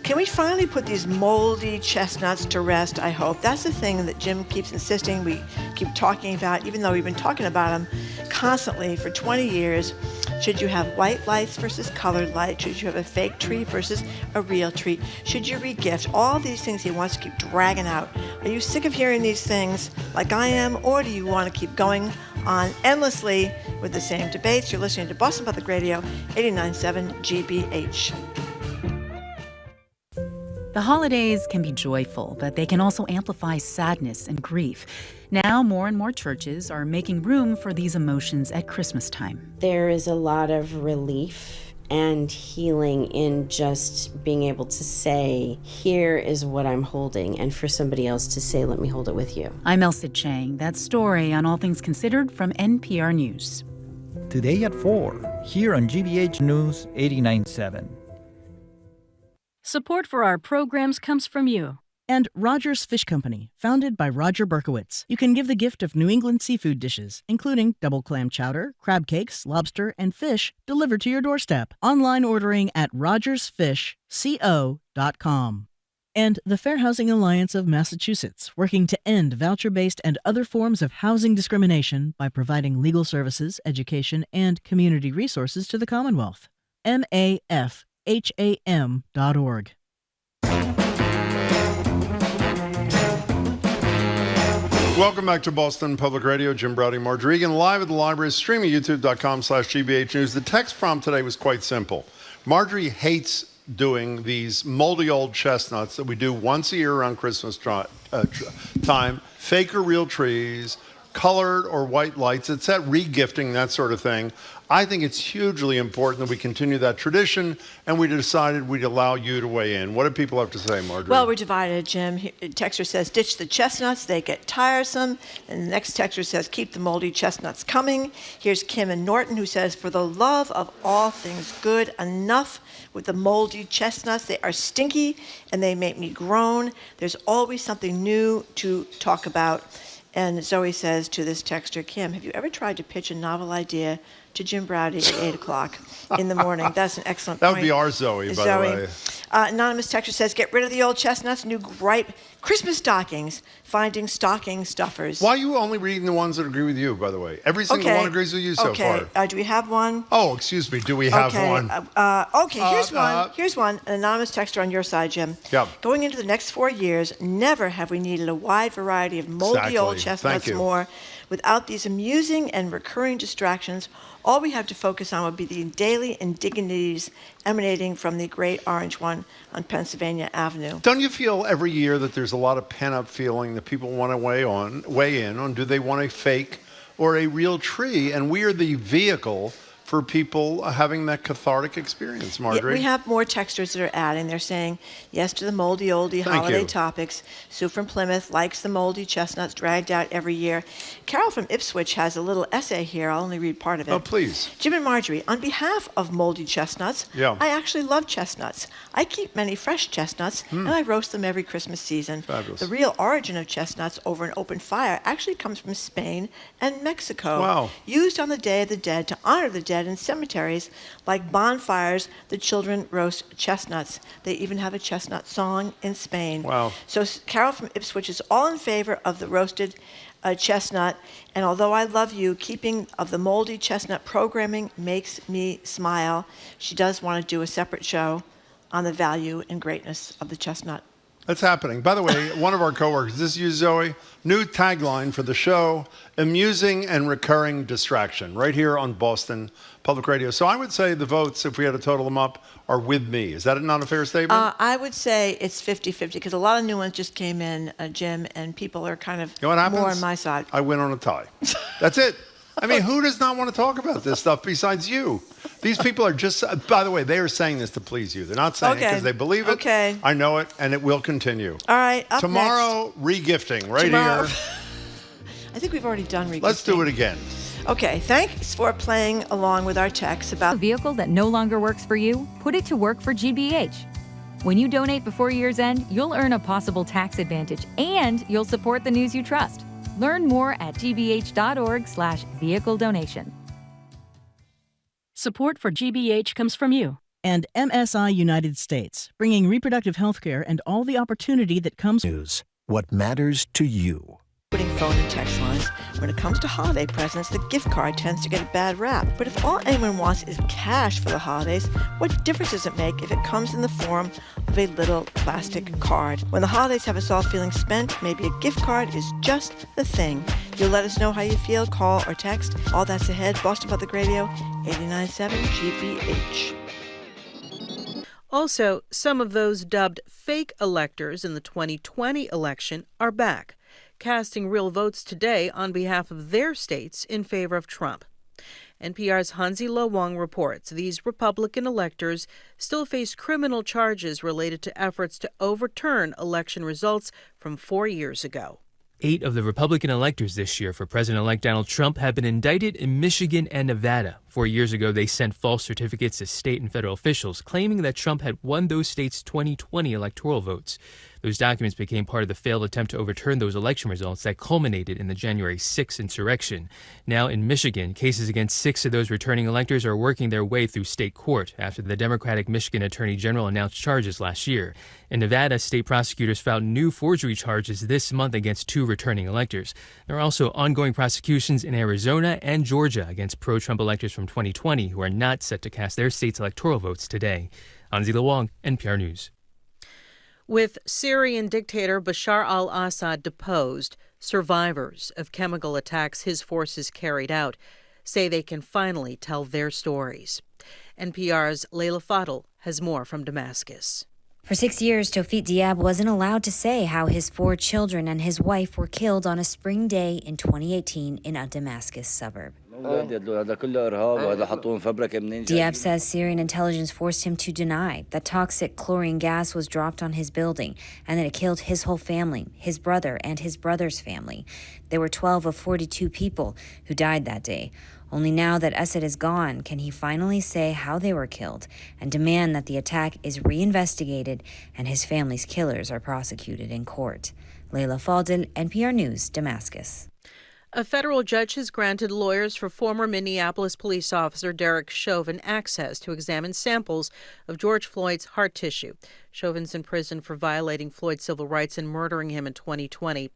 Can we finally put these moldy chestnuts to rest, I hope? That's the thing that Jim keeps insisting we keep talking about, even though we've been talking about them constantly for 20 years. Should you have white lights versus colored light? Should you have a fake tree versus a real tree? Should you regift? All these things he wants to keep dragging out. Are you sick of hearing these things like I am, or do you want to keep going on endlessly with the same debates? You're listening to Boston Public Radio, 89.7 GBH. The holidays can be joyful, but they can also amplify sadness and grief. Now, more and more churches are making room for these emotions at Christmas time. There is a lot of relief and healing in just being able to say, here is what I'm holding, and for somebody else to say, let me hold it with you. I'm Elsa Chang. That story on All Things Considered from NPR News. Today at 4, here on GBH News 89.7. Support for our programs comes from you. And Rogers Fish Company, founded by Roger Berkowitz. You can give the gift of New England seafood dishes, including double clam chowder, crab cakes, lobster, and fish, delivered to your doorstep. Online ordering at rogersfishco.com. And the Fair Housing Alliance of Massachusetts, working to end voucher-based and other forms of housing discrimination by providing legal services, education, and community resources to the Commonwealth. MAFHAM.org. Welcome back to Boston Public Radio. Jim Browdy, Marge Regan, live at the library, streaming youtube.com/GBH News. The text prompt today was quite simple. Marjorie hates doing these moldy old chestnuts that we do once a year around Christmas time, fake or real trees, colored or white lights. It's that regifting, that sort of thing. I think it's hugely important that we continue that tradition, and we decided we'd allow you to weigh in. What do people have to say, Marjorie? Well, we're divided, Jim. Texter says, ditch the chestnuts, they get tiresome. And the next texter says, keep the moldy chestnuts coming. Here's Kim in Norton, who says, for the love of all things good, enough with the moldy chestnuts. They are stinky, and they make me groan. There's always something new to talk about. And Zoe says to this texter, Kim, have you ever tried to pitch a novel idea to Jim Browdy at 8 o'clock in the morning? That's an excellent point. That would be our Zoe, by the way. Anonymous texter says, get rid of the old chestnuts, new Grape Christmas stockings, finding stocking stuffers. Why are you only reading the ones that agree with you, by the way? Every single one agrees with you so far. Do we have one? Oh, excuse me. Do we have one? Here's one. Here's one. An anonymous texter on your side, Jim. Yeah. Going into the next 4 years, never have we needed a wide variety of moldy old chestnuts more. Without these amusing and recurring distractions, all we have to focus on would be the daily indignities emanating from the great orange one on Pennsylvania Avenue. Don't you feel every year that there's a lot of pent-up feeling that people want to weigh in on do they want a fake or a real tree? And we are the vehicle for people having that cathartic experience, Marjorie. Yeah, we have more texters that are adding. They're saying yes to the moldy oldie holiday topics. Sue from Plymouth likes the moldy chestnuts dragged out every year. Carol from Ipswich has a little essay here. I'll only read part of it. Oh, please. Jim and Marjorie, on behalf of moldy chestnuts, I actually love chestnuts. I keep many fresh chestnuts, and I roast them every Christmas season. Fabulous. The real origin of chestnuts over an open fire actually comes from Spain and Mexico. Wow. Used on the Day of the Dead to honor the dead dead in cemeteries. Like bonfires, the children roast chestnuts. They even have a chestnut song in Spain. Wow. So Carol from Ipswich is all in favor of the roasted chestnut, and although I love you, keeping of the moldy chestnut programming makes me smile. She does want to do a separate show on the value and greatness of the chestnut. That's happening. By the way, one of our coworkers, this is you, Zoe, new tagline for the show, amusing and recurring distraction, right here on Boston Public Radio. So I would say the votes, if we had to total them up, are with me. Is that not a fair statement? I would say it's 50-50 because a lot of new ones just came in, Jim, and people are kind of You know what happens? more on my side. I win on a tie. That's it. I mean, who does not want to talk about this stuff besides you? These people are just, by the way, they are saying this to please you. They're not saying it because they believe it. Okay. I know it, and it will continue. All right, up Tomorrow, re-gifting right Tomorrow. here. I think we've already done re-gifting. Let's do it again. Okay, thanks for playing along with our text about a vehicle that no longer works for you. Put it to work for GBH. When you donate before year's end, you'll earn a possible tax advantage and you'll support the news you trust. Learn more at gbh.org/vehicle donation. Support for GBH comes from you. And MSI United States, bringing reproductive health care and all the opportunity that comes. News. What matters to you. putting phone and text lines. When it comes to holiday presents, the gift card tends to get a bad rap. But if all anyone wants is cash for the holidays, what difference does it make if it comes in the form of a little plastic card? When the holidays have us all feeling spent, maybe a gift card is just the thing. You'll let us know how you feel, call or text. All that's ahead. Boston Public Radio, 89.7 GBH. Also, some of those dubbed fake electors in the 2020 election are back, casting real votes today on behalf of their states in favor of Trump. NPR's Hansi Lo Wang reports these Republican electors still face criminal charges related to efforts to overturn election results from 4 years ago. 8 of the Republican electors this year for President-elect Donald Trump have been indicted in Michigan and Nevada. 4 years ago, they sent false certificates to state and federal officials, claiming that Trump had won those states' 2020 electoral votes. Those documents became part of the failed attempt to overturn those election results that culminated in the January 6th insurrection. Now in Michigan, cases against 6 of those returning electors are working their way through state court after the Democratic Michigan Attorney General announced charges last year. In Nevada, state prosecutors filed new forgery charges this month against 2 returning electors. There are also ongoing prosecutions in Arizona and Georgia against pro-Trump electors from 2020 who are not set to cast their state's electoral votes today. Hansi Lo Wang, NPR News. With Syrian dictator Bashar al-Assad deposed, survivors of chemical attacks his forces carried out say they can finally tell their stories. NPR's Leila Fadel has more from Damascus. For 6 years, Tawfiq Diab wasn't allowed to say how his 4 children and his wife were killed on a spring day in 2018 in a Damascus suburb. Diab says Syrian intelligence forced him to deny that toxic chlorine gas was dropped on his building and that it killed his whole family, his brother and his brother's family. There were 12 of 42 people who died that day. Only now that Assad is gone can he finally say how they were killed and demand that the attack is reinvestigated and his family's killers are prosecuted in court. Leila Fadel, NPR News, Damascus. A federal judge has granted lawyers for former Minneapolis police officer Derek Chauvin access to examine samples of George Floyd's heart tissue. Chauvin's in prison for violating Floyd's civil rights and murdering him in 2020.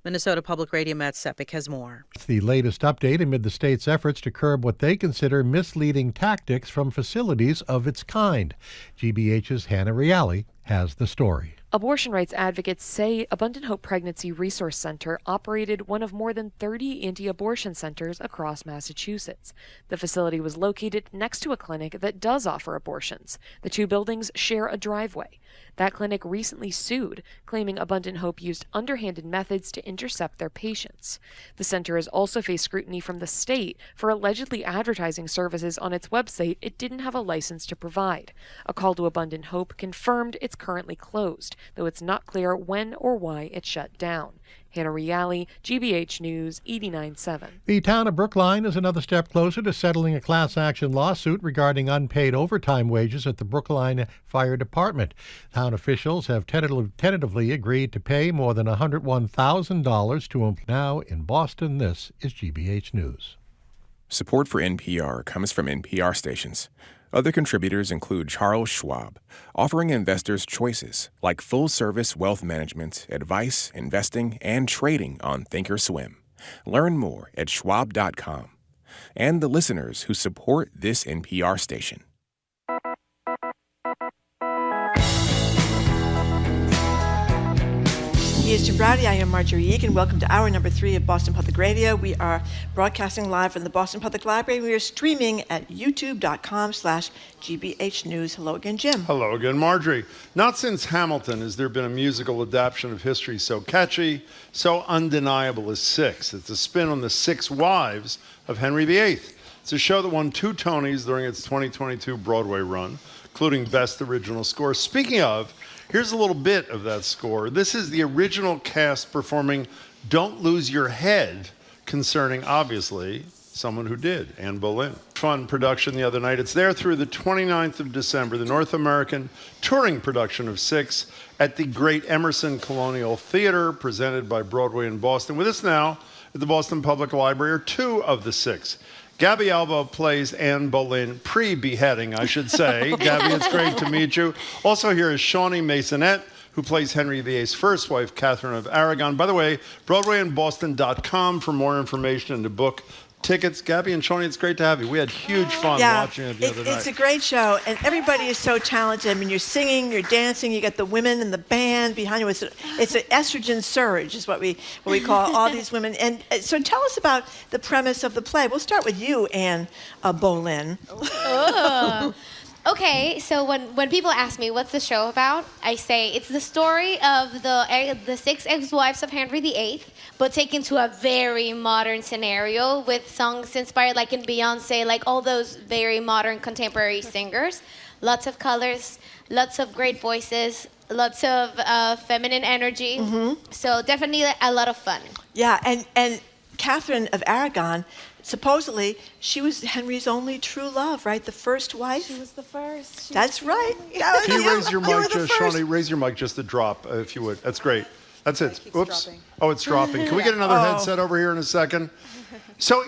Minnesota Public Radio Matt Sepik has more. It's the latest update amid the state's efforts to curb what they consider misleading tactics from facilities of its kind. GBH's Hannah Reale has the story. Abortion rights advocates say Abundant Hope Pregnancy Resource Center operated one of more than 30 anti-abortion centers across Massachusetts. The facility was located next to a clinic that does offer abortions. The 2 buildings share a driveway. That clinic recently sued, claiming Abundant Hope used underhanded methods to intercept their patients. The center has also faced scrutiny from the state for allegedly advertising services on its website it didn't have a license to provide. A call to Abundant Hope confirmed it's currently closed, though it's not clear when or why it shut down. Hannah Reale, GBH News, 89.7. The town of Brookline is another step closer to settling a class action lawsuit regarding unpaid overtime wages at the Brookline Fire Department. Town officials have tentatively agreed to pay more than $101,000 to them. Now in Boston, this is GBH News. Support for NPR comes from NPR stations. Other contributors include Charles Schwab, offering investors choices like full-service wealth management, advice, investing, and trading on thinkorswim. Learn more at schwab.com. And the listeners who support this NPR station. He is Jim Browdy. I am Marjorie Egan. Welcome to hour number 3 of Boston Public Radio. We are broadcasting live from the Boston Public Library. We are streaming at youtube.com/GBH News. Hello again, Jim. Hello again, Marjorie. Not since Hamilton has there been a musical adaptation of history so catchy, so undeniable as Six. It's a spin on the 6 wives of Henry VIII. It's a show that won 2 Tonys during its 2022 Broadway run, including Best Original Score. Speaking of, here's a little bit of that score. This is the original cast performing Don't Lose Your Head, concerning, obviously, someone who did, Anne Boleyn. Fun production the other night. It's there through the 29th of December, the North American touring production of Six at the Great Emerson Colonial Theater, presented by Broadway in Boston. With us now at the Boston Public Library are 2 of the 6. Gaby Albo plays Anne Boleyn, pre-beheading, I should say. Gaby, it's great to meet you. Also here is Chani Maisonet, who plays Henry VIII's first wife, Catherine of Aragon. By the way, BroadwayInBoston.com for more information and to book tickets. Gaby and Chani, it's great to have you. We had huge fun watching it the other night. It's a great show, and everybody is so talented. I mean, you're singing, you're dancing, you got the women and the band behind you. It's an estrogen surge, is what we call all these women. And so tell us about the premise of the play. We'll start with you, Anne Boleyn. Oh. Okay, so when people ask me what's the show about, I say it's the story of the 6 ex-wives of Henry VIII, but taken to a very modern scenario with songs inspired like in Beyonce, like all those very modern contemporary singers. Lots of colors, lots of great voices, lots of feminine energy. Mm-hmm. So definitely a lot of fun. Yeah, and Catherine of Aragon, supposedly, she was Henry's only true love, right? The first wife? She was the first. That's right. Can you raise your mic, Chani? Raise your mic just a drop, if you would. That's great. That's it. Oops. Dropping. Oh, it's dropping. Can we get another headset over here in a second? So,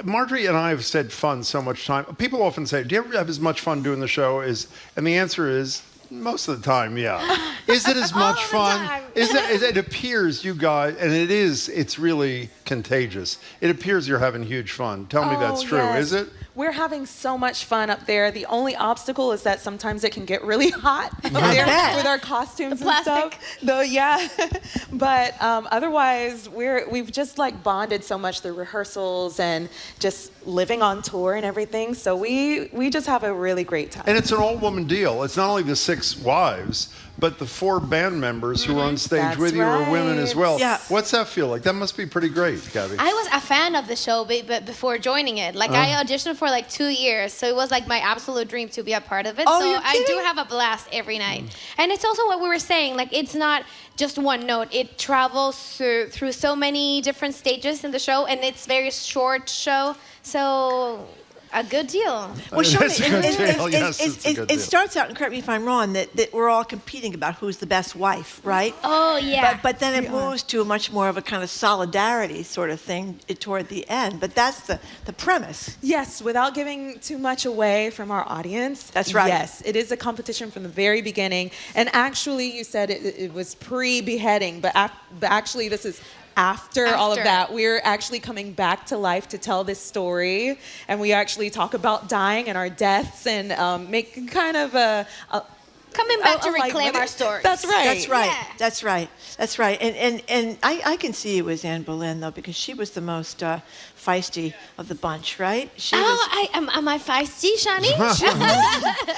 Marjorie and I have said fun so much time. People often say, do you ever have as much fun doing the show as... And the answer is... Most of the time, yeah. Is it as much fun? It appears you guys, and it's really contagious. It appears you're having huge fun. Tell me that's true. Yes. Is it? We're having so much fun up there. The only obstacle is that sometimes it can get really hot up there with our costumes and stuff. Though, yeah. But otherwise, we've just like bonded so much through rehearsals and just living on tour and everything. So we just have a really great time. And it's an all-woman deal. It's not only the 6 wives, but the 4 band members who are on stage with you are women as well. Yeah. What's that feel like? That must be pretty great, Gaby. I was a fan of the show before joining it. Like I auditioned for like 2 years, so it was like my absolute dream to be a part of it. Oh, so you're I kidding? do have a blast every night. And it's also what we were saying, like it's not just one note. It travels through so many different stages in the show, and it's a very short show. So a good deal. Well, it starts out, and correct me if I'm wrong, that we're all competing about who's the best wife, right? Oh, yeah. But then it moves to a much more of a kind of solidarity sort of thing toward the end. But that's the premise. Yes, without giving too much away from our audience. That's right. Yes, it is a competition from the very beginning. And actually, you said it was pre-beheading, but actually this is after all of that. We're actually coming back to life to tell this story, and we actually talk about dying and our deaths and make kind of a coming back to reclaim our stories. That's right. That's right. Yeah. That's right. That's right. And I can see you as Anne Boleyn, though, because she was the most feisty of the bunch, right? Am I feisty, Chani?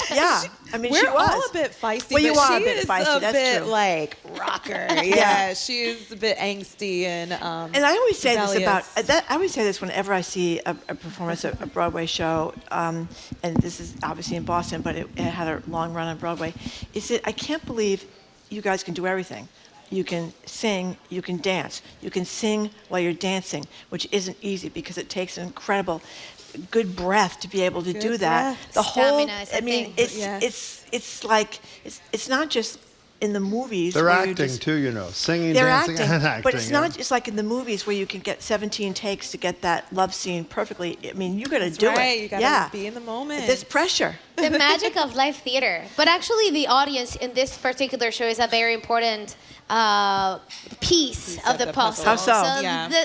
Yeah. I mean, we're she was. all a bit feisty. Well, you but are she a bit is feisty. a That's bit true. like rocker. Yeah, she's a bit angsty and I always say rebellious. this about that. I always say this whenever I see a performance, a Broadway show, and this is obviously in Boston, but it had a long run on Broadway. Is that I can't believe you guys can do everything. You can sing, you can dance. You can sing while you're dancing, which isn't easy because it takes an incredible good breath to be able to do that. The whole, Stamina is I mean, it's like, it's not just in the movies. They're where you acting just- too, you know, singing, They're dancing, acting, and acting. but it's yeah. not just like in the movies where you can get 17 takes to get that love scene perfectly. I mean, you got to do right. it. You gotta be in the moment. There's pressure. The magic of live theater. But actually, the audience in this particular show is a very important piece of the puzzle. How so?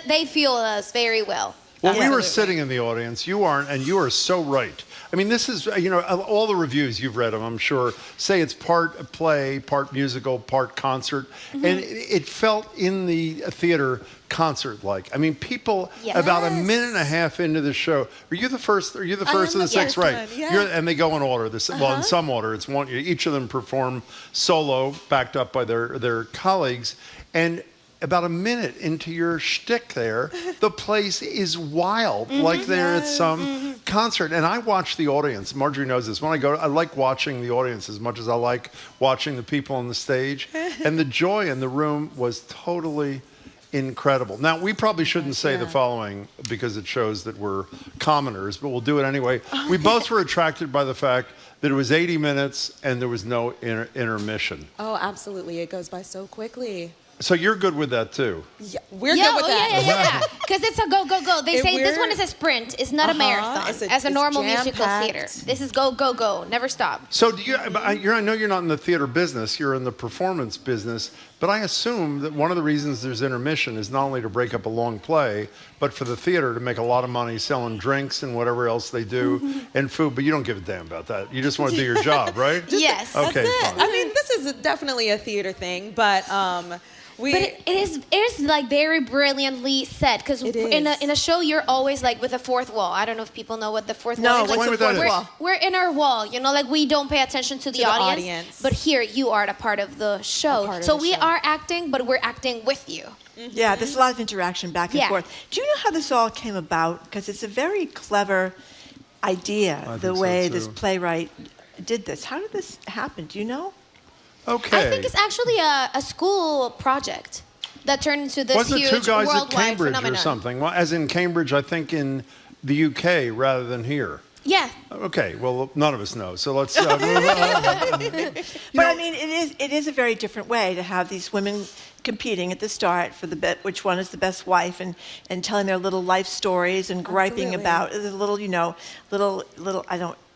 They feel us very well. Well, we were sitting in the audience. You aren't, and you are so right. I mean, this is, you know, all the reviews you've read them, I'm sure, say it's part play, part musical, part concert. Mm-hmm. And it felt in the theater concert-like. I mean, people about a minute and a half into the show. Are you the first? Are you the first of the six? Right. And they go in order. Well, in some order. It's one. Each of them perform solo, backed up by their colleagues, and about a minute into your shtick there, the place is wild, like they're at some concert. And I watch the audience. Marjorie knows this. When I go, I like watching the audience as much as I like watching the people on the stage. And the joy in the room was totally incredible. Now, we probably shouldn't say the following because it shows that we're commoners, but we'll do it anyway. We both were attracted by the fact that it was 80 minutes and there was no intermission. Oh, absolutely. It goes by so quickly. So you're good with that too? Yeah, we're good with that. Yeah. Because it's a go, go, go. They say this one is a sprint. It's not a marathon. As a normal musical theater. This is go, go, go. Never stop. So do you? I know you're not in the theater business. You're in the performance business. But I assume that one of the reasons there's intermission is not only to break up a long play, but for the theater to make a lot of money selling drinks and whatever else they do and food. But you don't give a damn about that. You just want to do your job, right? Yes. Okay. That's it. Fine. I mean, this is definitely a theater thing, but But it is like very brilliantly said because in a show you're always like with a fourth wall. I don't know if people know what the fourth wall is. No, what's the fourth wall? We're in our wall, you know, like we don't pay attention to the audience. But here you are a part of the show. So we are acting, but we're acting with you. Yeah, there's a lot of interaction back and forth. Do you know how this all came about? Because it's a very clever idea, the way this playwright did this. How did this happen? Do you know? Okay. I think it's actually a school project that turned into this Wasn't huge it two guys at worldwide Cambridge phenomenon. or something? Well, as in Cambridge, I think in the UK rather than here. Yeah. Okay. Well, none of us know. So let's move on. But I mean, it is a very different way to have these women competing at the start for the which one is the best wife, and telling their little life stories and griping about the little, you know, little.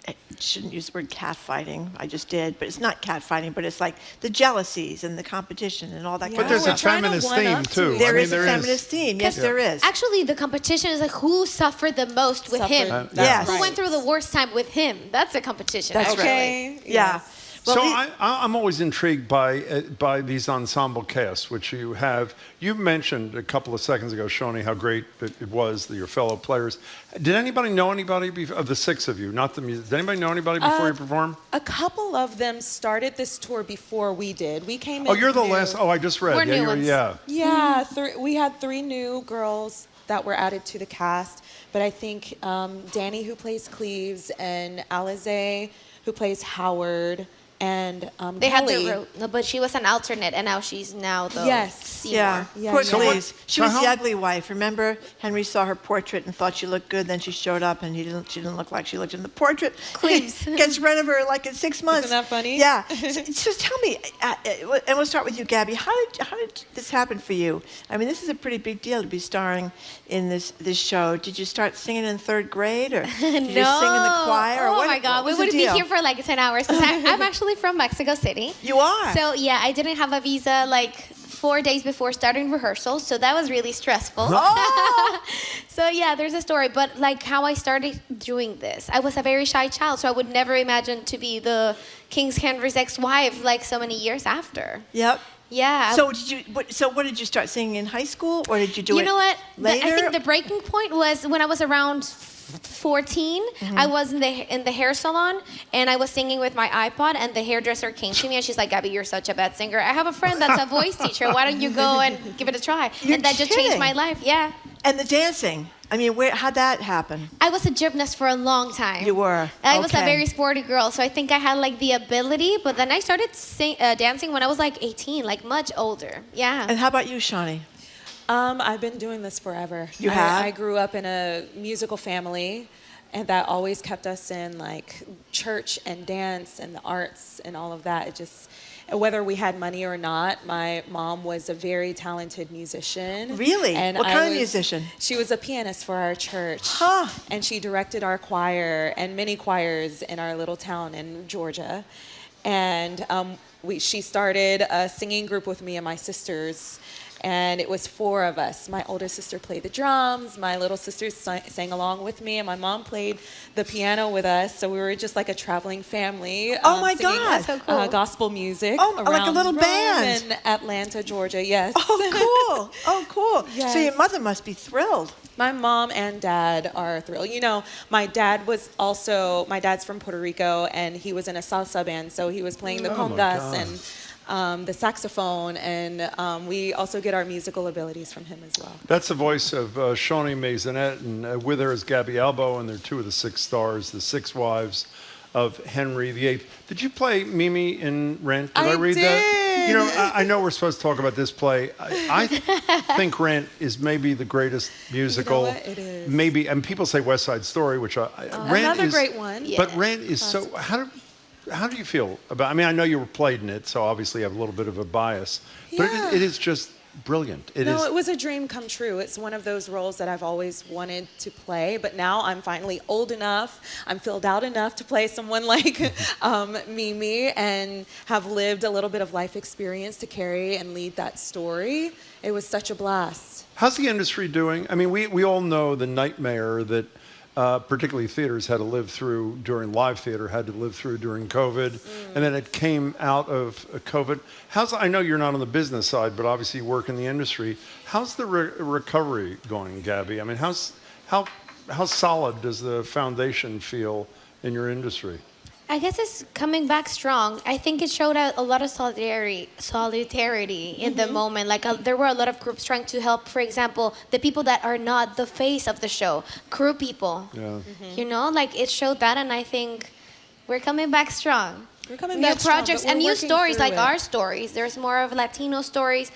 I shouldn't use the word catfighting. I just did, but it's not catfighting. But it's like the jealousies and the competition and all that. But there's a feminist theme too. There is a feminist theme. Yes, there is. Actually, the competition is like who suffered the most with him. Yes. Who went through the worst time with him. That's a competition. That's actually. right. Yeah. Well, so I'm always intrigued by these ensemble casts, which you have. You mentioned a couple of seconds ago, Chani, how great it was, your fellow players. Did anybody know anybody of the six of you? Not the music. Did anybody know anybody before you performed? A couple of them started this tour before we did. We came in. Oh, you're the last. Oh, I just read. We're yeah, new you were, ones. yeah. Yeah, we had 3 new girls that were added to the cast. But I think Danny, who plays Cleves, and Alize, who plays Howard, and They Kelly. had the route, but she was an alternate, and now she's the Seymour. Yeah. Poor Cleves. She was the ugly wife. Remember, Henry saw her portrait and thought she looked good. Then she showed up, and she didn't look like she looked in the portrait. Cleves gets rid of her like in 6 months. Isn't that funny? Yeah. So tell me, and we'll start with you, Gaby. How did this happen for you? I mean, this is a pretty big deal to be starring in this show. Did you start singing in 3rd grade, or did you sing in the choir? Or Oh my God, we would be here for like 10 hours because I'm actually from Mexico City. You are? So yeah, I didn't have a visa like 4 days before starting rehearsals, so that was really stressful. Oh! So yeah, there's a story, but like how I started doing this. I was a very shy child, so I would never imagine to be the King Henry's ex-wife like so many years after. Yep. Yeah. So what did you start singing in high school, or did you do it? You know what? Later? I think the breaking point was when I was around 14. I was in the hair salon, and I was singing with my iPod, and the hairdresser came to me, and she's like, "Gaby, you're such a bad singer. I have a friend that's a voice teacher. Why don't you go and give it a try?" And that just changed my life. Yeah. And the dancing. I mean, how'd that happen? I was a gymnast for a long time. You were. I was a very sporty girl, so I think I had like the ability. But then I started dancing when I was like 18, like much older. Yeah. And how about you, Chani? I've been doing this forever. You have? I grew up in a musical family, and that always kept us in like church and dance and the arts and all of that. whether we had money or not, my mom was a very talented musician. Really? And What kind of musician? She was a pianist for our church. And she directed our choir and many choirs in our little town in Georgia. And she started a singing group with me and my sisters. And it was 4 of us. My older sister played the drums, my little sisters sang along with me, and my mom played the piano with us. So we were just like a traveling family. Oh my singing, God. So cool. Gospel music. Oh, like a little Rome band. in Atlanta, Georgia, yes. Oh, cool. Oh, cool. Yes. So your mother must be thrilled. My mom and dad are thrilled. You know, my dad's from Puerto Rico, and he was in a salsa band, so he was playing the congas and the saxophone, and we also get our musical abilities from him as well. That's the voice of Chani Maisonet, and with her is Gaby Albo, and they're 2 of the 6 stars, the 6 wives of Henry VIII. Did you play Mimi in Rent? Did I read that? You know, I know we're supposed to talk about this play. I think Rent is maybe the greatest musical. You know what? It is. Maybe, and people say West Side Story, which Rent another is, great one. But Rent is so. How do you feel about? I mean, I know you were played in it, so obviously you have a little bit of a bias. But it is just brilliant. It was a dream come true. It's one of those roles that I've always wanted to play, but now I'm finally old enough, I'm filled out enough to play someone like Mimi, and have lived a little bit of life experience to carry and lead that story. It was such a blast. How's the industry doing? I mean, we all know the nightmare that particularly theaters had to live through during live theater, had to live through during COVID, and then it came out of COVID. I know you're not on the business side, but obviously you work in the industry. How's the recovery going, Gaby? I mean, how solid does the foundation feel in your industry? I guess it's coming back strong. I think it showed a lot of solidarity in the moment. Like there were a lot of groups trying to help, for example, the people that are not the face of the show, crew people. Yeah. You know, like it showed that, and I think we're coming back strong. We're coming new back strong, projects but we're and new working stories through like it. our stories. There's more of Latino stories.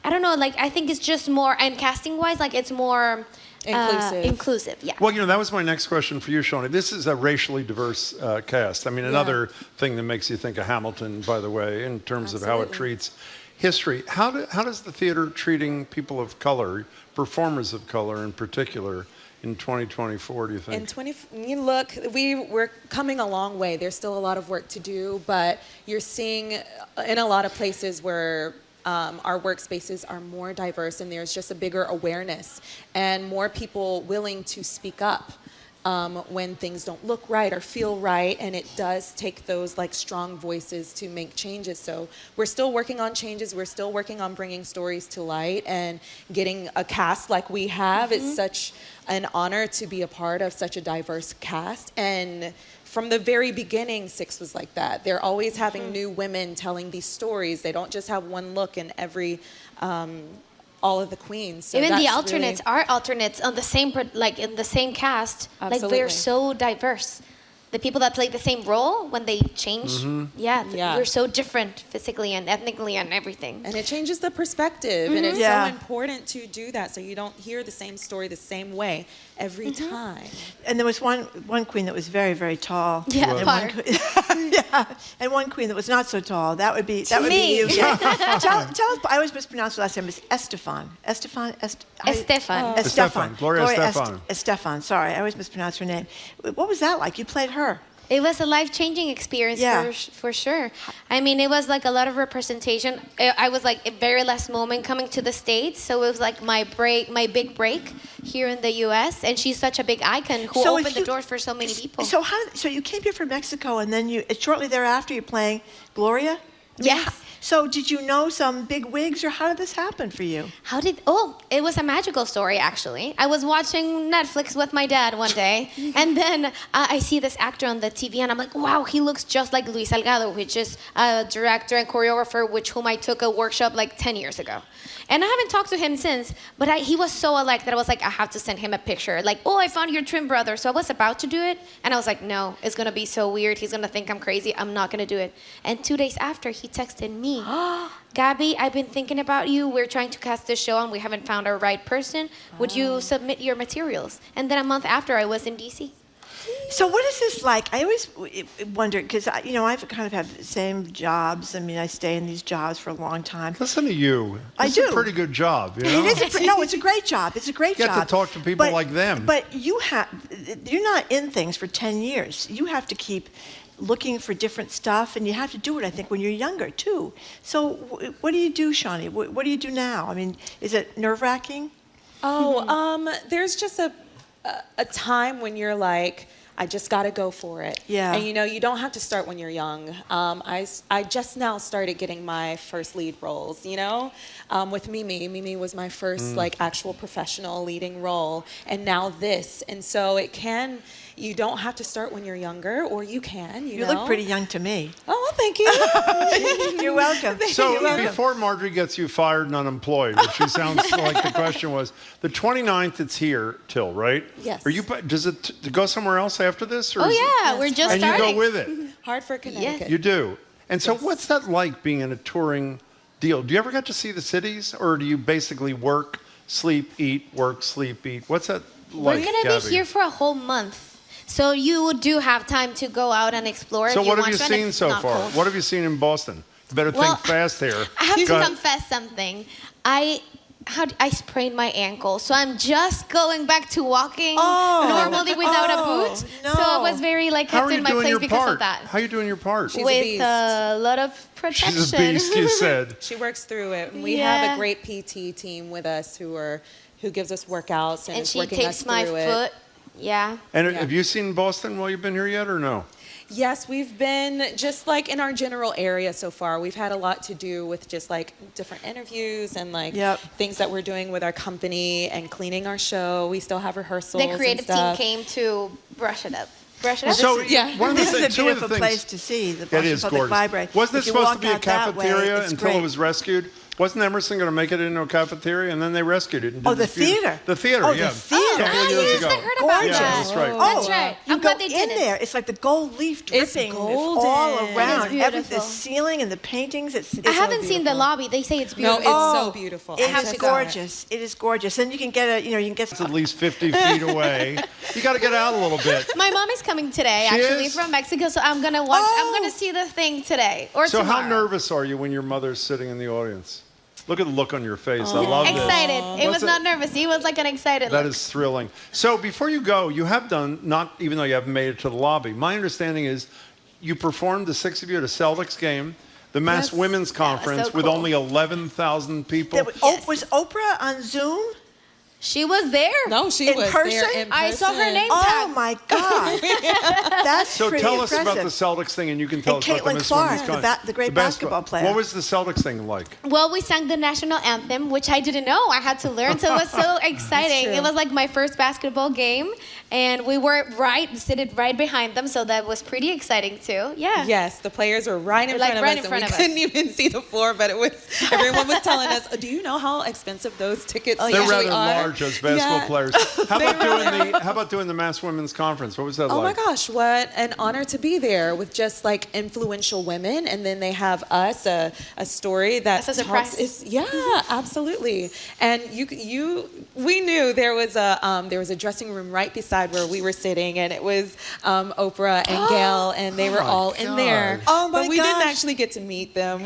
I don't know, like I think it's just more, and casting wise, like it's more inclusive. Yeah. Well, you know, that was my next question for you, Chani. This is a racially diverse cast. I mean, another thing that makes you think of Hamilton, by the way, in terms of how it treats history. How does the theater treating people of color, performers of color in particular, in 2024, do you think? Look, we're coming a long way. There's still a lot of work to do, but you're seeing in a lot of places where our workspaces are more diverse, and there's just a bigger awareness and more people willing to speak up when things don't look right or feel right, and it does take those like strong voices to make changes. So we're still working on changes. We're still working on bringing stories to light and getting a cast like we have. It's such an honor to be a part of such a diverse cast, and from the very beginning, Six was like that. They're always having new women telling these stories. They don't just have one look in every, all of the queens. So even the that's alternates are alternates on the same, like in the same cast. Absolutely. Like they're so diverse. The people that play the same role, when they change, they're so different physically and ethnically and everything. And it changes the perspective, and it's so important to do that so you don't hear the same story the same way every time. And there was one queen that was very, very tall. Yeah, and one queen that was not so tall. That would be me. you. tell us, I always mispronounce the last name. It's Estefan. Estefan. Gloria Estefan. Estefan. Sorry, I always mispronounce her name. What was that like? You played her. It was a life-changing experience for sure. I mean, it was like a lot of representation. I was like a very last moment coming to the States, so it was like my big break here in the U.S. And she's such a big icon who opened the doors for so many people. So you came here from Mexico, and then shortly thereafter you're playing Gloria? Yes. So did you know some big wigs, or how did this happen for you? It was a magical story, actually. I was watching Netflix with my dad one day, and then I see this actor on the TV, and I'm like, wow, he looks just like Luis Salgado, which is a director and choreographer whom I took a workshop like 10 years ago. And I haven't talked to him since, but he was so alike that I was like, I have to send him a picture. Like, I found your twin brother. So I was about to do it, and I was like, no, it's going to be so weird. He's going to think I'm crazy. I'm not going to do it. And 2 days after, he texted me, Gaby, I've been thinking about you. We're trying to cast this show, and we haven't found our right person. Would you submit your materials? And then a month after, I was in D.C. So what is this like? I always wonder, because I've kind of had the same jobs. I mean, I stay in these jobs for a long time. Listen to you. I do. It's a pretty good job. You know? It is. It's a great job. It's a great you job. Get to talk to people like them. But you're not in things for 10 years. You have to keep looking for different stuff, and you have to do it, I think, when you're younger, too. So what do you do, Chani? What do you do now? I mean, is it nerve-wracking? There's just a time when you're like, I just got to go for it. Yeah. And you don't have to start when you're young. I just now started getting my first lead roles, with Mimi. Mimi was my first actual professional leading role, and now this. And so you don't have to start when you're younger, or you can, you know? Look pretty young to me. Oh, well, thank you. You're welcome. So before Marjorie gets you fired and unemployed, which she sounds like the question was, the 29th it's here till, right? Yes. Does it go somewhere else after this? Or we're just starting. And you go with it? Hartford, Connecticut. You do. And so what's that like being in a touring deal? Do you ever get to see the cities, or do you basically work, sleep, eat, work, sleep, eat? What's that like, We're going to be here for a whole month. So you do have time to go out and explore. So if you what have want you to, seen so far? Cold. What have you seen in Boston? You better think fast here. I have to confess something. I sprained my ankle, so I'm just going back to walking normally without a boot. No. So I was very kept in my place because of that. How are you doing your part? She's with a lot of protection. She's a beast, you said. She works through it. And we have a great PT team with us who gives us workouts and is she working tapes us my through foot. it. Yeah. And have you seen Boston while you've been here yet, or no? Yes, we've been just in our general area so far. We've had a lot to do with just different interviews and things that we're doing with our company and cleaning our show. We still have rehearsals. The creative team came to brush it up. So this is a beautiful place to see, the Boston Public Library. Wasn't it If you supposed to walk be a out that way, cafeteria it's until great. it was rescued? Wasn't Emerson going to make it into a cafeteria, and then they rescued it? And did the theater. The theater, Oh, yeah. the theater. A couple of years ago. I heard about Gorgeous. that. That's right. That's right. You I'm go glad they in did it. there. It's like the gold leaf dripping golden. all It is around. beautiful. The ceiling and the paintings. It's I haven't seen the lobby. They say it's No, beautiful. it's so beautiful. It I have is to go. gorgeous. It is gorgeous. And you can get It's at least 50 feet away. You got to get out a little bit. My mom is coming today, She actually, is? from Mexico, so I'm gonna watch. I'm gonna see the thing today or So tomorrow. how nervous are you when your mother's sitting in the audience? Look at the look on your face. I love this. Excited. It was What's not nervous. He was like an excited That look. is thrilling. So before you go, you have done, not even though you haven't made it to the lobby, my understanding is you performed, the six of you, at a Celtics game, the Mass Women's Conference so with cool. only 11,000 people. Was Oprah on Zoom? She was there. No, she In was person? there in person. I saw her name Oh tag. my God. That's So pretty tell us impressive. about the Celtics thing, and you can tell And us about the Caitlin Miss Clark, Women's Conference. the great basketball player. What was the Celtics thing like? Well, we sang the national anthem, which I didn't know. I had to learn, so it was so exciting. true. It was like my first basketball game, and we were sitting right behind them, so that was pretty exciting too. Yeah. Yes, the players were right in Like front of right us, in front and of we us. couldn't even see the floor. But everyone was telling us, "Do you know how expensive those tickets They're usually rather are?" large as basketball players. How about doing the Mass Women's Conference? What was that like? Oh my gosh, what an honor to be there with just influential women, and then they have us a story that That's a surprise. Absolutely. And we knew there was a dressing room right beside where we were sitting, and it was Oprah and Gail, and they were all in there. Oh my But we didn't gosh. actually get to meet them.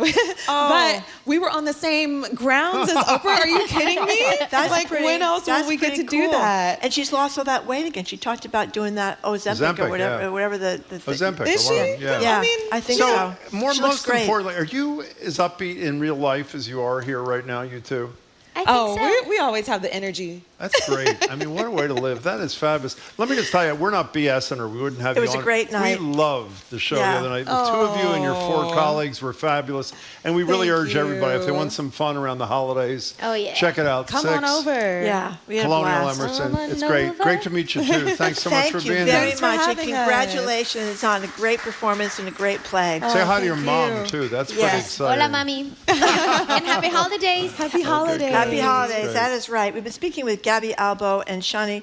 But we were on the same grounds as Oprah. Are you kidding me? That's when else will we get to do that? And she's lost all that weight again. She talked about doing that Ozempic or whatever, yeah. whatever the thing. Ozempic. Is or whatever, she? Yeah. I think so. She looks Most great. importantly, are you as upbeat in real life as you are here right now, you two? I think so. We always have the energy. That's great. I mean, what a way to live. That is fabulous. Let me just tell you, we're not BSing or we wouldn't have It you was on. a great night. We loved the show Yeah. the other night. The two of you and your four colleagues were fabulous. And we really Thank urge everybody, if they you. want some fun around the holidays, Oh, yeah. check it out. Come on over. Yeah, we had a Colonial blast. Emerson. It's great. Great to meet you, too. Thanks so much for Thank you being very here. much, and having us. congratulations on a great performance and a great play. Say hi to your thank mom, you. too. That's Yes. pretty exciting. Hola, mami. And happy holidays. Happy holidays. Happy holidays. Great. That is right. We've been speaking with Gaby Albo and Chani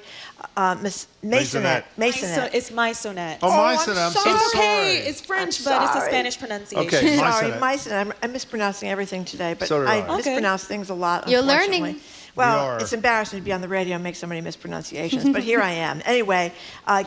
Maisonet. It's Maisonet. Oh, Maisonet. I'm so sorry. It's okay. It's French, I'm but it's a sorry. Spanish pronunciation. Okay, Sorry, Maisonet. Maisonet. I'm mispronouncing everything today, but So did I. mispronounce things a lot. You're unfortunately. learning. Well, it's embarrassing to be on the radio and make so many mispronunciations, but here I am. Anyway,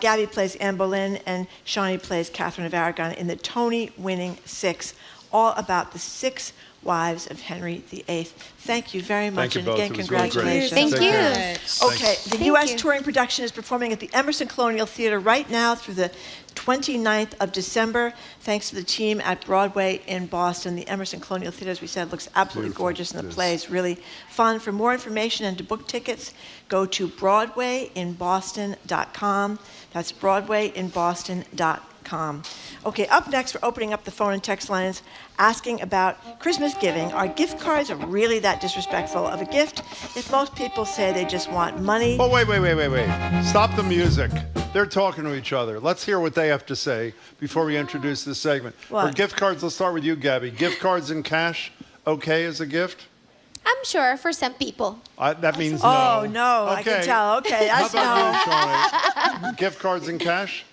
Gaby plays Anne Boleyn, and Chani plays Catherine of Aragon in the Tony-winning Six, all about the 6 wives of Henry VIII. Thank you very much, Thank you and both. again, It was really great. congratulations. Thank you. Okay, the U.S. touring production is performing at the Emerson Colonial Theater right now through the 29th of December. Thanks to the team at Broadway in Boston. The Emerson Colonial Theater, as we said, looks absolutely gorgeous, and the play is really fun. For more information and to book tickets, go to BroadwayInBoston.com. That's BroadwayInBoston.com. Okay, up next, we're opening up the phone and text lines, asking about Christmas giving. Are gift cards really that disrespectful of a gift if most people say they just want money? Oh, wait. Stop the music. They're talking to each other. Let's hear what they have to say before we introduce this segment. What? Are gift cards, let's start with you, Gaby. Gift cards and cash, okay as a gift? I'm sure for some people. That means no. Oh, no, I can tell. Okay, How that's no. about you, Chani? Gift cards and cash?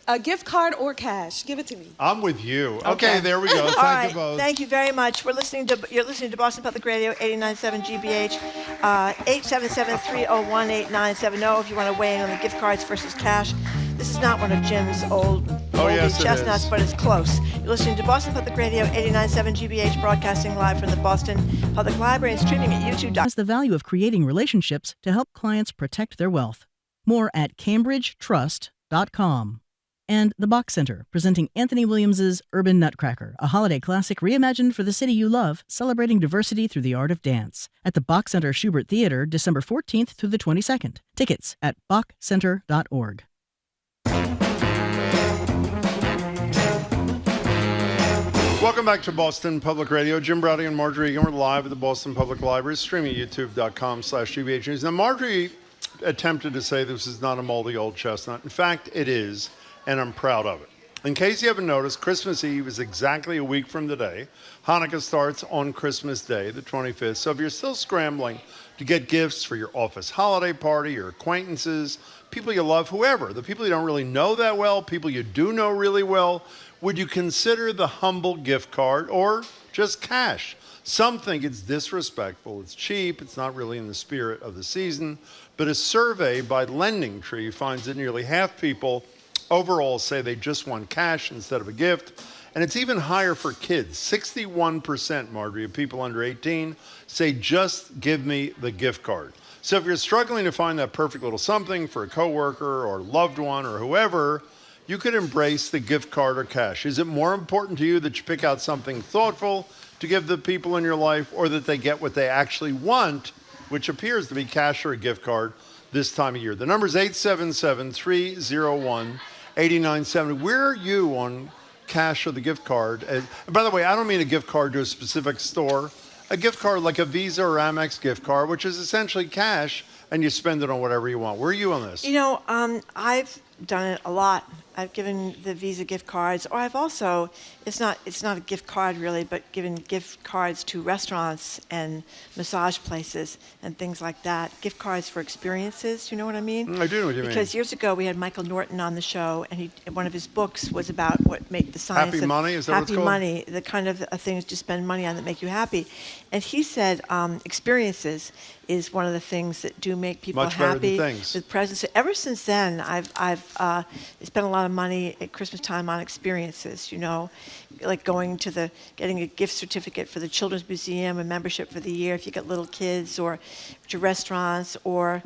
A gift card or cash. Give it to me. I'm with you. Okay, there we go. All Thank right, you both. thank you very much. You're listening to Boston Public Radio, 89.7 GBH, 877-301-8970 if you want to weigh in on the gift cards versus cash. This is not one of Jim's old yes, it chestnuts, is. but it's close. You're listening to Boston Public Radio, 89.7 GBH, broadcasting live from the Boston Public Library and streaming at YouTube.com. Has the value of creating relationships to help clients protect their wealth. More at CambridgeTrust.com. And the Box Center, presenting Anthony Williams's Urban Nutcracker, a holiday classic reimagined for the city you love, celebrating diversity through the art of dance. At the Box Center Schubert Theater, December 14th through the 22nd. Tickets at boxcenter.org. Welcome back to Boston Public Radio. Jim Browdy and Marjorie Egan. We're live at the Boston Public Library, streaming at youtube.com/GBH News. Now, Marjorie attempted to say this is not a moldy old chestnut. In fact, it is, and I'm proud of it. In case you haven't noticed, Christmas Eve is exactly a week from today. Hanukkah starts on Christmas Day, the 25th. So if you're still scrambling to get gifts for your office holiday party, your acquaintances, people you love, whoever, the people you don't really know that well, people you do know really well, would you consider the humble gift card or just cash? Some think it's disrespectful, it's cheap, it's not really in the spirit of the season, but a survey by Lending Tree finds that nearly half people overall say they just want cash instead of a gift, and it's even higher for kids. 61%, Marjorie, of people under 18 say just give me the gift card. So if you're struggling to find that perfect little something for a coworker or loved one or whoever, you could embrace the gift card or cash. Is it more important to you that you pick out something thoughtful to give the people in your life, or that they get what they actually want, which appears to be cash or a gift card this time of year? The number is 877-301-8970. Where are you on cash or the gift card? And by the way, I don't mean a gift card to a specific store. A gift card like a Visa or Amex gift card, which is essentially cash, and you spend it on whatever you want. Where are you on this? You know, I've done it a lot. I've given the Visa gift cards, or I've also, it's not a gift card really, but given gift cards to restaurants and massage places and things like that. Gift cards for experiences, you know what I mean? I do know what you mean. Because years ago we had Michael Norton on the show, and one of his books was about what made the science Happy of money, is that what it's happy called? money, the kind of things to spend money on that make you happy. And he said experiences is one of the things that do make people Much better than happy. things. With presents. So ever since then, I've spent a lot of money at Christmas time on experiences. You know, like getting a gift certificate for the Children's Museum, a membership for the year if you got little kids, or to restaurants, or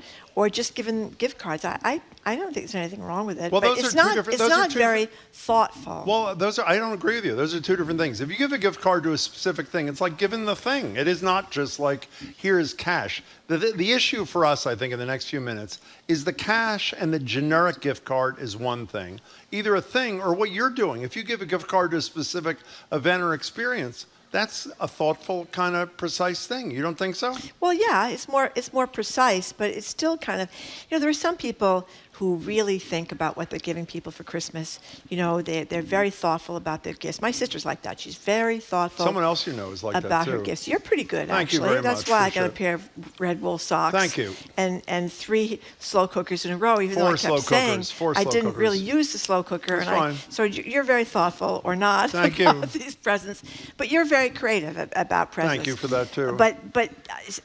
just giving gift cards. I don't think there's anything wrong with it. Well, but those it's are two not. different- It's those are not two very thoughtful. Well, I don't agree with you. Those are two different things. If you give a gift card to a specific thing, it's like giving the thing. It is not just like, here's cash. The issue for us, I think, in the next few minutes is the cash and the generic gift card is one thing. Either a thing or what you're doing. If you give a gift card to a specific event or experience, that's a thoughtful, kind of precise thing. You don't think so? Well, yeah, it's more precise, but it's still kind of, there are some people who really think about what they're giving people for Christmas. You know, they're very thoughtful about their gifts. My sister's like that. She's very thoughtful. Someone else you know is like that, about too. her gifts. You're pretty good, Thank you actually. very That's much. why I Appreciate got a it. pair of red wool socks. Thank you. And 3 slow cookers in a row, even though I Four slow kept saying cookers. 4 I slow didn't cookers. really use the slow cooker. That's and fine. So you're very thoughtful, or not, Thank about you. these presents. But you're very creative about presents. Thank you for that, too. But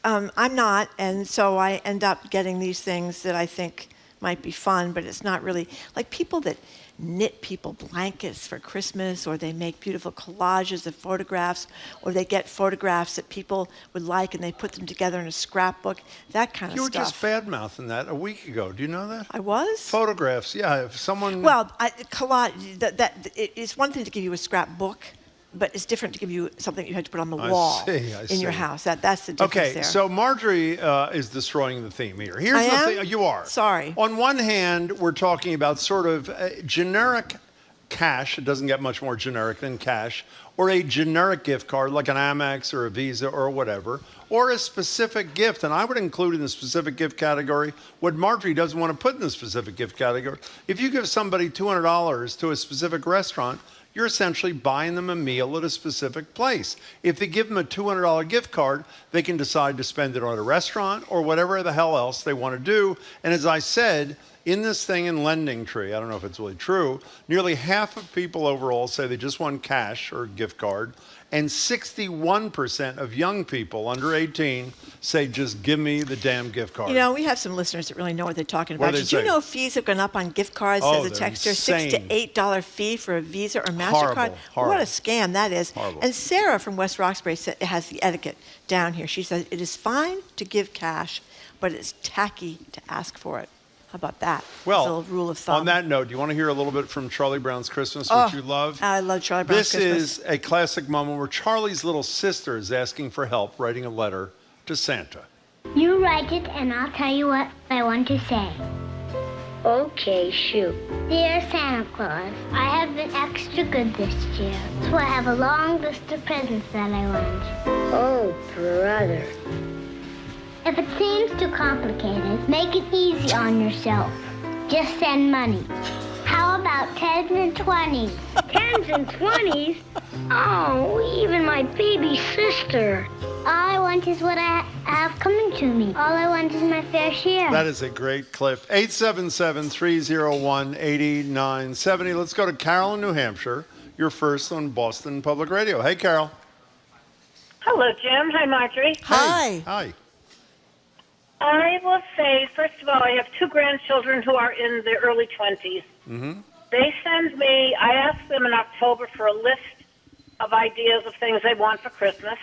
I'm not, and so I end up getting these things that I think might be fun, but it's not really like people that knit people blankets for Christmas, or they make beautiful collages of photographs, or they get photographs that people would like and they put them together in a scrapbook, that kind of You were stuff. just bad-mouthing that a week ago. Do you know that? I was? Photographs, yeah. If someone... Well, collage, it's one thing to give you a scrapbook, but it's different to give you something you had to put on the wall in your house. That's the difference Okay, there. so Marjorie is destroying the theme here. Here's I the am? thing. You are. Sorry. On one hand, we're talking about sort of generic cash. It doesn't get much more generic than cash. Or a generic gift card like an Amex or a Visa or whatever. Or a specific gift. And I would include in the specific gift category what Marjorie doesn't want to put in the specific gift category. If you give somebody $200 to a specific restaurant, you're essentially buying them a meal at a specific place. If they give them a $200 gift card, they can decide to spend it on a restaurant or whatever the hell else they want to do. And as I said, in this thing in Lending Tree, I don't know if it's really true, nearly half of people overall say they just want cash or gift card. And 61% of young people under 18 say, just give me the damn gift card. You know, we have some listeners that really know what they're talking What about. do they Did you say? know fees have gone up on gift cards, Oh, says a they're texter? insane. $6 to $8 fee for a Visa or MasterCard. Horrible, horrible. What a scam that is. Horrible. And Sarah from West Roxbury has the etiquette down here. She says, it is fine to give cash, but it's tacky to ask for it. How about that? Well, It's a little rule of thumb. on that note, do you want to hear a little bit from Charlie Brown's Christmas, Oh, which you love? I love Charlie Brown's This Christmas. is a classic moment where Charlie's little sister is asking for help writing a letter to Santa. You write it and I'll tell you what I want to say. Okay, shoot. Dear Santa Claus, I have been extra good this year, so I have a long list of presents that I want. Oh, brother. If it seems too complicated, make it easy on yourself. Just send money. How about 10s and 20s? 10s and 20s? Oh, even my baby sister. All I want is what I have coming to me. All I want is my fair share. That is a great clip. 877-301-8970. Let's go to Carol in New Hampshire. You're first on Boston Public Radio. Hey, Carol. Hello, Jim. Hi, Marjorie. Hi. Hi. I will say, first of all, I have 2 grandchildren who are in their early 20s. Mm-hmm. They send me, I ask them in October for a list of ideas of things they want for Christmas.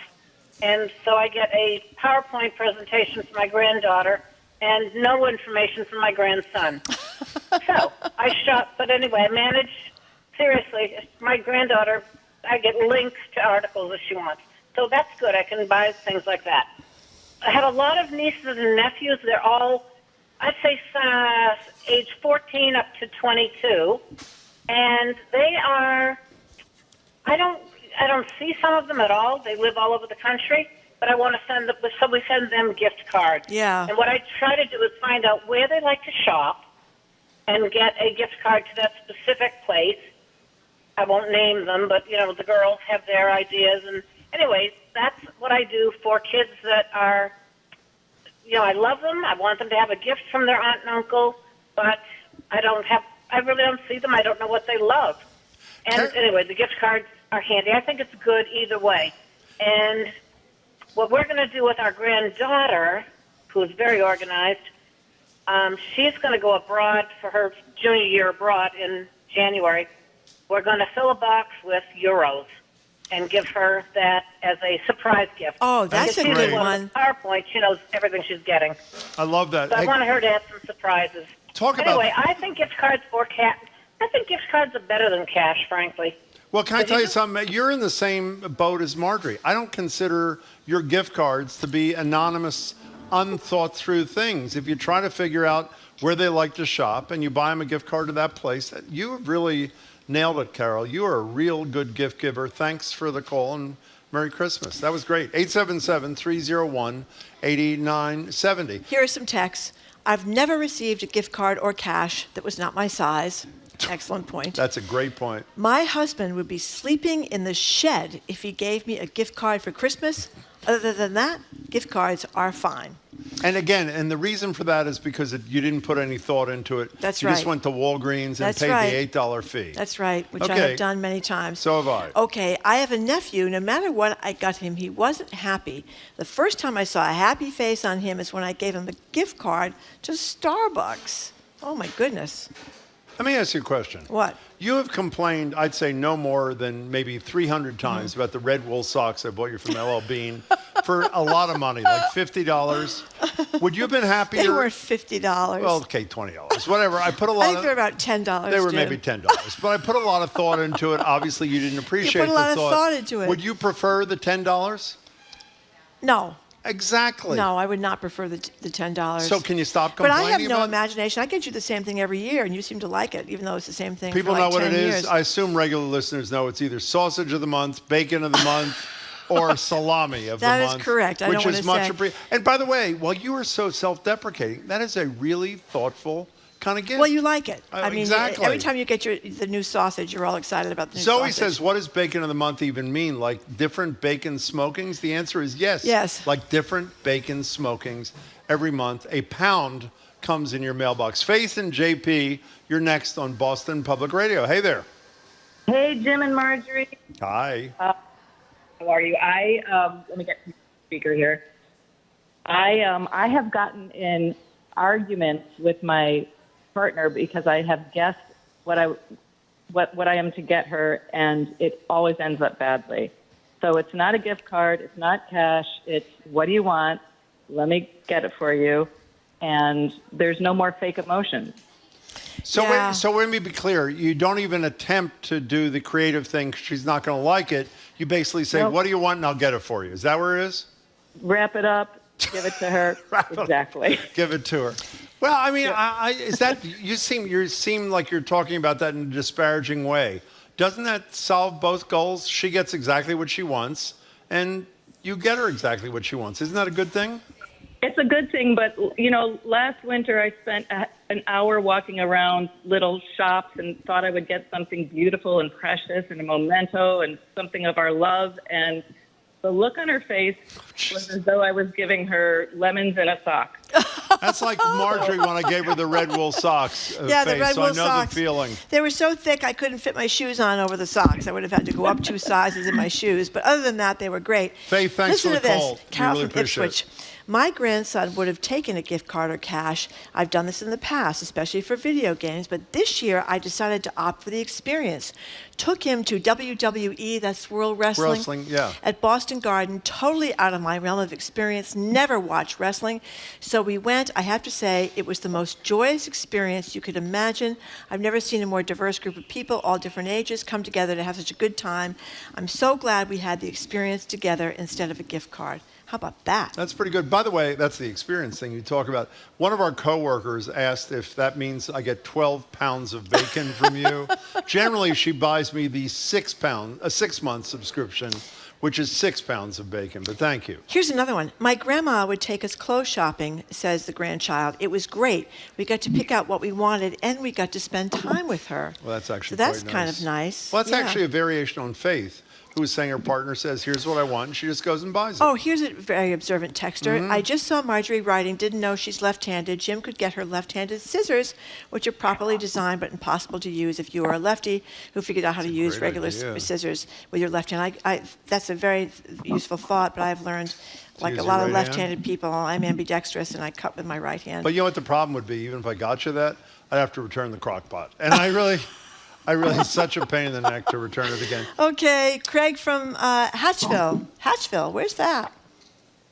And so I get a PowerPoint presentation for my granddaughter and no information from my grandson. So I shop, but anyway, I manage, seriously, my granddaughter, I get links to articles if she wants. So that's good. I can buy things like that. I have a lot of nieces and nephews. They're all, I'd say, age 14 up to 22. And they are, I don't see some of them at all. They live all over the country. But I want to send them, so we send them gift cards. Yeah. And what I try to do is find out where they like to shop and get a gift card to that specific place. I won't name them, but, you know, the girls have their ideas. And anyways, that's what I do for kids that are, you know, I love them. I want them to have a gift from their aunt and uncle, but I really don't see them. I don't know what they love. And anyway, the gift cards are handy. I think it's good either way. And what we're going to do with our granddaughter, who is very organized, she's going to go abroad for her junior year abroad in January. We're going to fill a box with euros and give her that as a surprise gift. Oh, that's a good one. PowerPoint, she knows everything she's getting. I love that. So I want her to have some surprises. Anyway, I think gift cards are better than cash, frankly. Well, can I tell you something? You're in the same boat as Marjorie. I don't consider your gift cards to be anonymous, unthought through things. If you try to figure out where they like to shop and you buy them a gift card to that place, you have really nailed it, Carol. You are a real good gift giver. Thanks for the call and Merry Christmas. That was great. 877-301-8970. Here are some texts. I've never received a gift card or cash that was not my size. Excellent point. That's a great point. My husband would be sleeping in the shed if he gave me a gift card for Christmas. Other than that, gift cards are fine. And again, and the reason for that is because you didn't put any thought into it. That's you right. You just went to Walgreens and paid the $8 fee. That's right, which I Okay. have done many times. So have I. Okay, I have a nephew. No matter what I got him, he wasn't happy. The first time I saw a happy face on him is when I gave him a gift card to Starbucks. Oh, my goodness. Let me ask you a question. What? You have complained, I'd say no more than maybe 300 times about the red wool socks I bought you from LL Bean for a lot of money, like $50. Would you have been happier? They were $50. Well, okay, $20. Whatever. I put a lot I think they were about $10. They were Jim. maybe $10. But I put a lot of thought into it. Obviously, you didn't appreciate You put a lot the of thought into it. Would you prefer the $10? No. Exactly. No, I would not prefer the $10. So can you stop But complaining I have no about it? imagination. I get you the same thing every year, and you seem to like it, even though it's the same thing People for like know what 10 it years. is. I assume regular listeners know it's either sausage of the month, bacon of the month, or salami of the That month. is correct. I which don't want is to much say. appreciated. And by the way, while you are so self-deprecating, that is a really thoughtful kind of gift. Well, you like it. I mean, exactly. every time you get the new sausage, you're all excited about the new Zoe sausage. says, what does bacon of the month even mean? Like different bacon smokings? The answer is yes. Yes. Like different bacon smokings every month. A pound comes in your mailbox. Faith and JP, you're next on Boston Public Radio. Hey there. Hey, Jim and Marjorie. Hi. How are you? Let me get to the speaker here. I have gotten in arguments with my partner because I have guessed what I am to get her, and it always ends up badly. So it's not a gift card, it's not cash, it's what do you want? Let me get it for you, and there's no more fake emotions. So let me be clear. You don't even attempt to do the creative thing 'cause she's not going to like it. You basically say, Nope. what do you want? And I'll get it for you. Is that where it is? Wrap it up, give it to her. Exactly. Give it to her. Well, I mean, is that you seem like you're talking about that in a disparaging way. Doesn't that solve both goals? She gets exactly what she wants, and you get her exactly what she wants. Isn't that a good thing? It's a good thing, but, last winter I spent an hour walking around little shops and thought I would get something beautiful and precious and a memento and something of our love, and the look on her face was as though I was giving her lemons in a sock. That's like Marjorie when I gave her the red wool socks. Yeah, face, the red so wool I know socks. the feeling. They were so thick I couldn't fit my shoes on over the socks. I would have had to go up 2 sizes in my shoes. But other than that, they were great. Faith, thanks Listen for to the this. call. We Carol really from appreciate Ipswich. it. My grandson would have taken a gift card or cash. I've done this in the past, especially for video games, but this year I decided to opt for the experience. Took him to WWE, that's World Wrestling. Wrestling, yeah. At Boston Garden, totally out of my realm of experience, never watched wrestling. So we went. I have to say, it was the most joyous experience you could imagine. I've never seen a more diverse group of people, all different ages, come together to have such a good time. I'm so glad we had the experience together instead of a gift card. How about that? That's pretty good. By the way, that's the experience thing you talk about. One of our coworkers asked if that means I get 12 pounds of bacon from you. Generally, she buys me the 6-month subscription, which is 6 pounds of bacon. But thank you. Here's another one. My grandma would take us clothes shopping, says the grandchild. It was great. We got to pick out what we wanted, and we got to spend time with her. Well, that's actually So that's quite kind nice. of nice. Well, that's Yeah. actually a variation on Faith, who is saying her partner says, here's what I want, and she just goes and buys it. Oh, here's a very observant texter. Mhm. I just saw Marjorie writing, didn't know she's left-handed. Jim could get her left-handed scissors, which are properly designed but impossible to use if you are a lefty who figured out how to use great regular idea. scissors with your left hand. That's a very useful thought, but I've learned, like use a your lot of right hand? left-handed people, I'm ambidextrous and I cut with my right hand. But you know what the problem would be? Even if I got you that, I'd have to return the crock pot. And I really, it's such a pain in the neck to return it again. Okay, Craig from Hatchville. Hatchville, where's that?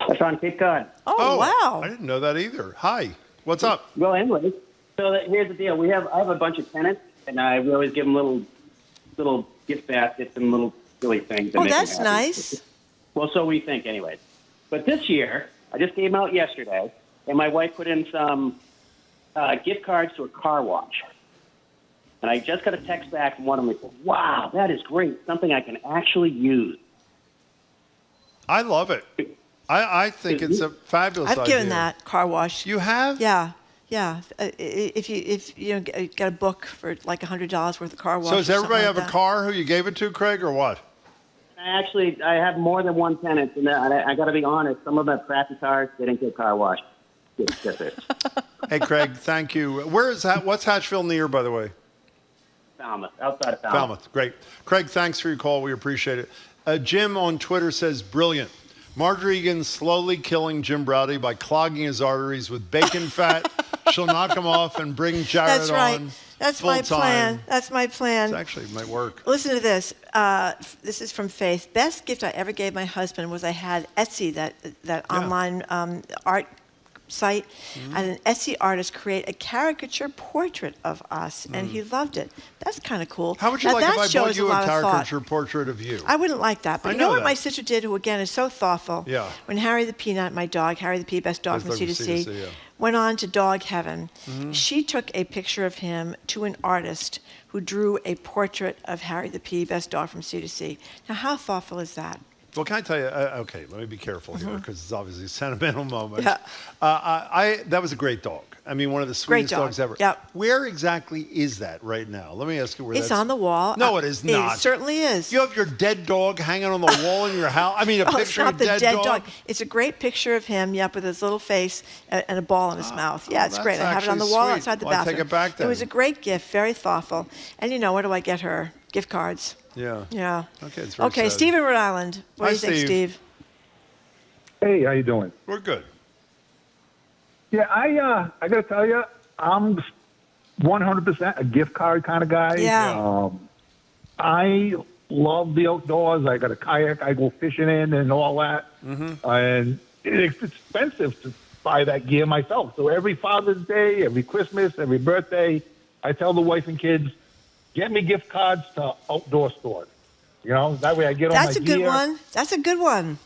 That's on Cape Cod. Oh, wow. I didn't know that either. Hi, what's up? Well, anyway, here's the deal. I have a bunch of tenants, and we always give them little gift baskets and little silly things. Oh, that's nice. Well, so we think, anyways. But this year, I just gave them out yesterday, and my wife put in some gift cards to a car wash. And I just got a text back from one of them. Said, wow, that is great. Something I can actually use. I love it. I think it's a fabulous idea. I've given that car wash. You have? Yeah. Yeah, if you get a book for like $100 worth of car wash. So does everybody have like a car who you gave it to, Craig, or what? I have more than one tenant, and I got to be honest. Some of them have crappy cars. They didn't get car washed. Hey, Craig, thank you. What's Hatchville near, by the way? Falmouth, outside of Falmouth. Falmouth, great. Craig, thanks for your call. We appreciate it. Jim on Twitter says, brilliant. Marjorie Egan's slowly killing Jim Browdy by clogging his arteries with bacon fat. She'll knock him off and bring Jared That's right. on. That's my plan. That's my plan. It actually might work. Listen to this. This is from Faith. Best gift I ever gave my husband was I had Etsy, that online art site. I had an Etsy artist create a caricature portrait of us, and he loved it. That's kind of cool. How would you like if I bought you a caricature portrait of you? I wouldn't like that. But I you know know what that. my sister did, who again is so thoughtful? Yeah. When Harry the Peanut, my dog, Harry the P, best dog from C2C, yeah. went on to dog heaven, she took a picture of him to an artist who drew a portrait of Harry the P, best dog from C2C. Now, how thoughtful is that? Well, can I tell you? Okay, let me be careful here because it's obviously a sentimental moment. Yeah. That was a great dog. I mean, one of the sweetest dogs ever. Yep. Where exactly is that right now? Let me ask you where It's on the wall. No, it is not. It certainly is. You have your dead dog hanging on the wall in your house? I mean, a It's picture not of the dead dog? It's a great picture of him, with his little face and a ball in his mouth. Yeah, it's that's great. I have it on the actually wall sweet. outside the Well, I'll bathroom. take it back then. It was a great gift, very thoughtful. And what do I get her? Gift cards. Yeah. Yeah. Okay, it's very Okay, sad. Steve in Rhode Island. What do you think, Steve? Hey, how you doing? We're good. Yeah, I got to tell you, I'm 100% a gift card kind of guy. Yeah. I love the outdoors. I got a kayak I go fishing in and all that. And it's expensive to buy that gear myself. So every Father's Day, every Christmas, every birthday, I tell the wife and kids, get me gift cards to outdoor stores. That way I get all my gear. That's a good one. That's a good one.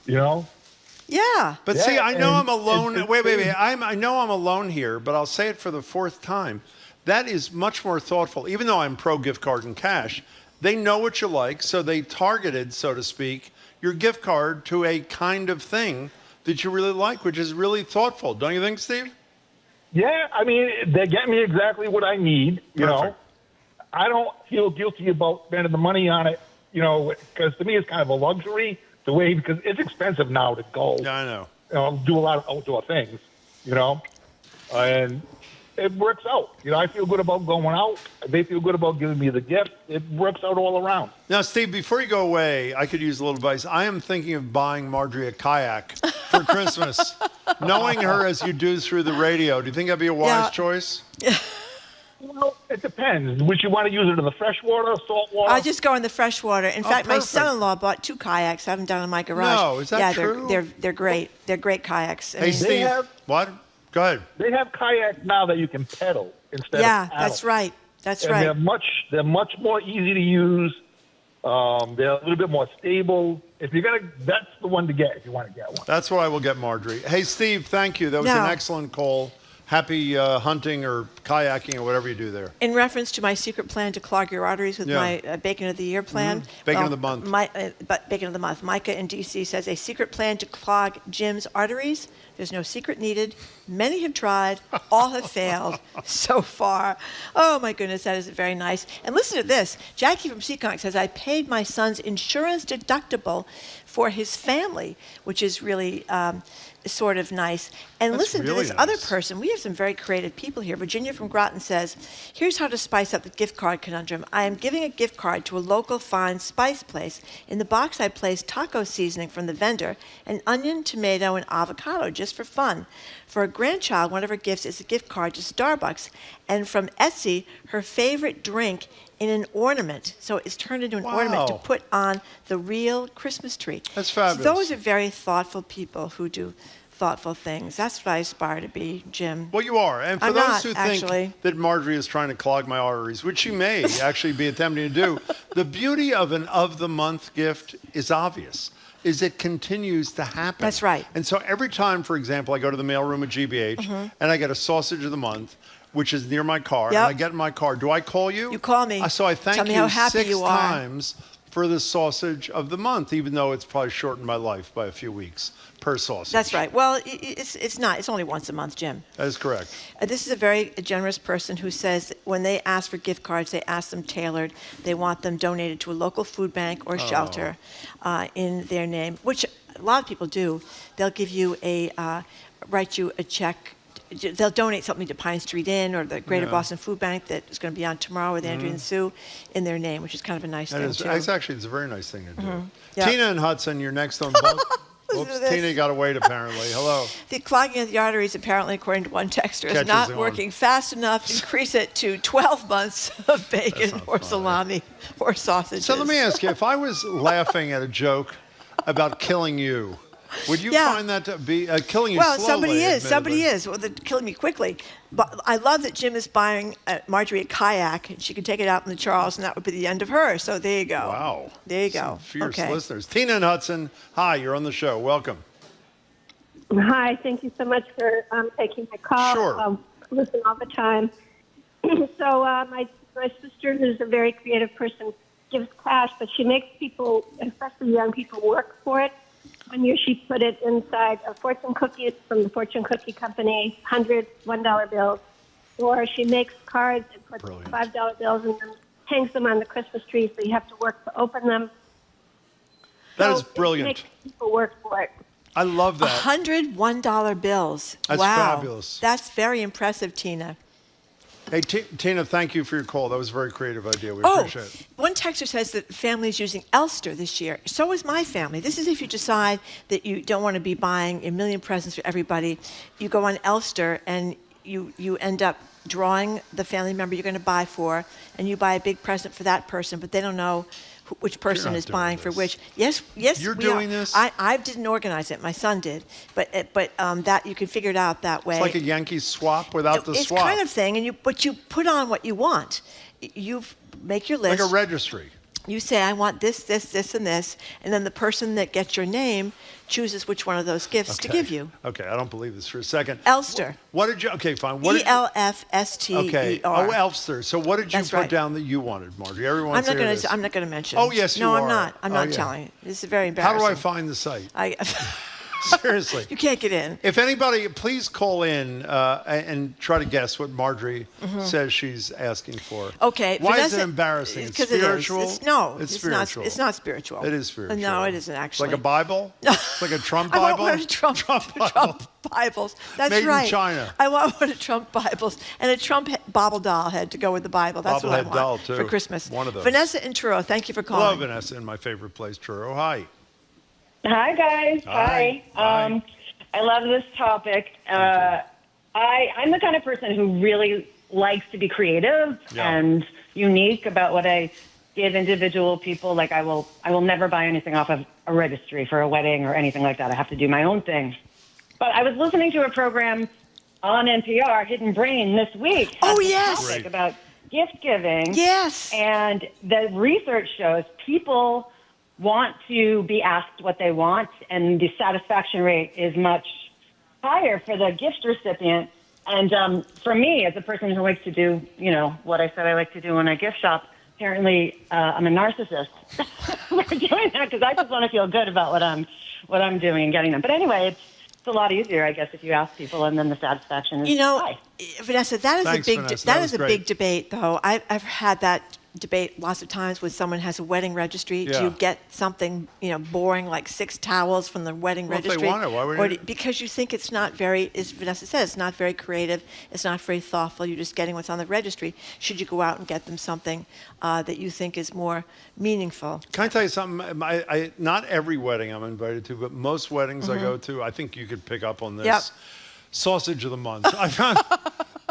Yeah. But see, I know I'm alone. Wait. I know I'm alone here, but I'll say it for the fourth time. That is much more thoughtful. Even though I'm pro gift card and cash, they know what you like, so they targeted, so to speak, your gift card to a kind of thing that you really like, which is really thoughtful. Don't you think, Steve? Yeah, I mean, they get me exactly what I need, you know. I don't feel guilty about spending the money on it, because to me it's kind of a luxury because it's expensive now to go. Yeah, I know. Do a lot of outdoor things, and it works out. I feel good about going out. They feel good about giving me the gift. It works out all around. Now, Steve, before you go away, I could use a little advice. I am thinking of buying Marjorie a kayak for Christmas. Knowing her as you do through the radio, do you think that'd be a wise choice? Well, it depends. Would you want to use it in the freshwater, saltwater? I just go in the freshwater. In fact, my son-in-law bought 2 kayaks. I have them down in my garage. No, is that true? Yeah, they're great. They're great kayaks. Hey, Steve. What? Go ahead. They have kayaks now that you can pedal instead of Yeah, paddle. that's right. That's and right. They're much more easy to use. They're a little bit more stable. That's the one to get if you want to get one. That's what I will get, Marjorie. Hey, Steve, thank you. That was an excellent call. Happy hunting or kayaking or whatever you do there. In reference to my secret plan to clog your arteries with my Bacon of the Year plan. Bacon of the month. Bacon of the month. Micah in D.C. says a secret plan to clog Jim's arteries. There's no secret needed. Many have tried. All have failed so far. Oh, my goodness, that is very nice. And listen to this. Jackie from Seekonk says, I paid my son's insurance deductible for his family, which is really sort of nice. And listen to this other person. We have some very creative people here. Virginia from Groton says, here's how to spice up the gift card conundrum. I am giving a gift card to a local fine spice place. In the box, I place taco seasoning from the vendor, and onion, tomato, and avocado just for fun. For a grandchild, one of her gifts is a gift card to Starbucks. And from Etsy, her favorite drink in an ornament. So it's turned into an ornament to put on the real Christmas tree. That's fabulous. So those are very thoughtful people who do thoughtful things. That's what I aspire to be, Jim. Well, you are. And for I'm those not, who actually. think that Marjorie is trying to clog my arteries, which she may actually be attempting to do, the beauty of an of-the-month gift is obvious, is it continues to happen. That's right. And so every time, for example, I go to the mailroom at GBH and I get a sausage of the month, which is near my car, and I get in my car, do I call you? You call me. So I thank Tell me you how happy 6 you are. times for the sausage of the month, even though it's probably shortened my life by a few weeks per sausage. That's right. Well, it's not. It's only once a month, Jim. That is correct. This is a very generous person who says that when they ask for gift cards, they ask them tailored. They want them donated to a local food bank or shelter in their name, which a lot of people do. They'll give you write you a check. They'll donate something to Pine Street Inn or the Greater Boston Food Bank that is going to be on tomorrow with Andrew and Sue in their name, which is kind of a nice thing, too. It's a very nice thing to do. Yep. Tina and Hudson, you're next on both. Whoops, Tina got to wait, apparently. Hello. The clogging of the arteries, apparently, according to one texter, is not working fast enough. Increase it to 12 months of bacon or salami or sausages. So let me ask you, if I was laughing at a joke about killing you, would you find that to be killing you slowly? Well, somebody is. Well, they're killing me quickly. But I love that Jim is buying Marjorie a kayak, and she can take it out in the Charles, and that would be the end of her. So there you go. Wow. There you go. Some fierce listeners. Tina and Hudson, hi, you're on the show. Welcome. Hi, thank you so much for taking my call. Sure. Listen all the time. So my sister, who's a very creative person, gives cash, but she makes people, especially young people, work for it. One year she put it inside a fortune cookie from the Fortune Cookie Company, $100 $1 bills. Or she makes cards and puts $5 bills in them, hangs them on the Christmas tree, so you have to work to open them. That is brilliant. Makes people work for it. I love that. $100 $1 bills. That's wow. fabulous. That's very impressive, Tina. Hey, Tina, thank you for your call. That was a very creative idea. We appreciate it. One texter says that the family is using Elster this year. So is my family. This is if you decide that you don't want to be buying a million presents for everybody. You go on Elster and you end up drawing the family member you're going to buy for, and you buy a big present for that person, but they don't know which person is buying for which. Yes, You're doing this? I didn't organize it. My son did, but that you can figure it out that way. It's like a Yankees swap without the swap. It's kind of thing, but you put on what you want. You make your list. Like a registry. You say, I want this, this, this, and this, and then the person that gets your name chooses which one of those gifts to give you. Okay, I don't believe this for a second. Elster. What did you? Okay, fine. ELFSTER. Okay. Oh, Elster. So what did you put down that you wanted, Marjorie? Everyone. I'm not going to mention. Oh yes, you are. No, I'm not. I'm not telling you. This is very embarrassing. How do I find the site? Seriously. You can't get in. If anybody, please call in and try to guess what Marjorie says she's asking for. Okay. Why is it embarrassing? It's spiritual? It's spiritual. It's not spiritual. It is spiritual. No, it isn't actually. Like a Bible? It's like a Trump Bible? I want one of Trump Bibles. That's Made right. in China. I want one of Trump Bibles and a Trump bobble doll head to go with the Bible. That's what I want doll too. for Christmas. One of those. Vanessa in Truro, thank you for calling. Hello, Vanessa, in my favorite place, Truro. Hi. Hi, guys. Hi. I love this topic. I'm the kind of person who really likes to be creative and unique about what I give individual people. Like I will never buy anything off of a registry for a wedding or anything like that. I have to do my own thing. But I was listening to a program on NPR, Hidden Brain, this week. Oh, yes. Topic about gift giving. Yes. And the research shows people want to be asked what they want, and the satisfaction rate is much higher for the gift recipient. And for me, as a person who likes to do, what I said I like to do when I gift shop, apparently I'm a narcissist for doing that because I just want to feel good about what I'm doing and getting them. But anyway, it's a lot easier, I guess, if you ask people, and then the satisfaction is high. Vanessa, that is a big debate, though. I've had that debate lots of times with someone who has a wedding registry. Do you get something boring like 6 towels from the wedding registry? If they want it, why would you? Because you think it's not very, as Vanessa says, it's not very creative, it's not very thoughtful, you're just getting what's on the registry. Should you go out and get them something that you think is more meaningful? Can I tell you something? Not every wedding I'm invited to, but most weddings I go to, I think you could pick up on this. Yep. Sausage of the month.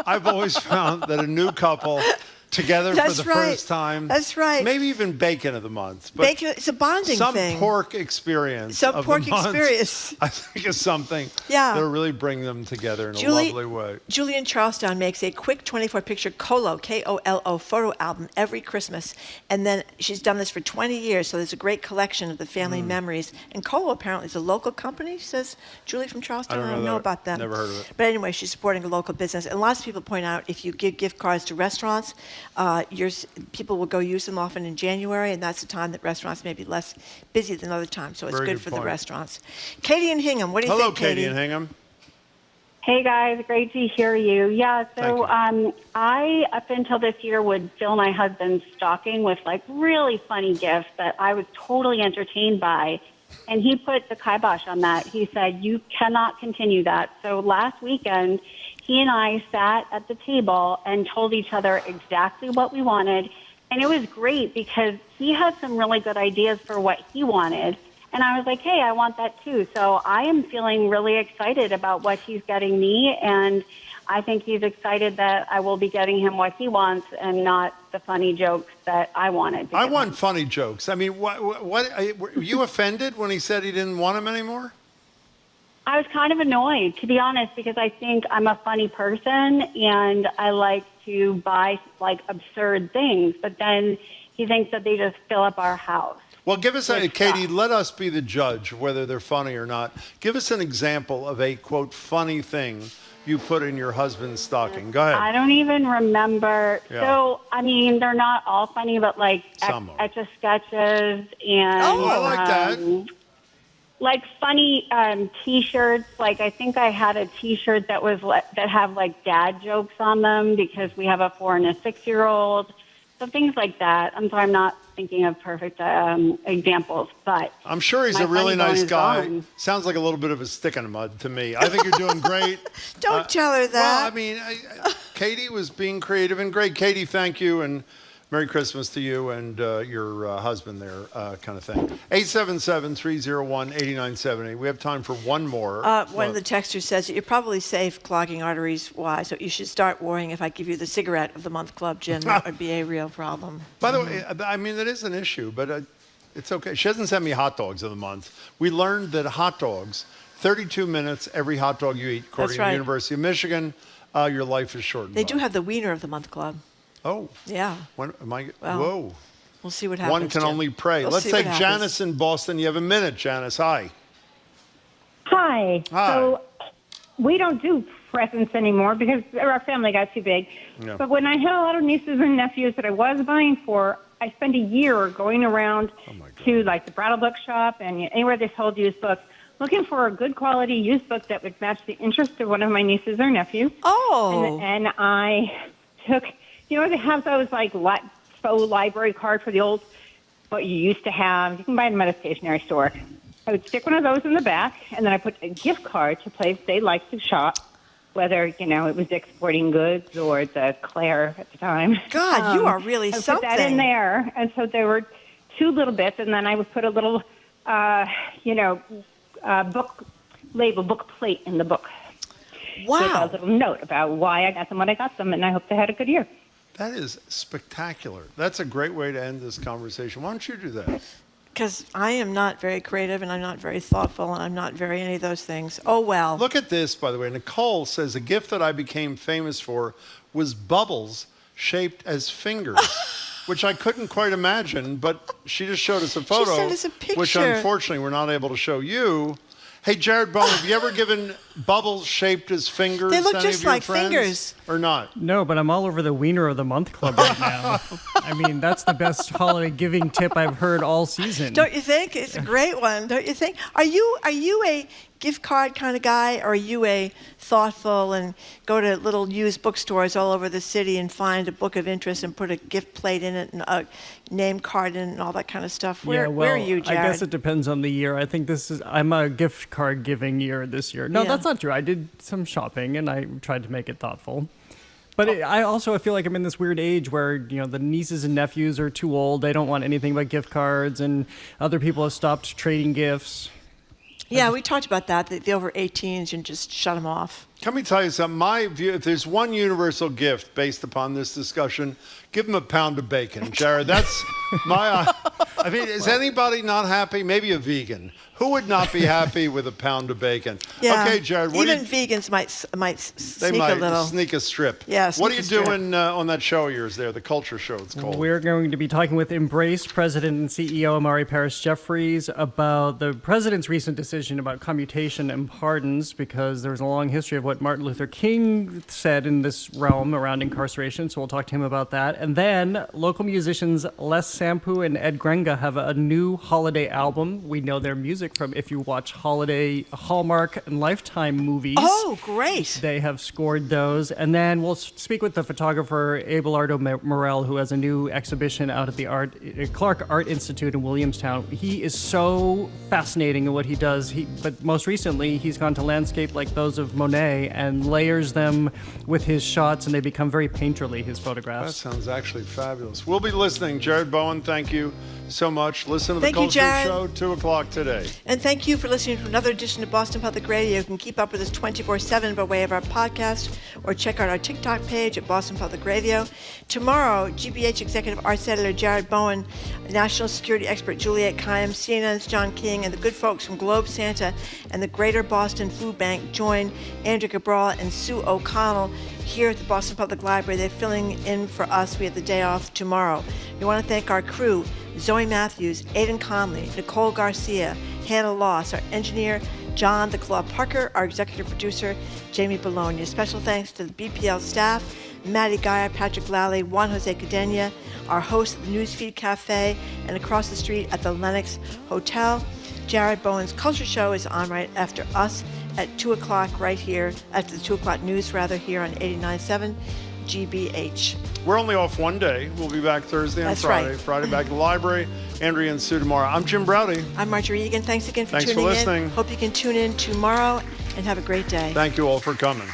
I've always found that a new couple together for the first time. That's right. Maybe even bacon of the month. But bacon, it's a bonding thing. Some pork experience. Some pork experience. I think is something that'll really bring them together in a lovely way. Julie in Charlestown makes a quick 24-picture Colo, K-O-L-O, photo album every Christmas. And then she's done this for 20 years, so there's a great collection of the family memories. And Colo apparently is a local company, says Julie from Charlestown. I don't know about them. Never heard of it. But anyway, she's supporting a local business. And lots of people point out if you give gift cards to restaurants, people will go use them often in January, and that's the time that restaurants may be less busy than other times, so it's Very good good for point. the restaurants. Katie and Hingham, what do you Hello, think, Katie? Katie and Hingham. Hey guys, great to hear you. Yeah, so I, up until this year, would fill my husband's stocking with like really funny gifts that I was totally entertained by. And he put the kibosh on that. He said, you cannot continue that. So last weekend, he and I sat at the table and told each other exactly what we wanted. And it was great because he had some really good ideas for what he wanted. And I was like, hey, I want that too. So I am feeling really excited about what he's getting me. And I think he's excited that I will be getting him what he wants and not the funny jokes that I wanted. I want funny jokes. I mean, what were you offended when he said he didn't want them anymore? I was kind of annoyed, to be honest, because I think I'm a funny person and I like to buy like absurd things. But then he thinks that they just fill up our house. Well, give us, Katie, let us be the judge of whether they're funny or not. Give us an example of a, quote, funny thing you put in your husband's stocking. Go ahead. I don't even remember. Yeah. So, I mean, they're not all funny, but like Some are. Etch-a-Sketches and... Oh, I like that. Like funny T-shirts. Like I think I had a T-shirt that was that have like dad jokes on them because we have a 4 and a 6-year-old. So things like that. I'm sorry, I'm not thinking of perfect examples, but I'm sure he's my a really funny bone nice is guy. gone. Sounds like a little bit of a stick in the mud to me. I think you're doing great. Don't tell her that. Well, I mean, Katie was being creative and great. Katie, thank you, and Merry Christmas to you and your husband there, kind of thing. 877-301-8970. We have time for one more. One of the texters says that you're probably safe clogging arteries-wise, so you should start worrying if I give you the cigarette of the month club, Jim. That would be a real problem. By the way, I mean, that is an issue, but it's okay. She hasn't sent me hot dogs of the month. We learned that hot dogs, 32 minutes every hot dog you eat, according to the University of Michigan, your life is shortened. They do have the wiener of the month club. Oh. Yeah. When, am I, Well, whoa. We'll see what happens. One can Jim. only pray. We'll Let's see take what Janice in Boston. You have a minute, Janice. Hi. Hi. Hi. So we don't do presents anymore because our family got too big. Yeah. But when I had a lot of nieces and nephews that I was buying for, I spent a year going around to like the Brattle Book Shop and anywhere they sold used books, looking for a good quality used book that would match the interest of one of my nieces or nephews. Oh. And I took, you know, they have those like faux library cards for the old, what you used to have. You can buy them at a stationery store. I would stick one of those in the back, and then I put a gift card to place they like to shop, whether, you know, it was Dick's Sporting Goods or the Claire at the time. God, you are really I would something. put that in there, and so there were 2 little bits, and then I would put a little, book label, book plate in the book. Wow. With a little note about why I got them when I got them, and I hope they had a good year. That is spectacular. That's a great way to end this conversation. Why don't you do that? Because I am not very creative, and I'm not very thoughtful, and I'm not very any of those things. Oh, well. Look at this, by the way. Nicole says, a gift that I became famous for was bubbles shaped as fingers, which I couldn't quite imagine, but she just showed us a photo, sent us a picture. which unfortunately we're not able to show you. Hey, Jared Bone, have you ever given bubbles shaped as fingers They look to any just of your like friends? fingers. Or not? No, but I'm all over the Wiener of the Month Club right now. I mean, that's the best holiday giving tip I've heard all season. Don't you think? It's a great one, don't you think? Are you a gift card kind of guy, or are you a thoughtful and go to little used bookstores all over the city and find a book of interest and put a gift plate in it and a name card in it and all that kind of stuff? Where are you, Jared? I guess it depends on the year. I think I'm a gift card giving year this year. No, Yeah. that's not true. I did some shopping and I tried to make it thoughtful. But I feel like I'm in this weird age where, you know, the nieces and nephews are too old. They don't want anything but gift cards, and other people have stopped trading gifts. Yeah, we talked about that, the over 18s, and just shut them off. Let me tell you something. My view, if there's one universal gift based upon this discussion, give them a pound of bacon, Jared. That's my... I mean, is anybody not happy? Maybe a vegan. Who would not be happy with a pound of bacon? Yeah. Okay, Jared. Even vegans might sneak a little. Sneak a strip. Yeah, what are you sneak a strip. doing on that show of yours there, the Culture Show it's called? We're going to be talking with Embrace President and CEO Amari Parris-Jeffries about the president's recent decision about commutation and pardons, because there's a long history of what Martin Luther King said in this realm around incarceration, so we'll talk to him about that. And then local musicians Les Sampu and Ed Grenga have a new holiday album. We know their music from if you watch Hallmark and Lifetime movies. Oh, great. They have scored those. And then we'll speak with the photographer Abelardo Morel, who has a new exhibition out at the Clark Art Institute in Williamstown. He is so fascinating in what he does. But most recently, he's gone to landscape like those of Monet and layers them with his shots, and they become very painterly, his photographs. That sounds actually fabulous. We'll be listening. Jared Bowen, thank you so much. Listen to the Thank you, Culture Jared. Show, 2 o'clock today. And thank you for listening to another edition of Boston Public Radio. You can keep up with us 24/7 by way of our podcast or check out our TikTok page at Boston Public Radio. Tomorrow, GBH Executive Arts Editor Jared Bowen, National Security Expert Juliet Kaim, CNN's John King, and the good folks from Globe Santa and the Greater Boston Food Bank join Andrew Cabral and Sue O'Connell here at the Boston Public Library. They're filling in for us. We have the day off tomorrow. We want to thank our crew, Zoe Matthews, Aidan Conley, Nicole Garcia, Hannah Loss, our engineer, John the Claw Parker, our executive producer, Jamie Bologna. Special thanks to the BPL staff, Maddie Geyer, Patrick Lally, Juan Jose Cadena, our host at the Newsfeed Cafe, and across the street at the Lenox Hotel. Jared Bowen's Culture Show is on right after us at 2 o'clock right here, after the 2 o'clock news rather, here on 89.7 GBH. We're only off one day. We'll be back Thursday and That's Friday. right. Friday back at the library. Andrea and Sue tomorrow. I'm Jim Browdy. I'm Marjorie Egan. Thanks again for Thanks for tuning listening. in. Hope you can tune in tomorrow and have a great day. Thank you all for coming.